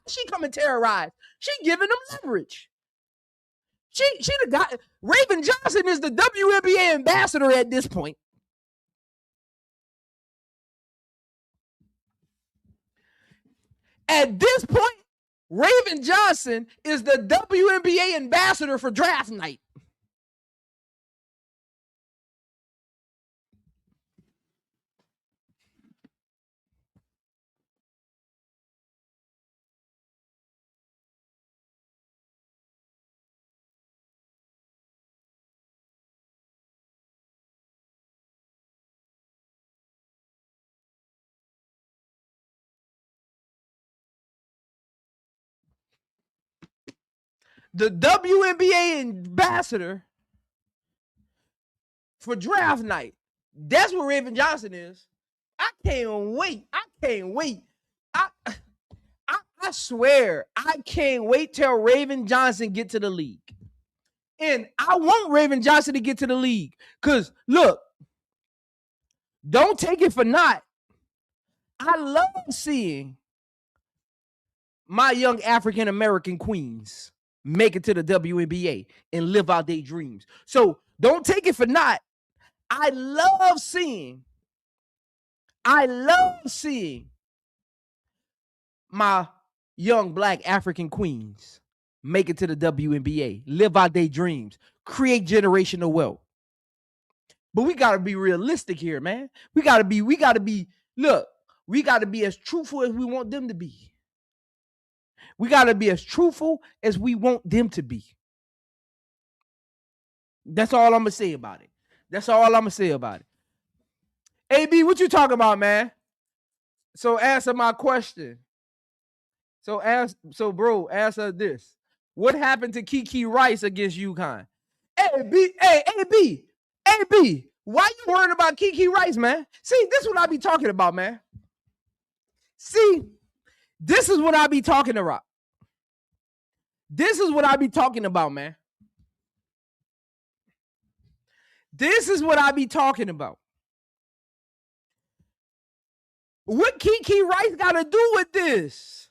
she coming terrorize? She giving them leverage. She the guy. Raven Johnson is the WNBA ambassador at this point. At this point, Raven Johnson is the WNBA ambassador for draft night. the WNBA ambassador for draft night. That's what Raven Johnson is. I can't wait. I swear, I can't wait till Raven Johnson get to the league. And I want Raven Johnson to get to the league. Because, look, don't take it for naught. I love seeing my young African-American queens make it to the WNBA and live out their dreams. So don't take it for naught. I love seeing my young black African queens make it to the WNBA, live out their dreams, create generational wealth. But we got to be realistic here, man. We got to be as truthful as we want them to be. We got to be as truthful as we want them to be. That's all I'm going to say about it. AB, what you talking about, man? So answer my question. Bro, answer this. What happened to Kiki Rice against UConn? AB, why you worried about Kiki Rice, man? See, this is what I be talking about, man. This is what I be talking about, man. What Kiki Rice got to do with this?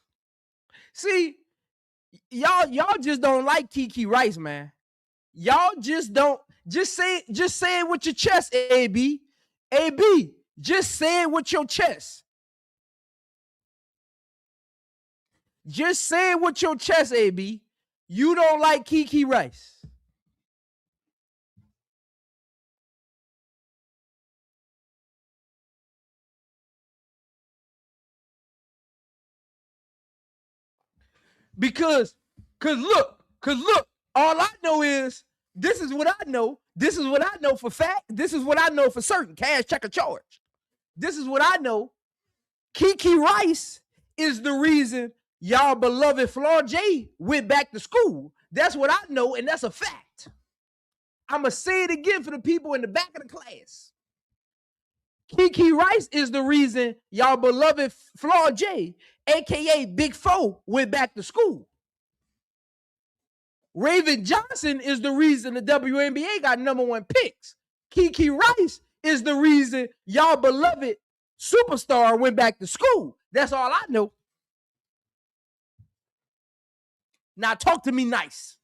See, y'all just don't like Kiki Rice, man. Y'all just don't. Just say it with your chest, AB. Just say it with your chest. Just say it with your chest, AB. You don't like Kiki Rice. Because look, all I know is this is what I know. This is what I know for fact. This is what I know for certain. Cash, check, or charge. This is what I know. Kiki Rice is the reason y'all beloved Flair J went back to school. That's what I know, and that's a fact. I'm going to say it again for the people in the back of the class. Kiki Rice is the reason y'all beloved Flair J, a.k.a. Big Foe, went back to school. Raven Johnson is the reason the WNBA got #1 picks. Kiki Rice is the reason y'all beloved superstar went back to school. That's all I know. Now talk to me nice.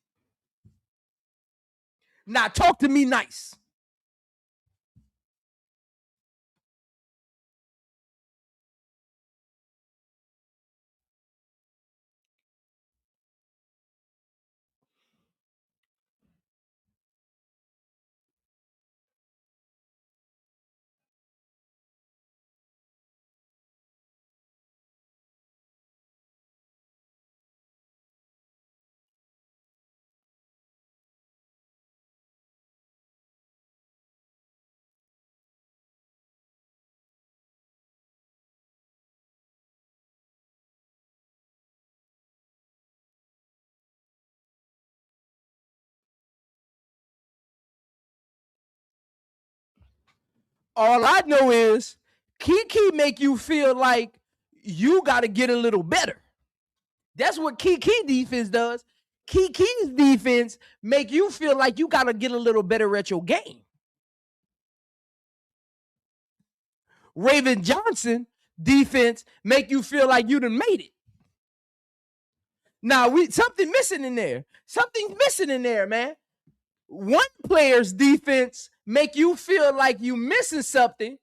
All I know is Kiki make you feel like you got to get a little better. That's what Kiki defense does. Kiki's defense make you feel like you got to get a little better at your game. Raven Johnson defense make you feel like you done made it. Now, something's missing in there, man. One player's defense make you feel like you missing something.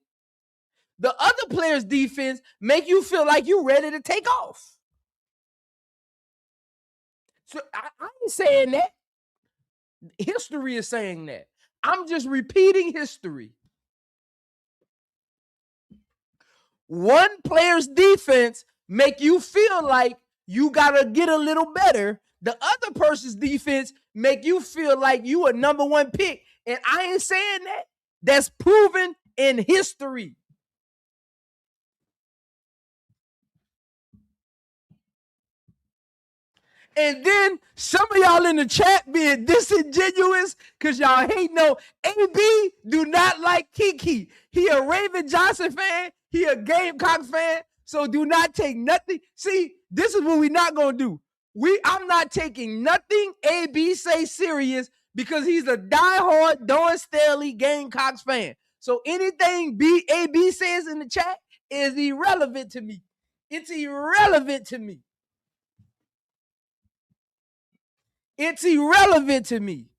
The other player's defense make you feel like you ready to take off. So I ain't saying that. History is saying that. I'm just repeating history. One player's defense make you feel like you got to get a little better. The other person's defense make you feel like you a #1 pick. And I ain't saying that. That's proven in history. And then some of y'all in the chat being disingenuous because y'all hate no AB do not like Kiki. He a Raven Johnson fan. He a Gamecocks fan. So do not take nothing. See, this is what we not gonna do. I'm not taking nothing AB say serious because he's a diehard Dawn Staley Gamecocks fan. So anything AB says in the chat is irrelevant to me. It's irrelevant to me. It's irrelevant to me.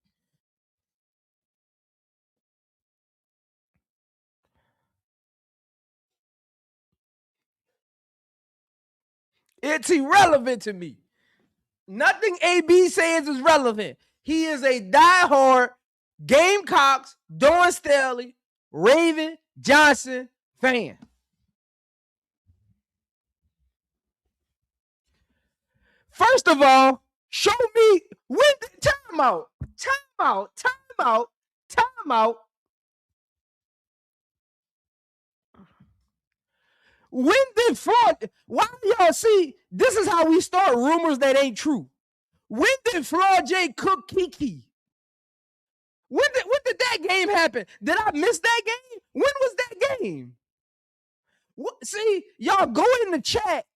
It's irrelevant to me. Nothing AB says is relevant. He is a diehard Gamecocks, Dawn Staley, Raven Johnson fan. First of all, show me when the timeout. When did Floyd? Why y'all see? This is how we start rumors that ain't true. When did Floyd J cook Kiki? When did that game happen? Did I miss that game? When was that game? See, y'all go in the chat,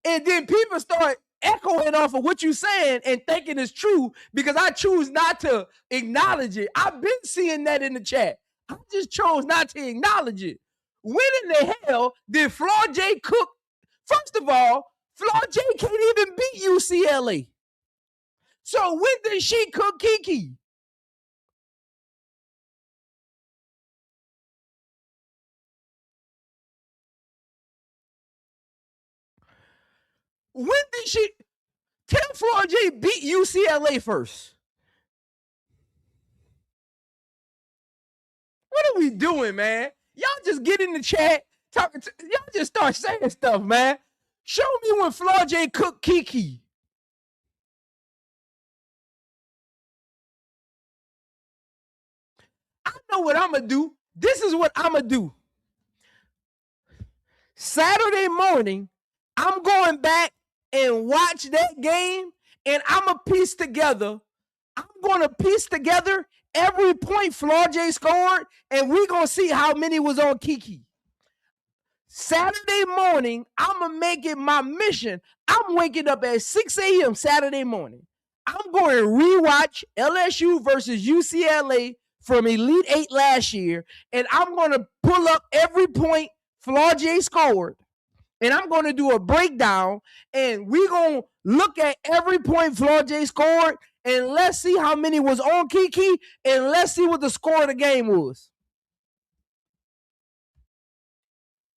and then people start echoing off of what you're saying and thinking it's true because I choose not to acknowledge it. I've been seeing that in the chat. I just chose not to acknowledge it. When in the hell did Floyd J cook? First of all, Floyd J can't even beat UCLA. So when did she cook Kiki? When did she tell Floyd J beat UCLA first? What are we doing, man? Y'all just get in the chat, talking to y'all just start saying stuff, man. Show me when Floyd J cooked Kiki. I know what I'm gonna do. This is what I'm gonna do. Saturday morning, I'm going back and watch that game, and I'm gonna piece together. I'm gonna piece together every point Floyd J scored, and we're gonna see how many was on Kiki. Saturday morning, I'm going to make it my mission. I'm waking up at 6 a.m. Saturday morning. I'm going to rewatch LSU versus UCLA from Elite 8 last year, and I'm going to pull up every point Floyd J scored, and I'm going to do a breakdown, and we're going to look at every point Floyd J scored, and let's see how many was on Kiki, and let's see what the score of the game was.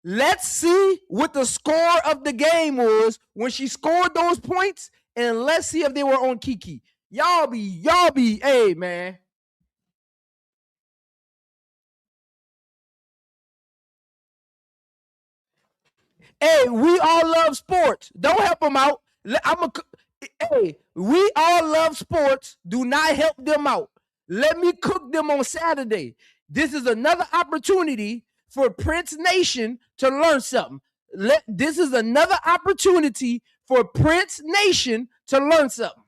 Let's see what the score of the game was when she scored those points, and let's see if they were on Kiki. Y'all be, hey, man. Hey, we all love sports. Don't help them out. Hey, we all love sports. Do not help them out. Let me cook them on Saturday. This is another opportunity for Prince Nation to learn something. This is another opportunity for Prince Nation to learn something.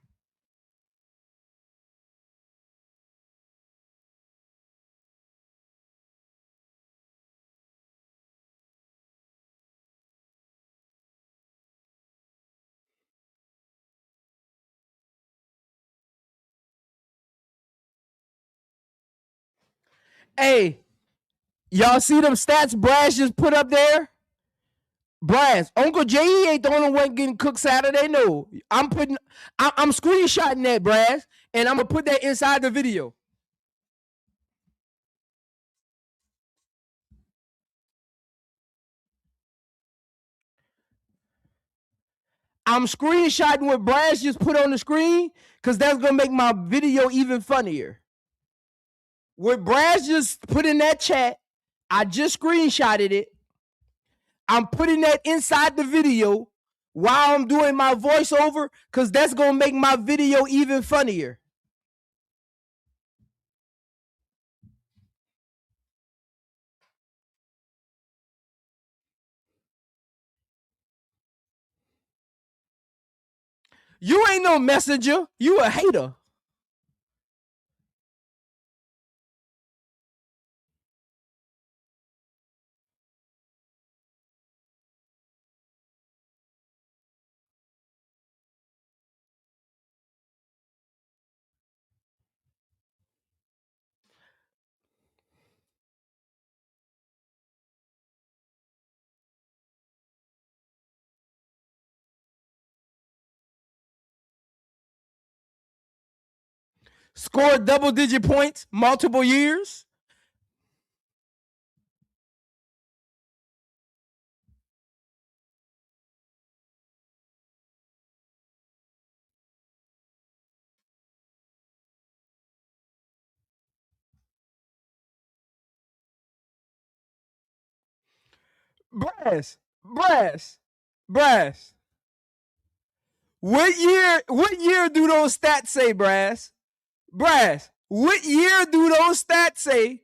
Hey, y'all see them stats Brass just put up there? Brass, Uncle J.E. ain't the only one getting cooked Saturday. No, I'm screenshotting that, Brass, and I'm gonna put that inside the video. I'm screenshotting what Brass just put on the screen because that's gonna make my video even funnier. What Brass just put in that chat, I just screenshotted it. I'm putting that inside the video while I'm doing my voiceover because that's gonna make my video even funnier. You ain't no messenger. You a hater. Scored double-digit points multiple years. Brass. What year do those stats say, Brass? What year do those stats say?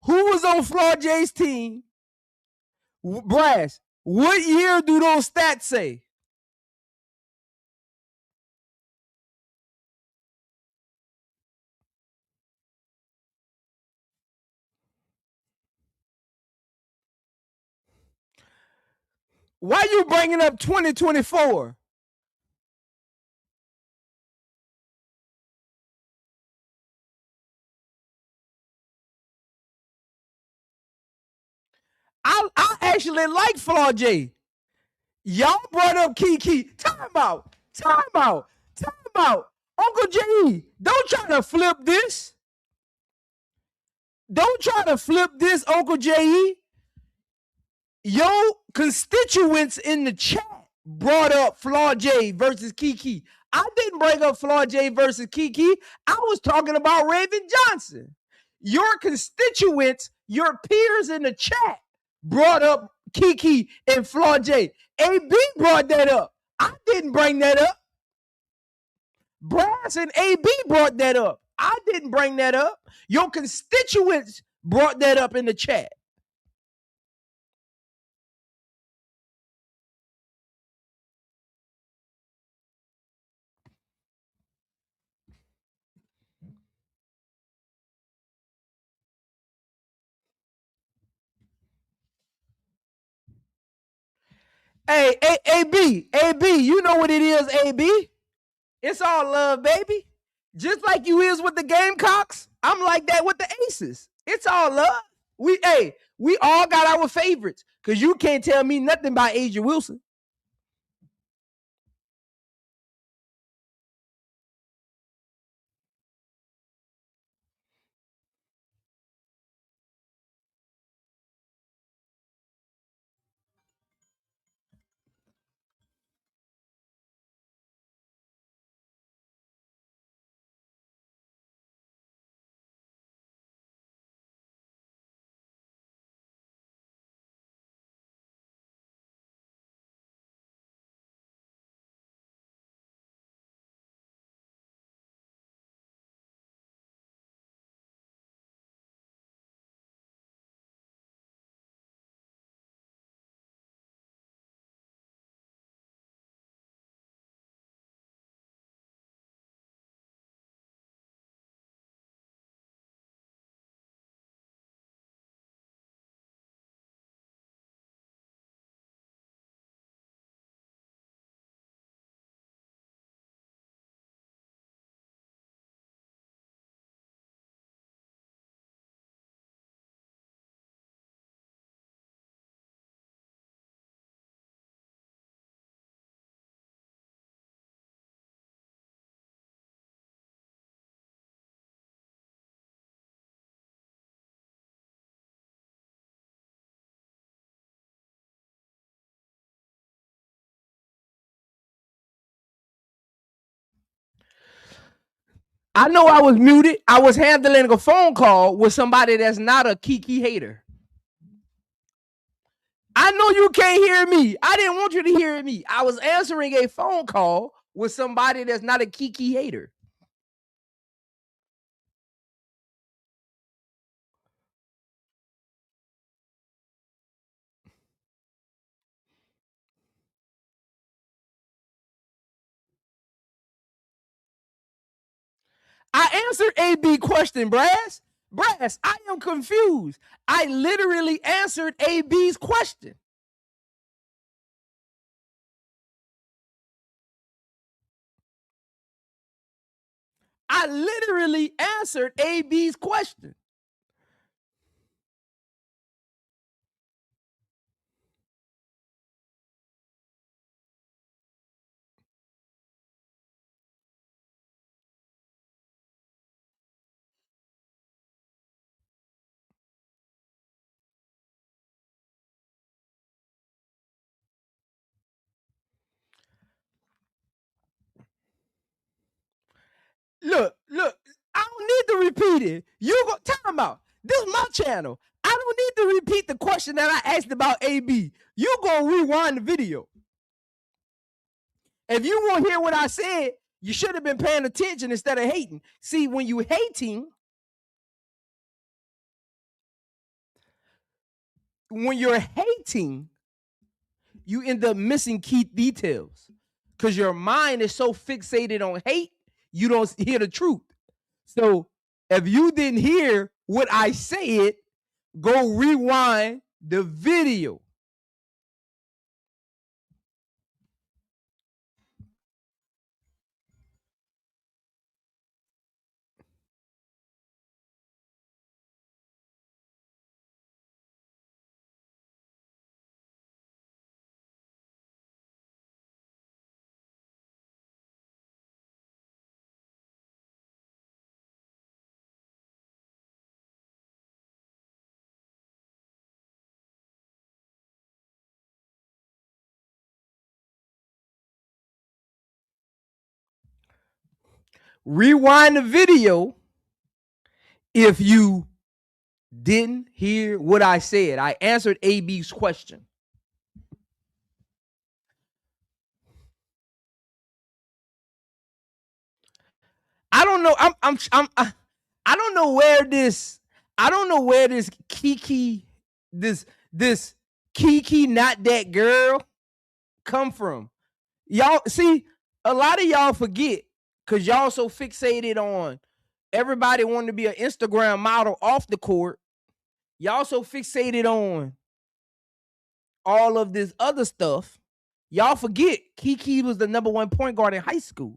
Who was on Flaw J's team? Brass, what year do those stats say? Why you bringing up 2024? I actually like Flaw J. Y'all brought up Kiki. Time out. Uncle J, don't try to flip this. Uncle J. Your constituents in the chat brought up Flaw J versus Kiki. I didn't bring up Flaw J versus Kiki. I was talking about Raven Johnson. Your constituents, your peers in the chat brought up Kiki and Flaw J. AB brought that up. I didn't bring that up. Brass and AB brought that up. I didn't bring that up. Your constituents brought that up in the chat. Hey, AB, you know what it is, AB. It's all love, baby. Just like you is with the Gamecocks, I'm like that with the Aces. It's all love. We all got our favorites because you can't tell me nothing about Asia Wilson. I know I was muted. I was handling a phone call with somebody that's not a Kiki hater. I know you can't hear me. I didn't want you to hear me. I was answering a phone call with somebody that's not a Kiki hater. I answered AB question, Brass. Brass, I am confused. I literally answered AB's question. I literally answered AB's question. Look, I don't need to repeat it. You go time out. This is my channel. I don't need to repeat the question that I asked about AB. You go rewind the video. If you won't hear what I said, you should have been paying attention instead of hating. See, when you hating, you end up missing key details because your mind is so fixated on hate, you don't hear the truth. So if you didn't hear what I said, go rewind the video. Rewind the video if you didn't hear what I said. I answered AB's question. I don't know. I don't know where this. I don't know where this Kiki, this Kiki, not that girl, come from. Y'all see, a lot of y'all forget because y'all so fixated on everybody wanting to be an Instagram model off the court. Y'all so fixated on all of this other stuff. Y'all forget Kiki was the #1 point guard in high school.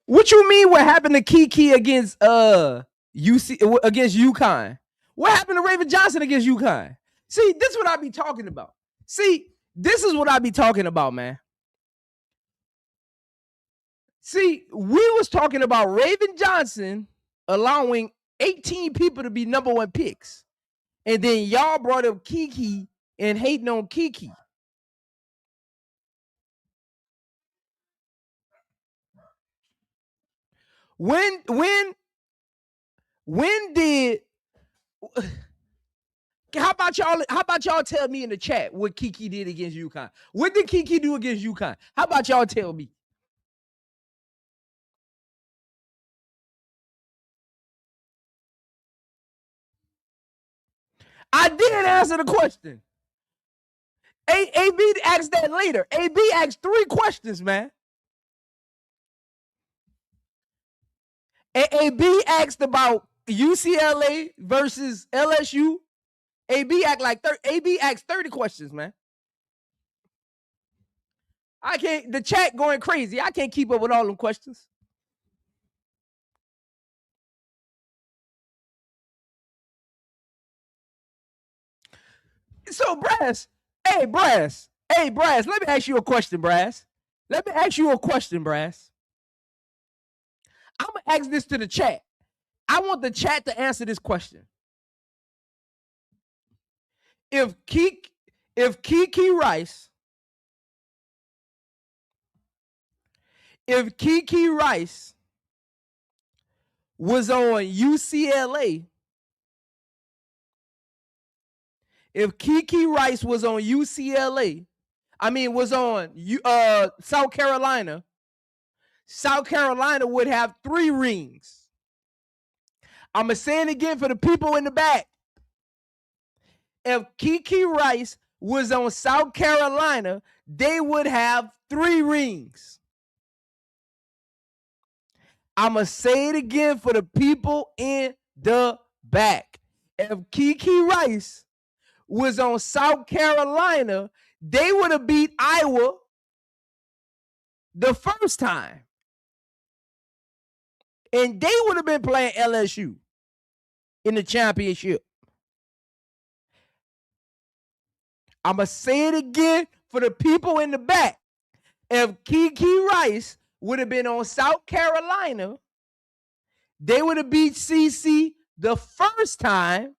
What you mean? What happened to Kiki against UC against UConn? What happened to Raven Johnson against UConn? See, this is what I be talking about. See, this is what I be talking about, man. See, we was talking about Raven Johnson allowing 18 people to be #1 picks, and then y'all brought up Kiki and hating on Kiki. When did how about y'all tell me in the chat what Kiki did against UConn? What did Kiki do against UConn? How about y'all tell me? I did answer the question. AB asked that later. AB asked 3 questions, man. AB asked about UCLA versus LSU. AB asked 30 questions, man. I can't. The chat going crazy. I can't keep up with all them questions. So, Brass, let me ask you a question, Brass. I'm gonna ask this to the chat. I want the chat to answer this question. If Kiki Rice was on UCLA, was on South Carolina, South Carolina would have 3 rings. I'm going to say it again for the people in the back. If Kiki Rice was on South Carolina, they would have 3 rings. I'm going to say it again for the people in the back. If Kiki Rice was on South Carolina, they would have beat Iowa the first time. And they would have been playing LSU in the championship. I'm going to say it again for the people in the back. If Kiki Rice would have been on South Carolina, they would have beat CC the first time,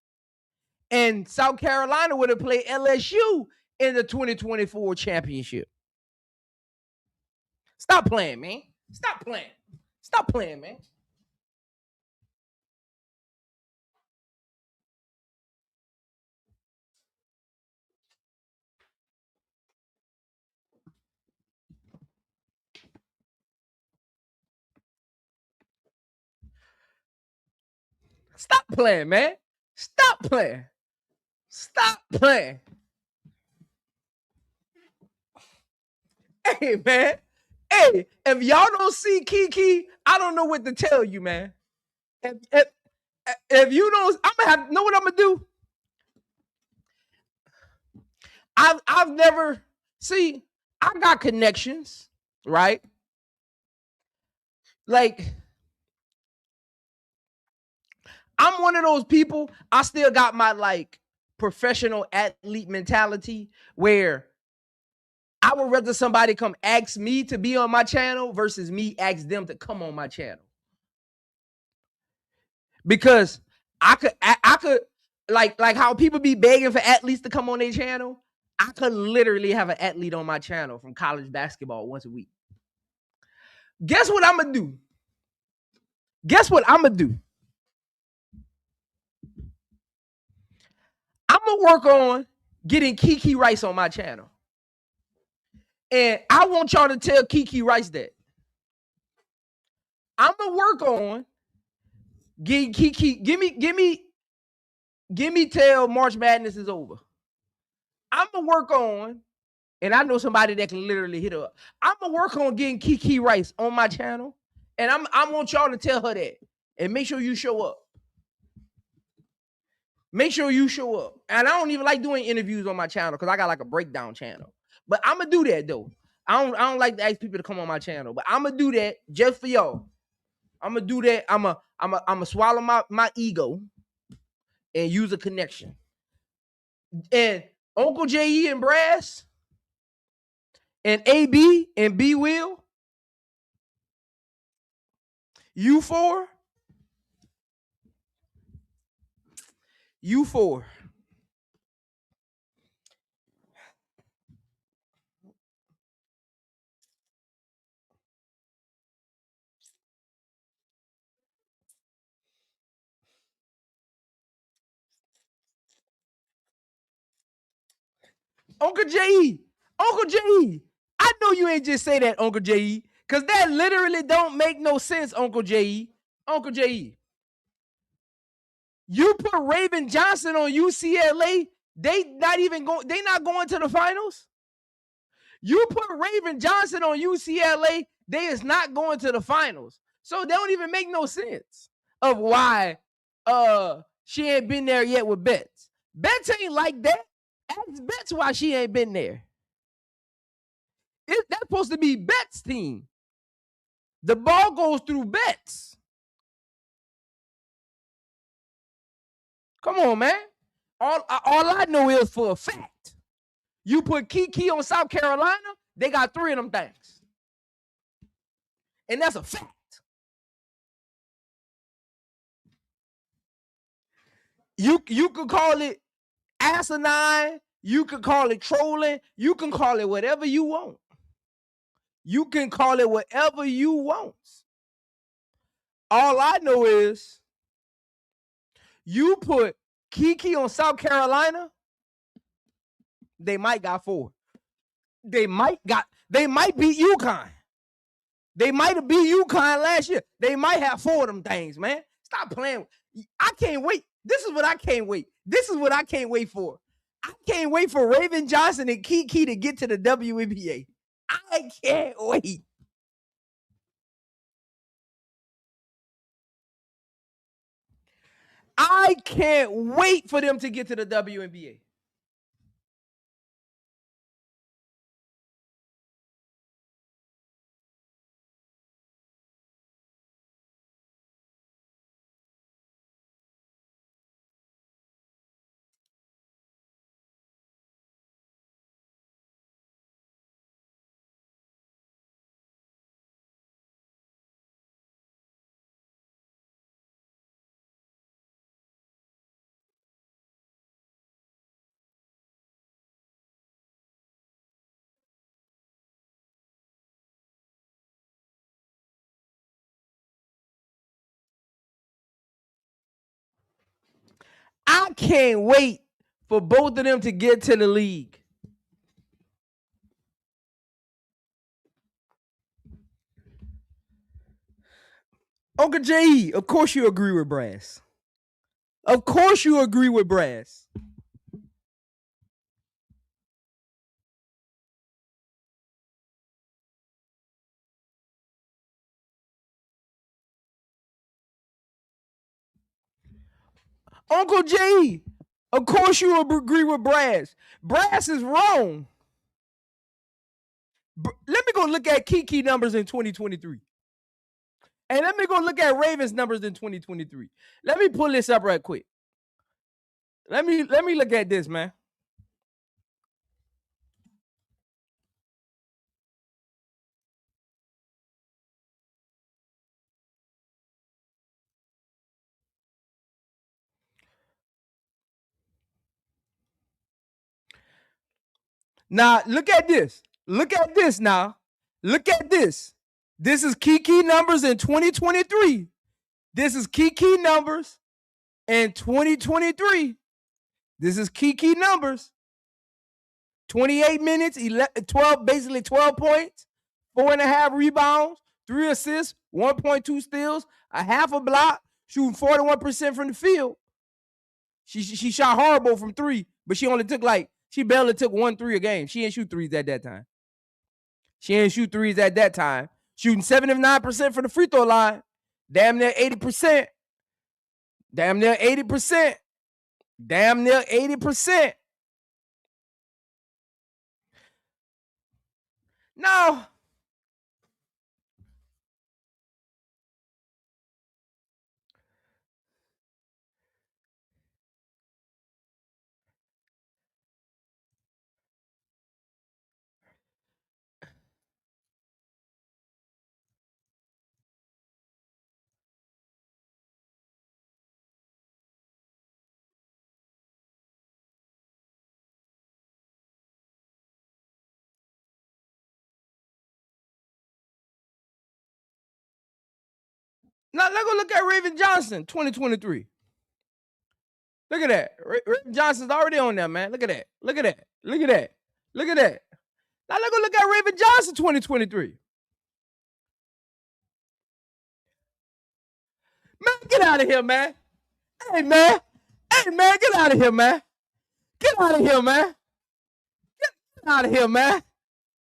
and South Carolina would have played LSU in the 2024 championship. Stop playing, man. Stop playing, man. Stop playing, man. Stop playing. Hey, man. Hey, if y'all don't see Kiki, I don't know what to tell you, man. If you don't, I'm gonna have know what I'm gonna do. I've never I got connections, right? Like, I'm one of those people. I still got my professional athlete mentality where I would rather somebody come ask me to be on my channel versus me ask them to come on my channel. Because I could like how people be begging for athletes to come on their channel. I could literally have an athlete on my channel from college basketball once a week. Guess what I'm gonna do? I'm gonna work on getting Kiki Rice on my channel. And I want y'all to tell Kiki Rice that. I'm gonna work on getting Kiki. Give me till March Madness is over. I'm gonna work on, and I know somebody that can literally hit her up. I'm gonna work on getting Kiki Rice on my channel, and I want y'all to tell her that, and make sure you show up. Make sure you show up. And I don't even like doing interviews on my channel because I got like a breakdown channel. But I'm gonna do that though. I don't like to ask people to come on my channel, but I'm gonna do that just for y'all. I'm gonna do that. I'm gonna swallow my ego and use a connection. And Uncle J.E. and Brass and AB and B Will, you four. Uncle J.E., I know you ain't just say that, Uncle J.E., because that literally don't make no sense, Uncle J.E. You put Raven Johnson on UCLA, they not going to the finals. You put Raven Johnson on UCLA, they is not going to the finals. So they don't even make no sense of why she ain't been there yet with Betts. Betts ain't like that. Ask Betts why she ain't been there. That's supposed to be Betts' team. The ball goes through Betts. Come on, man. All I know is for a fact, you put Kiki on South Carolina, they got 3 of them things. And that's a fact. You could call it asinine. You could call it trolling. You can call it whatever you want. You can call it whatever you want. All I know is you put Kiki on South Carolina, they might got 4. They might beat UConn. They might have beat UConn last year. They might have 4 of them things, man. Stop playing. I can't wait. This is what I can't wait. This is what I can't wait for. I can't wait for Raven Johnson and Kiki to get to the WNBA. I can't wait. I can't wait for them to get to the WNBA. I can't wait for both of them to get to the league. Uncle J.E., of course you agree with Brass. Of course you agree with Brass. Uncle J.E., of course you agree with Brass. Brass is wrong. Let me go look at Kiki numbers in 2023. And let me go look at Ravens numbers in 2023. Let me pull this up right quick. Let me look at this, man. Now, look at this. Look at this now. Look at this. This is Kiki numbers in 2023. This is Kiki numbers in 2023. This is Kiki numbers. 28 minutes, 12 points, 4.5 rebounds, 3 assists, 1.2 steals, a half a block, shooting 41% from the field. She shot horrible from 3, but she barely took 1 3 a game. She didn't shoot 3s at that time. Shooting 79% from the free throw line. Damn near 80%. Damn near 80%. Now, let's go look at Raven Johnson, 2023. Look at that. Raven Johnson's already on there, man. Look at that. Now let's go look at Raven Johnson, 2023. Man, get out of here, man. Hey, man. Hey, man, get out of here, man. Get out of here, man. Get out of here, man.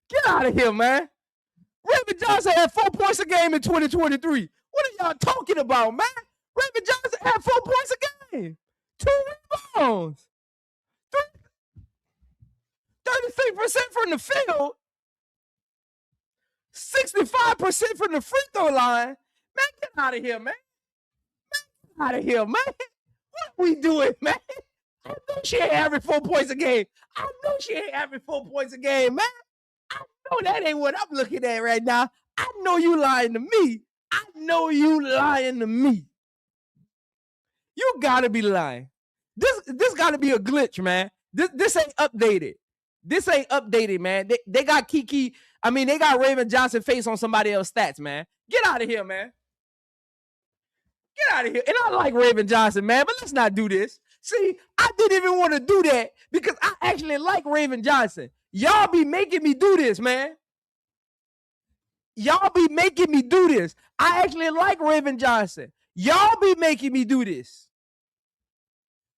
Get out of here, man. Raven Johnson had 4 points a game in 2023. What are y'all talking about, man? Raven Johnson had 4 points a game. 2 rebounds. 33% from the field. 65% from the free throw line. Man, get out of here, man. Get out of here, man. What are we doing, man? I know she ain't average 4 points a game. I know she ain't average 4 points a game, man. I know that ain't what I'm looking at right now. I know you lying to me. I know you lying to me. You gotta be lying. This gotta be a glitch, man. This ain't updated. This ain't updated, man. They got Kiki. I mean, they got Raven Johnson face on somebody else's stats, man. Get out of here, man. Get out of here. And I like Raven Johnson, man, but let's not do this. See, I didn't even want to do that because I actually like Raven Johnson. Y'all be making me do this, man. Y'all be making me do this. I actually like Raven Johnson. Y'all be making me do this.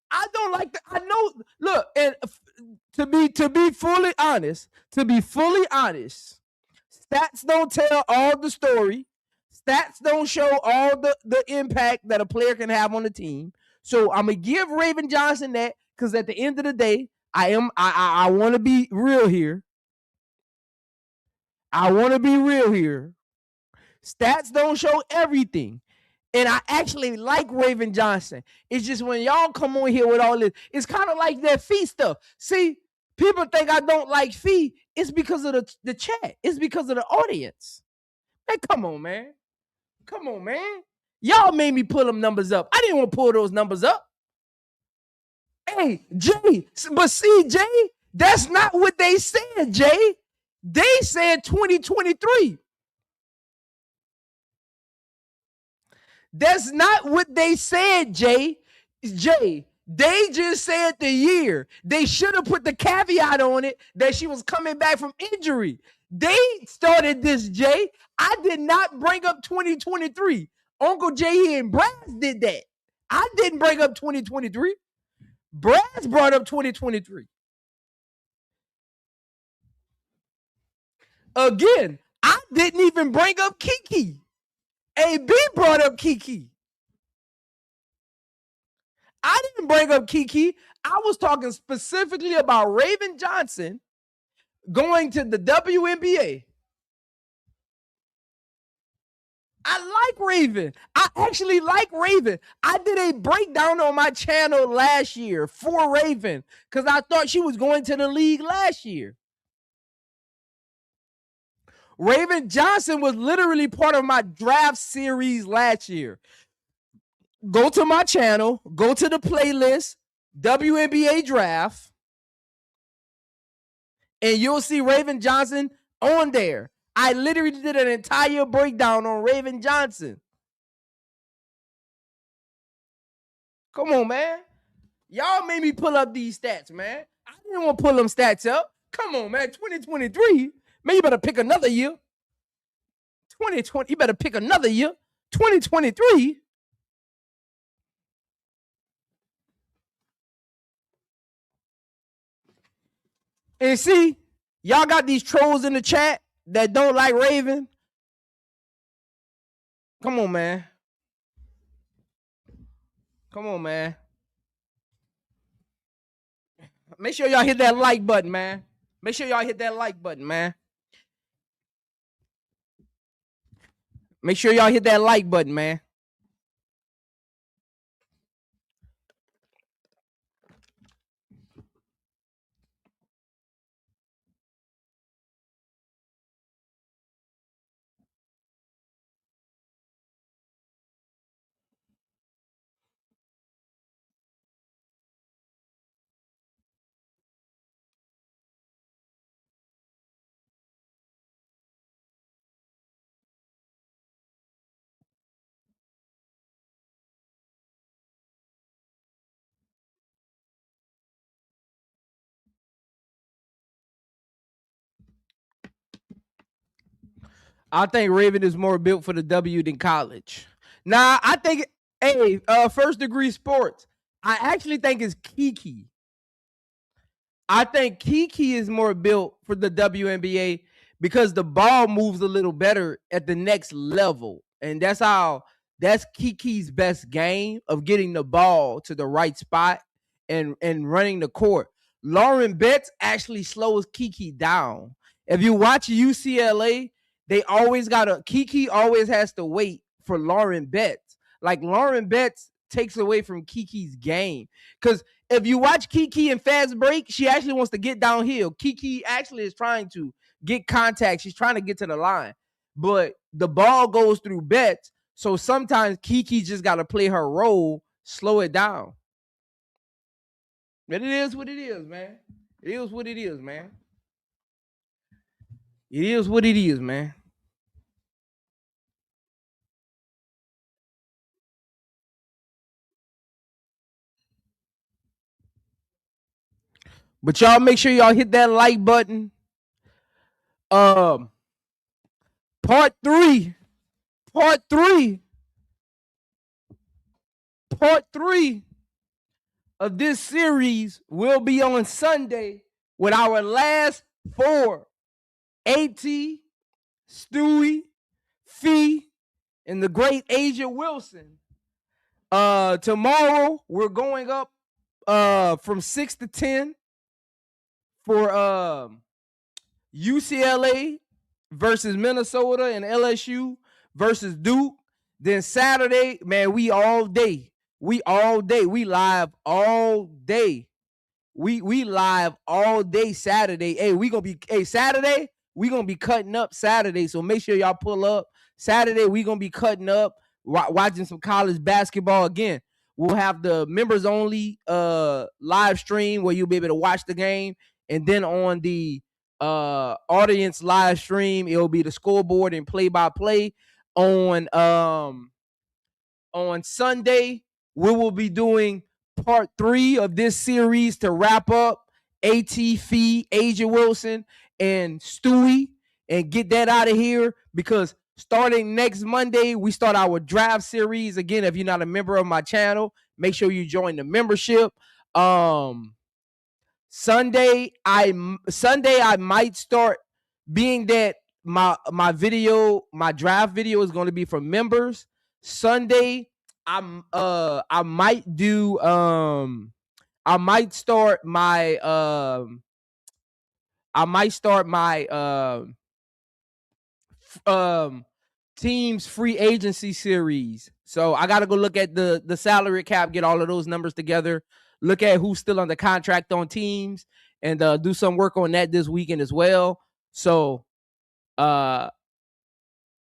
I don't like that. I know. Look, and to be fully honest, stats don't tell all the story. Stats don't show all the impact that a player can have on the team. So I'm gonna give Raven Johnson that because at the end of the day, I want to be real here. I want to be real here. Stats don't show everything. And I actually like Raven Johnson. It's just when y'all come on here with all this, it's kind of like that fee stuff. See, people think I don't like fee. It's because of the chat. It's because of the audience. Man, come on, man. Come on, man. Y'all made me pull them numbers up. I didn't want to pull those numbers up. Hey, Jay, but see, Jay, that's not what they said, Jay. They said 2023. That's not what they said, Jay. Jay, they just said the year. They should have put the caveat on it that she was coming back from injury. They started this, Jay. I did not bring up 2023. Uncle Jay and Brass did that. I didn't bring up 2023. Brass brought up 2023. Again, I didn't even bring up Kiki. AB brought up Kiki. I didn't bring up Kiki. I was talking specifically about Raven Johnson going to the WNBA. I like Raven. I actually like Raven. I did a breakdown on my channel last year for Raven because I thought she was going to the league last year. Raven Johnson was literally part of my draft series last year. Go to my channel, go to the playlist, WNBA draft, and you'll see Raven Johnson on there. I literally did an entire breakdown on Raven Johnson. Come on, man. Y'all made me pull up these stats, man. I didn't want to pull them stats up. Come on, man. 2023. Man, you better pick another year. 2020, you better pick another year. 2023. And see, y'all got these trolls in the chat that don't like Raven. Come on, man. Come on, man. Make sure y'all hit that like button, man. Make sure y'all hit that like button, man. Make sure y'all hit that like button, man. I think Raven is more built for the W than college. Nah, I think, Hey, First Degree Sports. I actually think it's Kiki. I think Kiki is more built for the WNBA because the ball moves a little better at the next level. And that's Kiki's best game of getting the ball to the right spot and running the court. Lauren Betts actually slows Kiki down. If you watch UCLA, Kiki always has to wait for Lauren Betts. Like Lauren Betts takes away from Kiki's game. Because if you watch Kiki in fast break, she actually wants to get downhill. Kiki actually is trying to get contact. She's trying to get to the line. But the ball goes through Betts. So sometimes Kiki just got to play her role, slow it down. But it is what it is, man. It is what it is, man. It is what it is, man. But y'all make sure y'all hit that like button. Part three of this series will be on Sunday with our last four: AT, Stewie, Fee, and the great Asia Wilson. Tomorrow we're going up from 6 to 10 for UCLA versus Minnesota and LSU versus Duke. Then Saturday, man, we all day. We live all day. We live all day Saturday. Saturday, we gonna be cutting up Saturday. So make sure y'all pull up. Saturday, we gonna be cutting up, watching some college basketball again. We'll have the members only live stream where you'll be able to watch the game. And then on the audience live stream, it'll be the scoreboard and play-by-play. On Sunday, we will be doing part 3 of this series to wrap up AT, Fee, Asia Wilson, and Stewie, and get that out of here, because starting next Monday, we start our draft series. Again, if you're not a member of my channel, make sure you join the membership. Sunday, I might start, being that my draft video is going to be for members. Sunday, I might start my team's free agency series. So I got to go look at the salary cap, get all of those numbers together, look at who's still under contract on teams, and do some work on that this weekend as well. So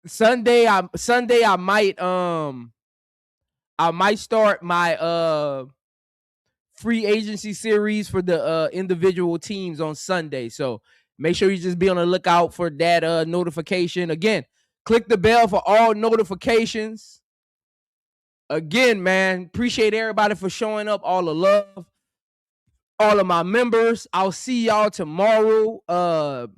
Sunday I might start my free agency series for the individual teams on Sunday. So make sure you just be on the lookout for that notification. Again, click the bell for all notifications. Again, man, appreciate everybody for showing up, all the love, all of my members. I'll see y'all tomorrow. 5.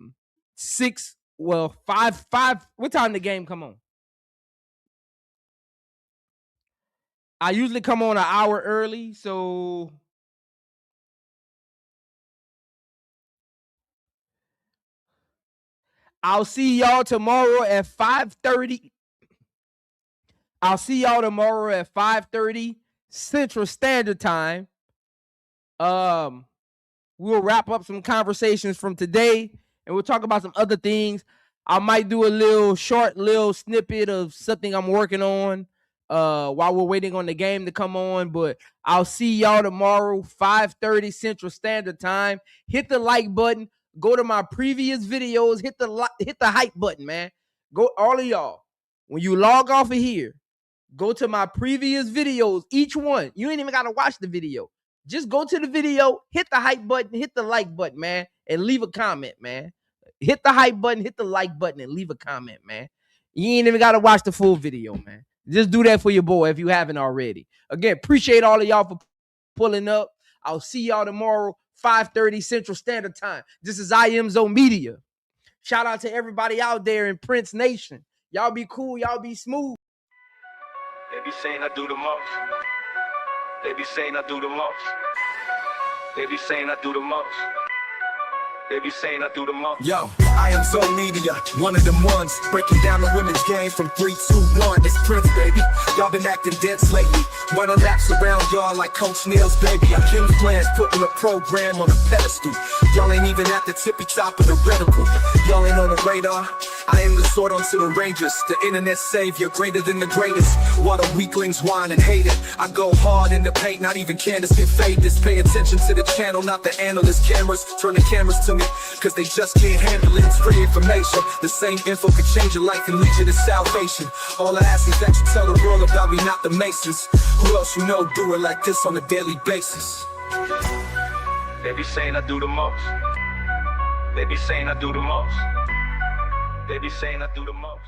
What time the game come on? I usually come on an hour early, so I'll see y'all tomorrow at 5:30. I'll see y'all tomorrow at 5:30 Central Standard Time. We'll wrap up some conversations from today, and we'll talk about some other things. I might do a little snippet of something I'm working on while we're waiting on the game to come on. But I'll see y'all tomorrow, 5:30 Central Standard Time. Hit the like button. Go to my previous videos. Hit the hype button, man. Go, all of y'all. When you log off of here, go to my previous videos. Each one. You ain't even got to watch the video. Just go to the video, hit the hype button, hit the like button, man, and leave a comment, man. Hit the hype button, hit the like button, and leave a comment, man. You ain't even got to watch the full video, man. Just do that for your boy if you haven't already. Again, appreciate all of y'all for pulling up. I'll see y'all tomorrow, 5:30 Central Standard Time. This is iamzomedia. Shout out to everybody out there in Prince Nation. Y'all be cool. Y'all be smooth. They be saying I do the most. They be saying I do the most. They be saying I do the most. They be saying I do the most. Yo, I am Zomedia, one of them ones breaking down the women's game from 3, 2, 1. It's Prince, baby. Y'all been acting dense lately. Running laps around y'all like Coach Neal's baby. I'm Kim's plans, putting a program on a pedestal. Y'all ain't even at the tippy top of the reticle. Y'all ain't on the radar. I am the sword onto the Rangers, the internet savior, greater than the greatest. What the weaklings whine and hate it. I go hard in the paint, not even Candace can fade this. Pay attention to the channel, not the analyst cameras. Turn the cameras to me, cause they just can't handle it. It's free information. The same info could change your life and lead you to salvation. All I ask is that you tell the world about me, not the Masons. Who else you know do it like this on a daily basis? They be saying I do the most. They be saying I do the most. They be saying I do the most.